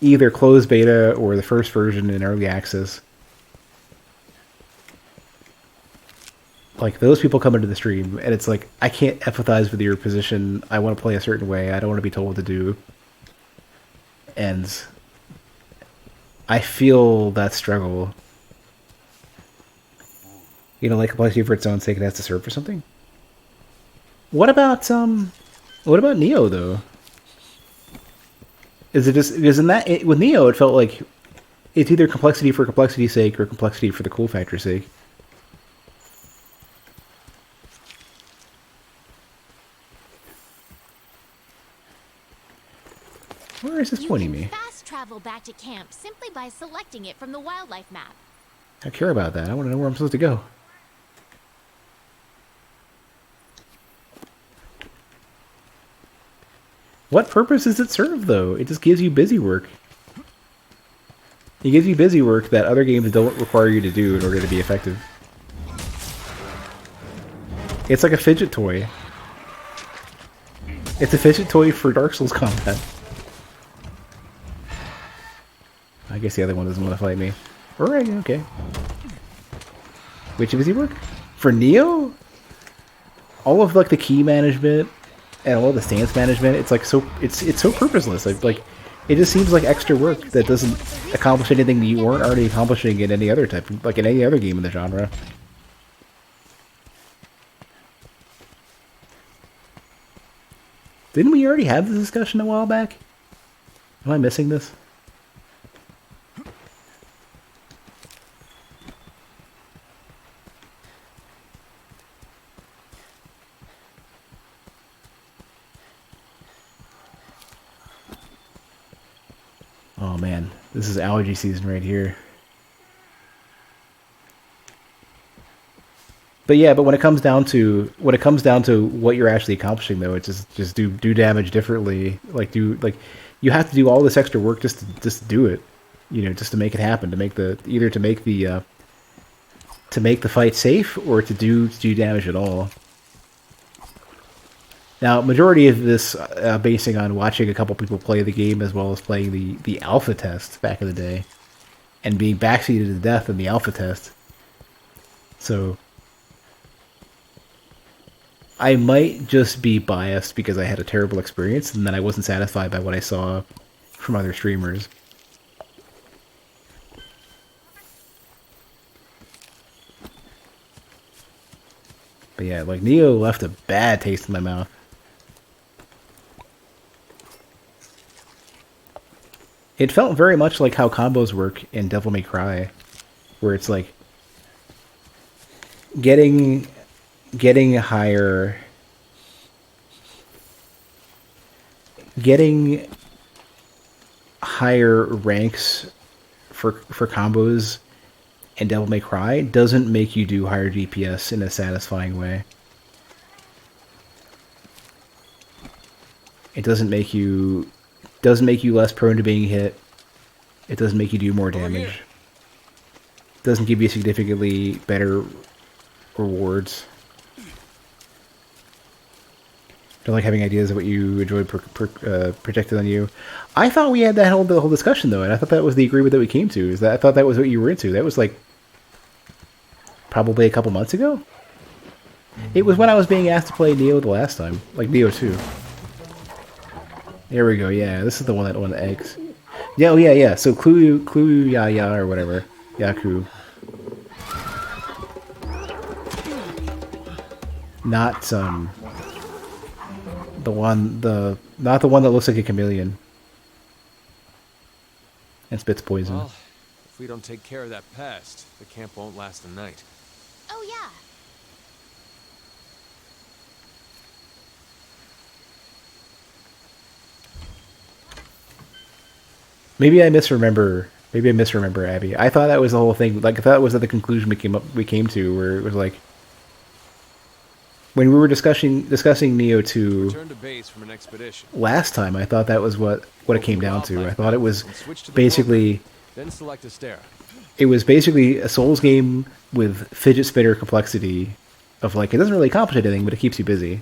either closed beta or the first version in early access, like, those people come into the stream, and it's like, I can't empathize with your position, I want to play a certain way, I don't want to be told what to do. And I feel that struggle. Like complexity for its own sake, it has to serve for something. What about Neo though? Is it just because with Neo it felt like it's either complexity for complexity's sake or complexity for the cool factor's sake. Where is this pointing me? Travel back to camp simply by selecting it from the wildlife map. I care about that. I want to know where I'm supposed to go. What purpose does it serve, though? It just gives you busy work. It gives you busy work that other games don't require you to do in order to be effective. It's like a fidget toy. It's a fidget toy for Dark Souls combat. I guess the other one doesn't want to fight me. Alright, okay. Which busy work? For Neo? All of like the key management and all the stance management, it's like it's so purposeless. Like it just seems like extra work that doesn't accomplish anything that you weren't already accomplishing in any other in any other game in the genre. Didn't we already have this discussion a while back? Am I missing this? Oh man, this is allergy season right here. But yeah, but when it comes down to what you're actually accomplishing, though, it's just do damage differently. You have to do all this extra work just to do it, just to make it happen, to make the fight safe or to do damage at all. Now, majority of this basing on watching a couple people play the game as well as playing the alpha test back in the day, and being backseated to death in the alpha test. So I might just be biased because I had a terrible experience and then I wasn't satisfied by what I saw from other streamers. But yeah, like Neo left a bad taste in my mouth. It felt very much like how combos work in Devil May Cry, where it's like getting higher getting higher ranks for combos in Devil May Cry doesn't make you do higher DPS in a satisfying way. It doesn't make you less prone to being hit. It doesn't make you do more damage. It doesn't give you significantly better rewards. Don't like having ideas of what you enjoyed projected on you. I thought we had the whole discussion though, and I thought that was the agreement that we came to. I thought that was what you were into. That was like probably a couple months ago. It was when I was being asked to play Neo the last time, like Neo 2. There we go. Yeah, this is the one that won the eggs. Yeah, oh yeah. So Clue Ya or whatever, Yaku. Not not the one that looks like a chameleon and spits poison. Well, if we don't take care of that pest, the camp won't last a night. Oh, yeah. Maybe I misremember Abby. I thought that was the whole thing. Like I thought it was the conclusion we came to, where it was like when we were discussing Neo 2 Return to base from an expedition. last time. I thought that was what it came down to. I thought it was basically Then select Astera. it was basically a Souls game with fidget spinner complexity of like it doesn't really accomplish anything, but it keeps you busy.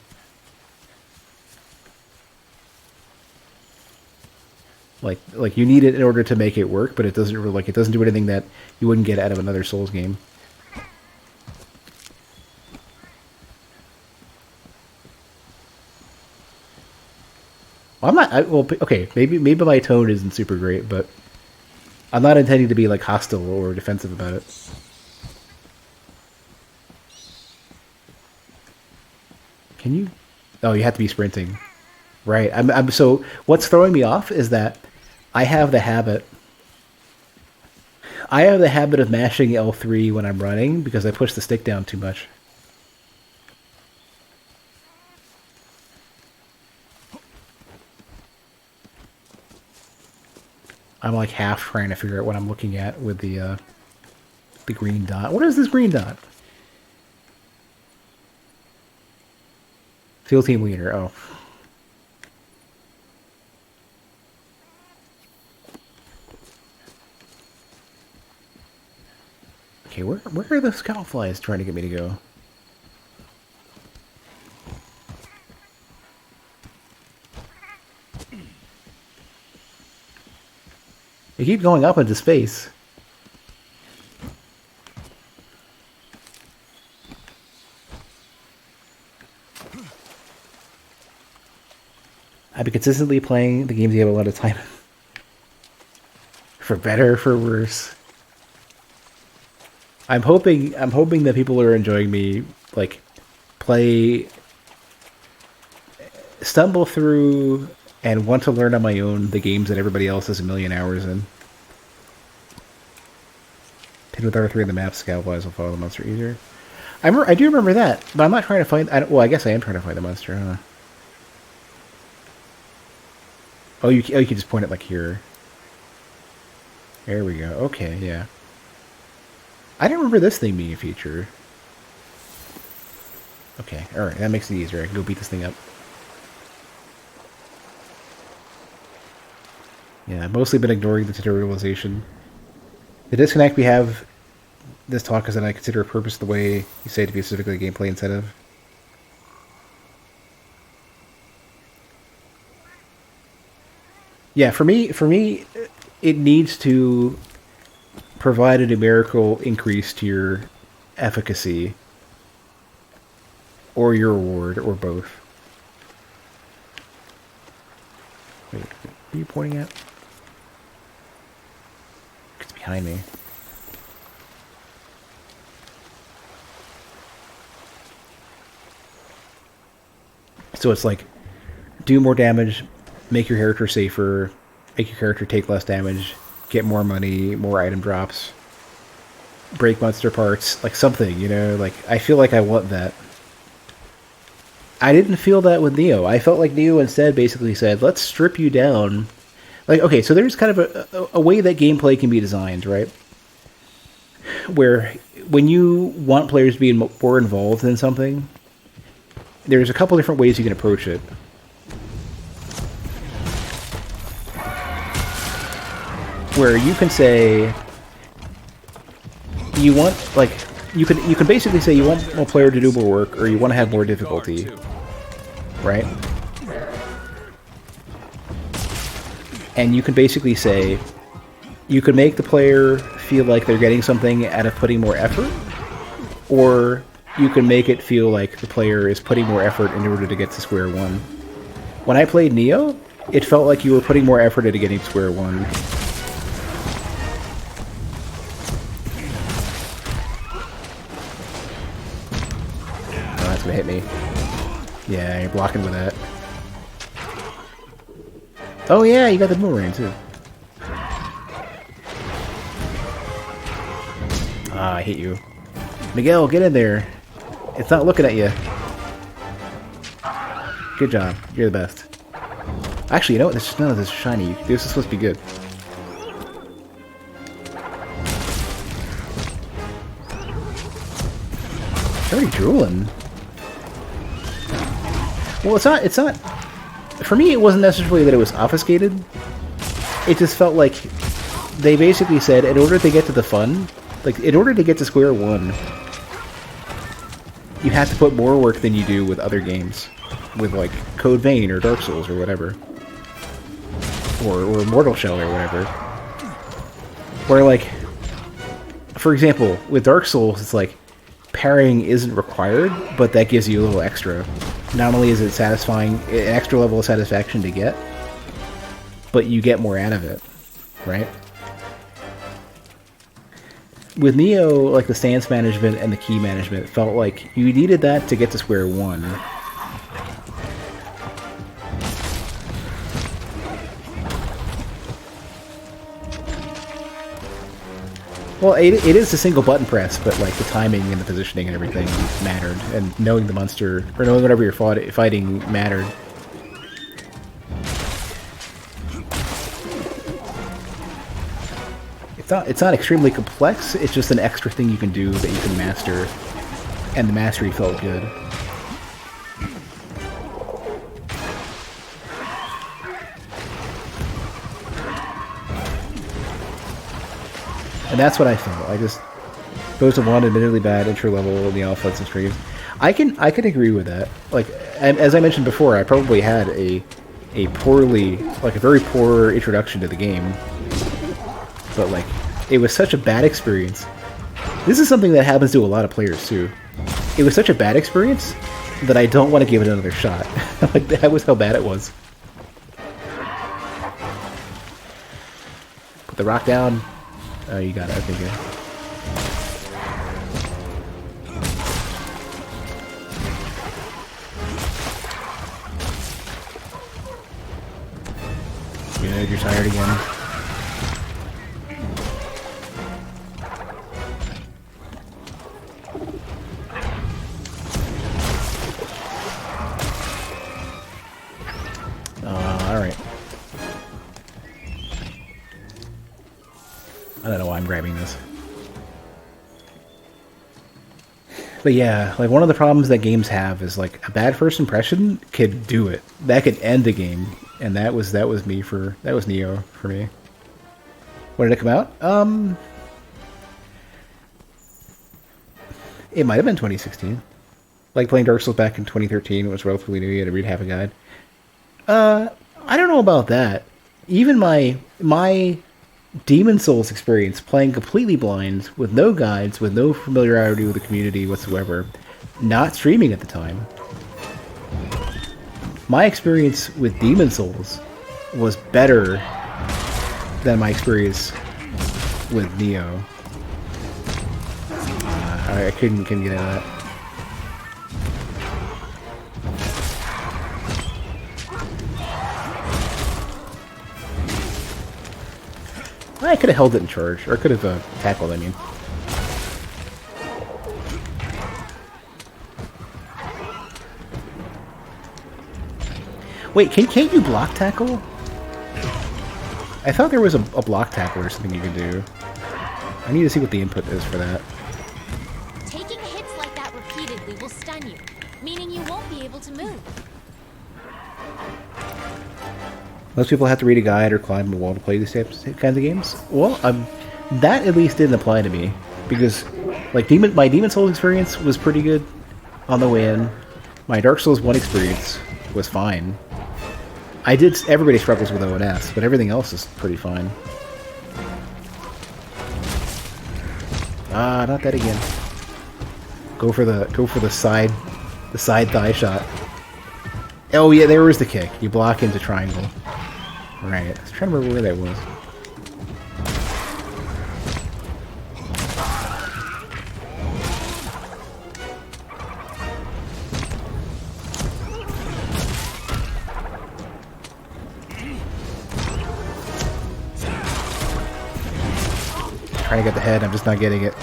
Like you need it in order to make it work, but it doesn't really, it doesn't do anything that you wouldn't get out of another Souls game. Well, I'm not. Well, okay, maybe my tone isn't super great, but I'm not intending to be like hostile or defensive about it. Can you? Oh, you have to be sprinting, right? I'm so. What's throwing me off is that I have the habit of mashing L3 when I'm running because I push the stick down too much. I'm like half trying to figure out what I'm looking at with the green dot. What is this green dot? Field team leader. Oh. Okay, where are the scout flies trying to get me to go? They keep going up into space. I've been consistently playing the games you have a lot of time. For better, for worse. I'm hoping that people are enjoying me, like, stumble through and want to learn on my own the games that everybody else has a million hours in. Pin with R3 on the map, Scoutwise will follow the monster easier. I do remember that, but I'm not trying to find... well, I guess I am trying to find the monster, huh? Oh, you can just point it like here. There we go. Okay, yeah. I didn't remember this thing being a feature. Okay, alright, that makes it easier. I can go beat this thing up. Yeah, I've mostly been ignoring the tutorialization. The disconnect we have this talk is that I consider a purpose the way you say to be specifically a gameplay incentive. Yeah, for me, it needs to provide a numerical increase to your efficacy or your reward, or both. Wait, what are you pointing at? It's behind me. So it's like, do more damage, make your character safer, make your character take less damage, get more money, more item drops, break monster parts, like something, you know? Like, I feel like I want that. I didn't feel that with Neo. I felt like Neo instead basically said, let's strip you down. Like, okay, so there's kind of a way that gameplay can be designed, right? Where when you want players to be more involved in something, there's a couple different ways you can approach it. Where you can say you want, like, you can basically say you want a player to do more work, or you want to have more difficulty, right? And you can basically say you can make the player feel like they're getting something out of putting more effort, or you can make it feel like the player is putting more effort in order to get to square one. When I played Neo, it felt like you were putting more effort into getting to square one. Oh, that's gonna hit me. Yeah, you're blocking with that. Oh yeah, you got the boomerang too. Ah, I hate you. Miguel, get in there. It's not looking at you. Good job. You're the best. Actually, you know what? None of this is shiny. This is supposed to be good. It's already drooling. Well, it's not... For me, it wasn't necessarily that it was obfuscated. It just felt like they basically said, in order to get to the fun, like, in order to get to square one, you have to put more work than you do with other games. With, like, Code Vein or Dark Souls or whatever. Or Mortal Shell or whatever. Where, like, for example, with Dark Souls, it's like, parrying isn't required, but that gives you a little extra. Not only is it satisfying, an extra level of satisfaction to get, but you get more out of it, right? With Neo, like, the stance management and the key management felt like you needed that to get to square one. Well, it is a single button press, but like the timing and the positioning and everything mattered, and knowing the monster, or knowing whatever you're fighting mattered. It's not extremely complex, it's just an extra thing you can do that you can master, and the mastery felt good. And that's what I felt. I just Ghost of One, admittedly bad intro level in the offensive streams. I can agree with that. Like, as I mentioned before, I probably had a very poor introduction to the game. But like, it was such a bad experience. This is something that happens to a lot of players too. It was such a bad experience that I don't want to give it another shot. Like, that was how bad it was. Put the rock down. Oh, you got it. Okay, good. Good, you're tired again. Alright. I don't know why I'm grabbing this. But yeah, like, one of the problems that games have is, like, a bad first impression could do it. That could end a game. And that was Neo for me. When did it come out? It might have been 2016. Like, playing Dark Souls back in 2013, it was relatively new, you had to read half a guide. I don't know about that. Even my Demon Souls experience, playing completely blind, with no guides, with no familiarity with the community whatsoever, not streaming at the time. My experience with Demon Souls was better than my experience with Neo. I couldn't get out of that. I could have held it in charge, or could have tackled, I mean. Wait, can't you block tackle? I thought there was a block tackle or something you could do. I need to see what the input is for that. Taking hits like that repeatedly will stun you, meaning you won't be able to move. Most people have to read a guide or climb a wall to play these kinds of games. Well, that at least didn't apply to me, because like my Demon Souls experience was pretty good on the way in. My Dark Souls 1 experience was fine. Everybody struggles with ONS, but everything else is pretty fine. Ah, not that again. Go for the side thigh shot. Oh yeah, there was the kick. You block into triangle. Right. I was trying to remember where that was. Trying to get the head, I'm just not getting it.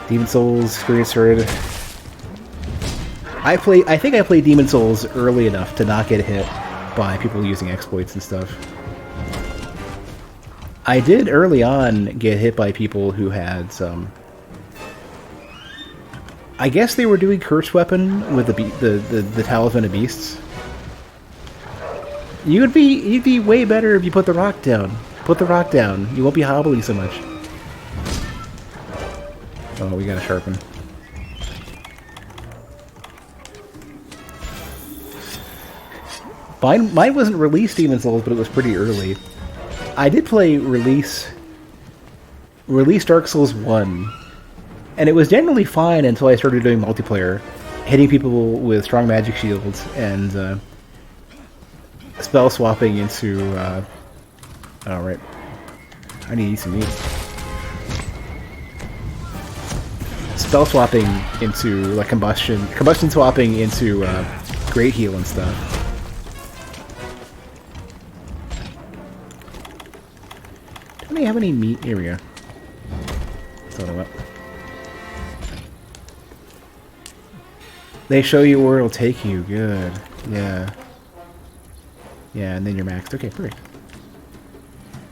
Demon Souls experience started. I think I played Demon Souls early enough to not get hit by people using exploits and stuff. I did early on get hit by people who had some. I guess they were doing Curse Weapon with the Talisman of Beasts. You'd be way better if you put the rock down. Put the rock down. You won't be hobbling so much. Oh, we gotta sharpen. Mine wasn't released Demon Souls, but it was pretty early. I did play release Dark Souls 1. And it was generally fine until I started doing multiplayer, hitting people with strong magic shields and spell swapping into. Oh right, I need to eat some meat. Spell swapping into like combustion swapping into great heal and stuff. Don't I have any meat? Here we go. That's what I want. They show you where it'll take you. Good. Yeah. Yeah, and then you're maxed. Okay, perfect.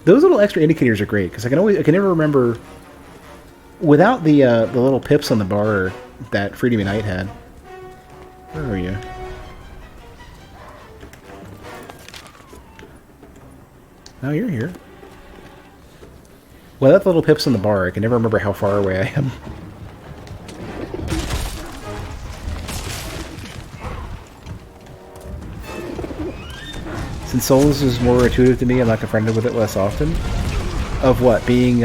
Those little extra indicators are great because I can never remember without the little pips on the bar that Freedom Unite had. Where are you? Oh, you're here. Without the little pips on the bar, I can never remember how far away I am. Since Souls is more intuitive to me, I'm not confronted with it less often. Of what? Being,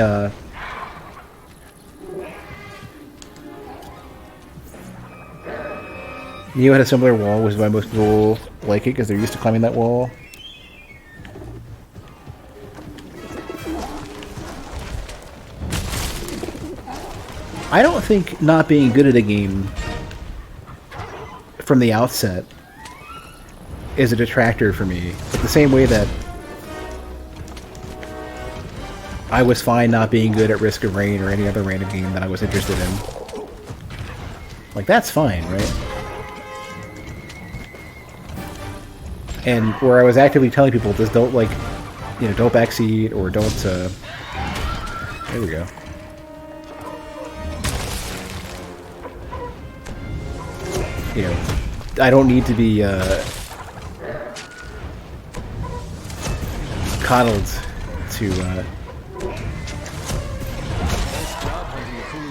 Neo had a similar wall, which is why most people like it, because they're used to climbing that wall. I don't think not being good at a game from the outset is a detractor for me. The same way that I was fine not being good at Risk of Rain or any other random game that I was interested in. Like, that's fine, right? And where I was actively telling people, just don't, like, you know, don't backseat or don't, there we go. You know, I don't need to be, coddled to,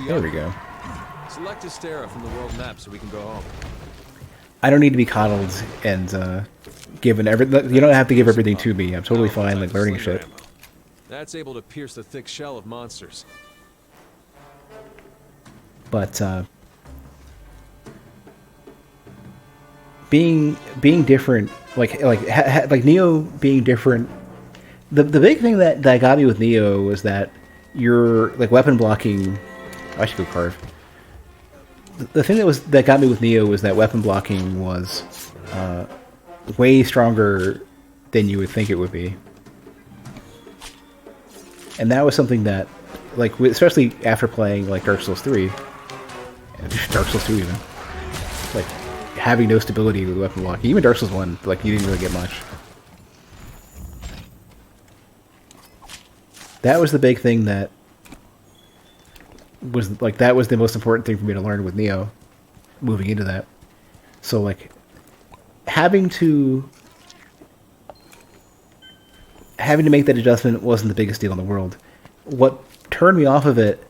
there we go. Select Astera from the world map so we can go home. I don't need to be coddled and, given you don't have to give everything to me. I'm totally fine, like, learning shit. That's able to pierce the thick shell of monsters. But, being different, like Neo being different. The big thing that got me with Neo was that your like weapon blocking. I should go carve. The thing that got me with Neo was that weapon blocking was way stronger than you would think it would be, and that was something that like especially after playing like Dark Souls 3, Dark Souls 2 even, like having no stability with weapon lock. Even Dark Souls 1, like you didn't really get much. That was the big thing that was like that was the most important thing for me to learn with Neo, moving into that. So like having to make that adjustment wasn't the biggest deal in the world. What turned me off of it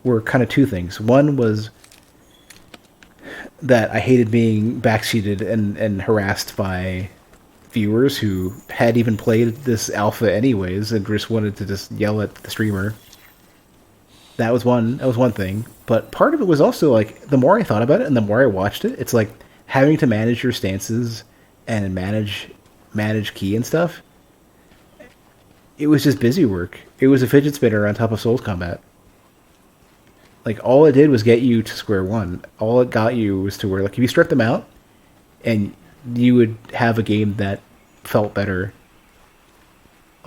were kind of two things. One was that I hated being backseated and harassed by viewers who had even played this alpha anyways and just wanted to just yell at the streamer. That was one thing. But part of it was also like the more I thought about it and the more I watched it, it's like having to manage your stances and manage key and stuff. It was just busy work. It was a fidget spinner on top of Souls combat. Like all it did was get you to square one. All it got you was to where like if you stripped them out, and you would have a game that felt better.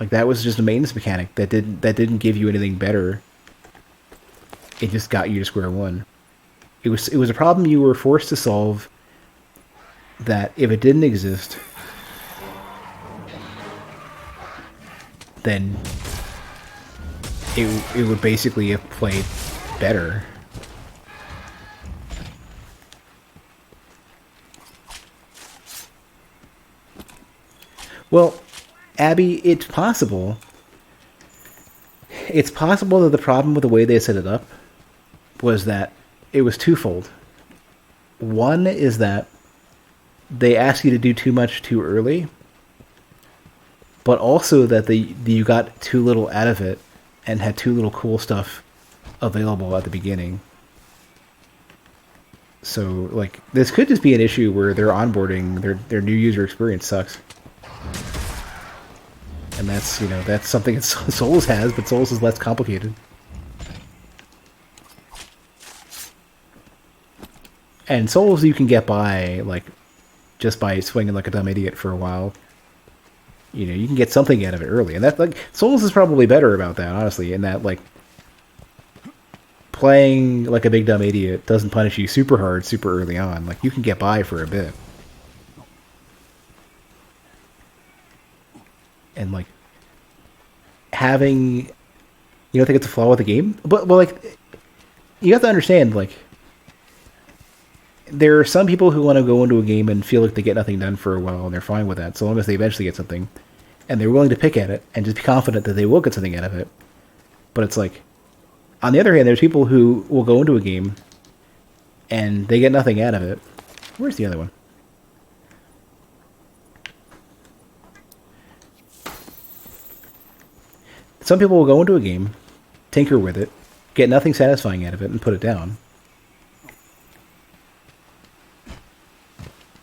Like that was just a maintenance mechanic that didn't give you anything better. It just got you to square one. It was a problem you were forced to solve. That if it didn't exist, then it would basically have played better. Well, Abby, it's possible. It's possible that the problem with the way they set it up was that it was twofold. One is that they asked you to do too much too early, but also that you got too little out of it and had too little cool stuff available at the beginning. So, like, this could just be an issue where their onboarding, their new user experience sucks. And that's, you know, that's something that Souls has, but Souls is less complicated. And Souls you can get by, like, just by swinging like a dumb idiot for a while. You know, you can get something out of it early. And that, like, Souls is probably better about that, honestly, in that, like, playing like a big dumb idiot doesn't punish you super hard super early on. Like, you can get by for a bit. And, like, having... You don't think it's a flaw with the game? But like, you have to understand, like, there are some people who want to go into a game and feel like they get nothing done for a while, and they're fine with that, so long as they eventually get something. And they're willing to pick at it, and just be confident that they will get something out of it. But it's like... On the other hand, there's people who will go into a game, and they get nothing out of it. Where's the other one? Some people will go into a game, tinker with it, get nothing satisfying out of it, and put it down.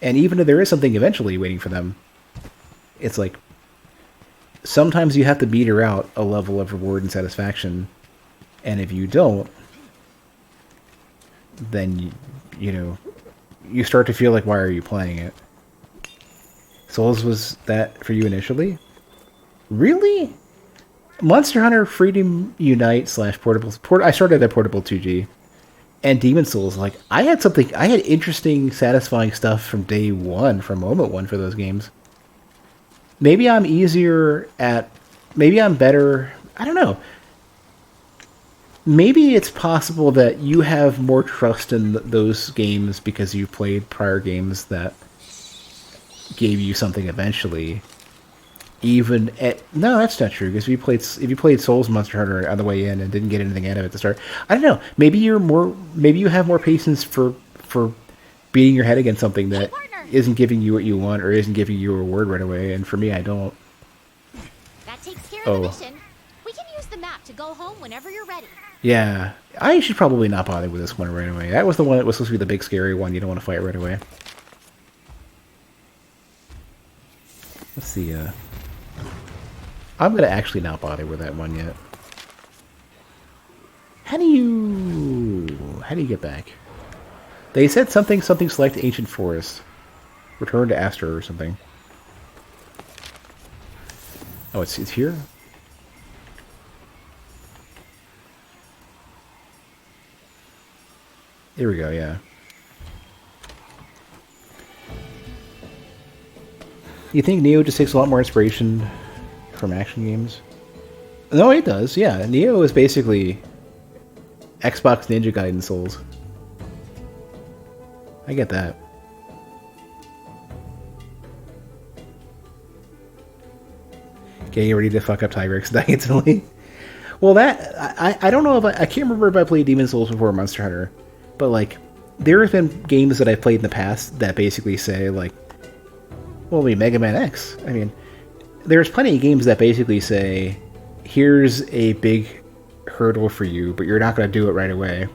And even if there is something eventually waiting for them, it's like, sometimes you have to meter out a level of reward and satisfaction, and if you don't, then, you know, you start to feel like, why are you playing it? Souls was that for you initially? Really? Monster Hunter Freedom Unite / Portable... I started at Portable 2G. And Demon Souls, like, I had interesting, satisfying stuff from day one, from moment one for those games. Maybe I'm better... I don't know. Maybe it's possible that you have more trust in those games because you played prior games that gave you something eventually. No, that's not true. Because if you played Souls Monster Hunter on the way in and didn't get anything out of it at the start, I don't know. Maybe you have more patience for beating your head against something that isn't giving you what you want or isn't giving you a reward right away. And for me, I don't. That takes care of the mission. We can use the map to go home whenever you're ready. Yeah, I should probably not bother with this one right away. That was the one that was supposed to be the big scary one you don't want to fight right away. Let's see, I'm going to actually not bother with that one yet. How do you get back? They said something select Ancient Forest. Return to Astra or something. Oh, it's here? Here we go, yeah. You think Neo just takes a lot more inspiration from action games? No, it does, yeah. Neo is basically Xbox Ninja Gaiden Souls. I get that. Okay, you ready to fuck up Tigrex diagonally? Well, that I don't know if I can't remember if I played Demon Souls before Monster Hunter, but like there have been games that I've played in the past that basically say like, well, Mega Man X. I mean, there's plenty of games that basically say, here's a big hurdle for you, but you're not going to do it right away.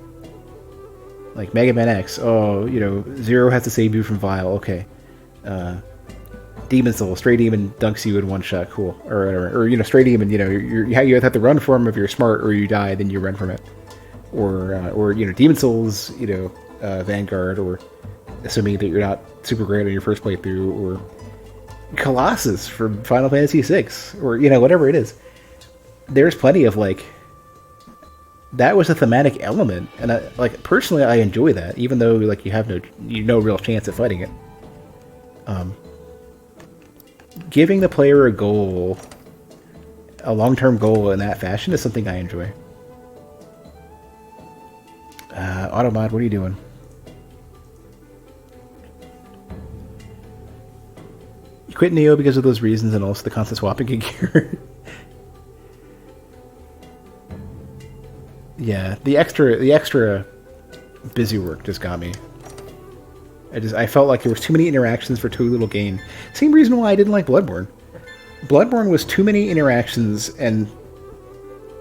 Like Mega Man X. Oh, you know, Zero has to save you from Vile. Okay. Demon Soul, Stray Demon dunks you in one shot, cool. Or you know, Stray Demon, you know, you have to run for him if you're smart, or you die, then you run from it. Or you know, Demon Souls, you know, Vanguard, or assuming that you're not super great on your first playthrough, or Colossus from Final Fantasy VI, or you know, whatever it is. There's plenty of like, that was a thematic element, and like personally, I enjoy that, even though like you have no real chance at fighting it. Giving the player a goal, a long-term goal in that fashion is something I enjoy. Automod, what are you doing? You quit Neo because of those reasons and also the constant swapping of gear. Yeah, the extra busy work just got me. I felt like there was too many interactions for too little gain. Same reason why I didn't like Bloodborne. Bloodborne was too many interactions, and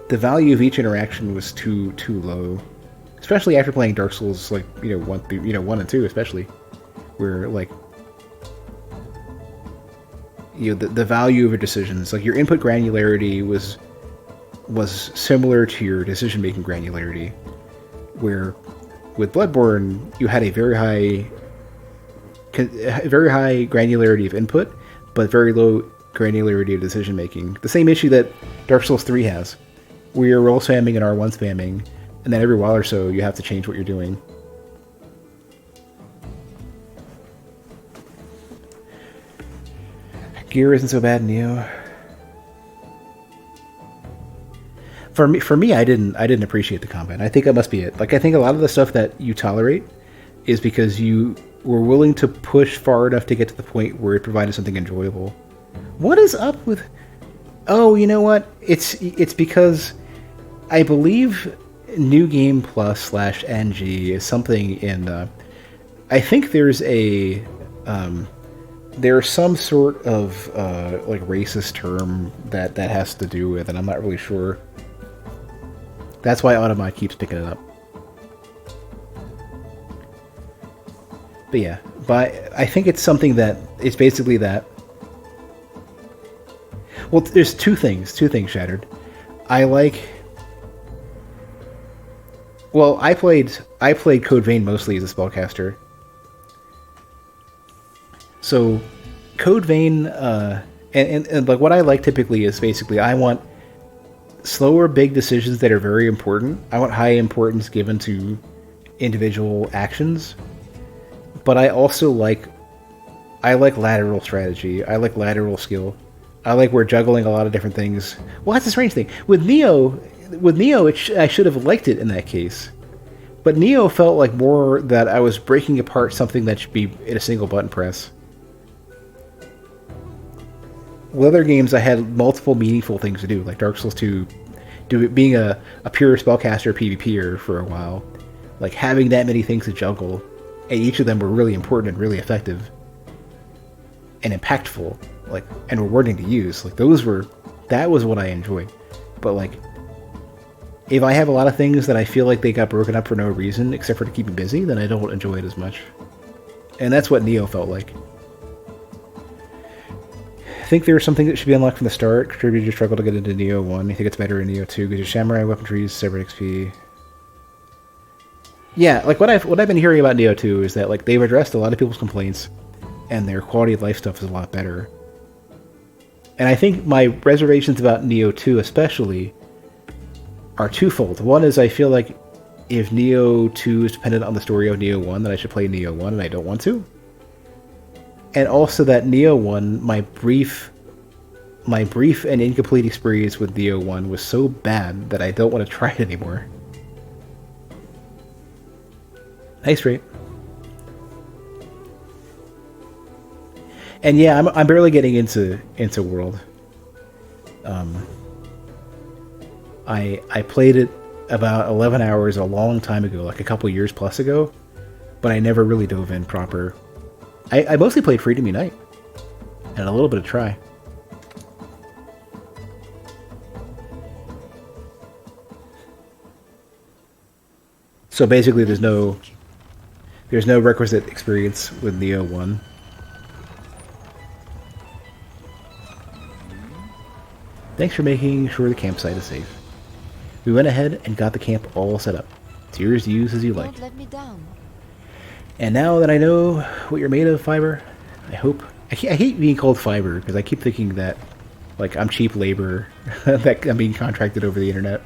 the value of each interaction was too low. Especially after playing Dark Souls, like, you know, 1 and 2 especially, where like, you know, the value of your decisions, like your input granularity was similar to your decision making granularity, where with Bloodborne you had a very high granularity of input, but very low granularity of decision making. The same issue that Dark Souls 3 has, where you're roll spamming and R1 spamming, and then every while or so you have to change what you're doing. Gear isn't so bad in Neo. For me, I didn't appreciate the combat. I think that must be it. Like, I think a lot of the stuff that you tolerate is because you were willing to push far enough to get to the point where it provided something enjoyable. What is up with... Oh, you know what? It's because I believe New Game Plus / NG is something in... I think there's a... there's some sort of like racist term that has to do with, and I'm not really sure. That's why Automod keeps picking it up. But yeah, but I think it's something that it's basically that. Well, there's two things Shattered. I played Code Vein mostly as a spellcaster. So, Code Vein, and like what I like typically is basically I want slower, big decisions that are very important. I want high importance given to individual actions. But I also like lateral strategy. I like lateral skill. I like we're juggling a lot of different things. Well, that's a strange thing. With Neo, I should have liked it in that case. But Neo felt like more that I was breaking apart something that should be in a single button press. With other games, I had multiple meaningful things to do, like Dark Souls 2, being a pure spellcaster PvPer for a while. Like, having that many things to juggle, and each of them were really important and really effective. And impactful, like, and rewarding to use. Like, that was what I enjoyed. But, like, if I have a lot of things that I feel like they got broken up for no reason, except for to keep me busy, then I don't enjoy it as much. And that's what Neo felt like. I think there's something that should be unlocked from the start. Contributed your struggle to get into Neo 1. I think it's better in Neo 2 because your samurai weaponry, separate XP. Yeah, like what I've been hearing about Neo 2 is that like they've addressed a lot of people's complaints, and their quality of life stuff is a lot better. And I think my reservations about Neo 2 especially are twofold. One is I feel like if Neo 2 is dependent on the story of Neo 1, then I should play Neo 1, and I don't want to. And also that Neo 1, my brief and incomplete experience with Neo 1 was so bad that I don't want to try it anymore. Nice rate. And yeah, I'm barely getting into World. I played it about 11 hours a long time ago, like a couple years plus ago, but I never really dove in proper. I mostly played Freedom Unite and a little bit of Try. So basically, there's no requisite experience with Neo 1. Thanks for making sure the campsite is safe. We went ahead and got the camp all set up. It's yours to use as you like. Don't let me down. And now that I know what you're made of, Fiber, I hope... I hate being called Fiber, because I keep thinking that, like, I'm cheap labor, that I'm being contracted over the internet.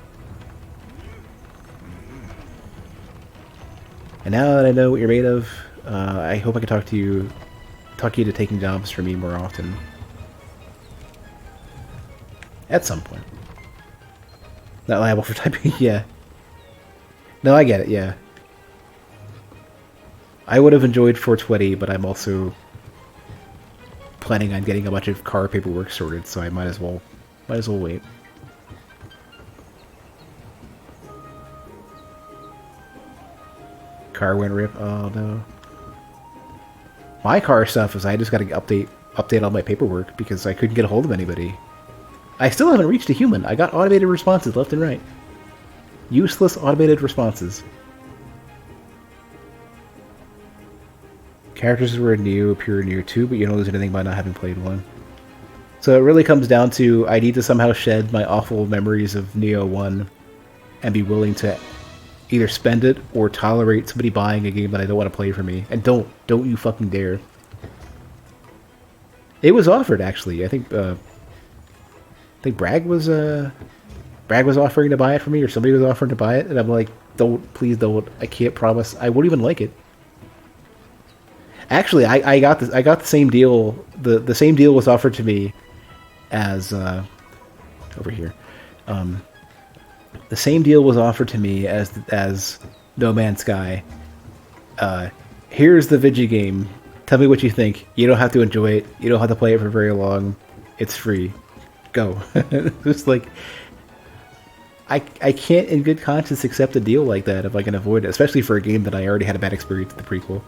And now that I know what you're made of, I hope I can talk you into taking jobs for me more often. At some point. Not liable for typing, yeah. No, I get it, yeah. I would have enjoyed 420, but I'm also planning on getting a bunch of car paperwork sorted, so I might as well wait. Car went rip. Oh no. My car stuff is I just got to update all my paperwork because I couldn't get a hold of anybody. I still haven't reached a human. I got automated responses left and right. Useless automated responses. Characters were in Neo appear in Neo 2, but you don't lose anything by not having played one. So it really comes down to I need to somehow shed my awful memories of Neo 1 and be willing to either spend it or tolerate somebody buying a game that I don't want to play for me. And don't you fucking dare. It was offered, actually. I think Bragg was offering to buy it for me, or somebody was offering to buy it, and I'm like, please don't. I can't promise. I won't even like it. Actually, I got the same deal. The same deal was offered to me as over here. The same deal was offered to me as No Man's Sky. Here's the Vigi game. Tell me what you think. You don't have to enjoy it. You don't have to play it for very long. It's free. Go. It's like I can't in good conscience accept a deal like that if I can avoid it, especially for a game that I already had a bad experience with the prequel.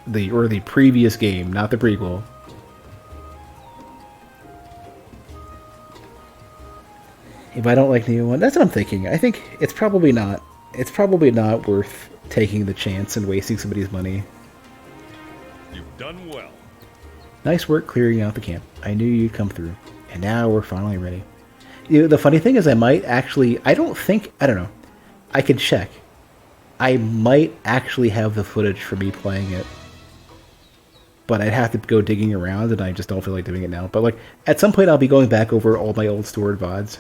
The previous game, not the prequel. If I don't like Neo 1, that's what I'm thinking. I think it's probably not. It's probably not worth taking the chance and wasting somebody's money. You've done well. Nice work clearing out the camp. I knew you'd come through. And now we're finally ready. You know, the funny thing is I might actually... I don't know. I can check. I might actually have the footage for me playing it. But I'd have to go digging around, and I just don't feel like doing it now. But, like, at some point I'll be going back over all my old stored VODs.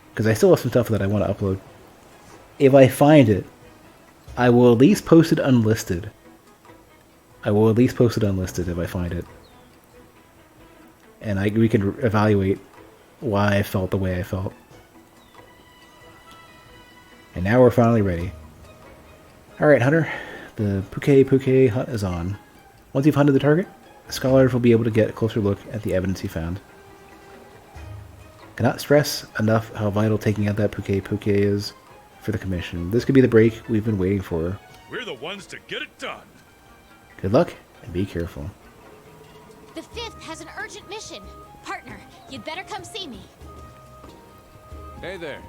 Because I still have some stuff that I want to upload. If I find it, I will at least post it unlisted. I will at least post it unlisted if I find it. And we can evaluate why I felt the way I felt. And now we're finally ready. Alright, Hunter. The Puke hunt is on. Once you've hunted the target, the scholars will be able to get a closer look at the evidence he found. Cannot stress enough how vital taking out that Puke is for the commission. This could be the break we've been waiting for. We're the ones to get it done. Good luck, and be careful. The 5th has an urgent mission. Partner, you'd better come see me. Hey there.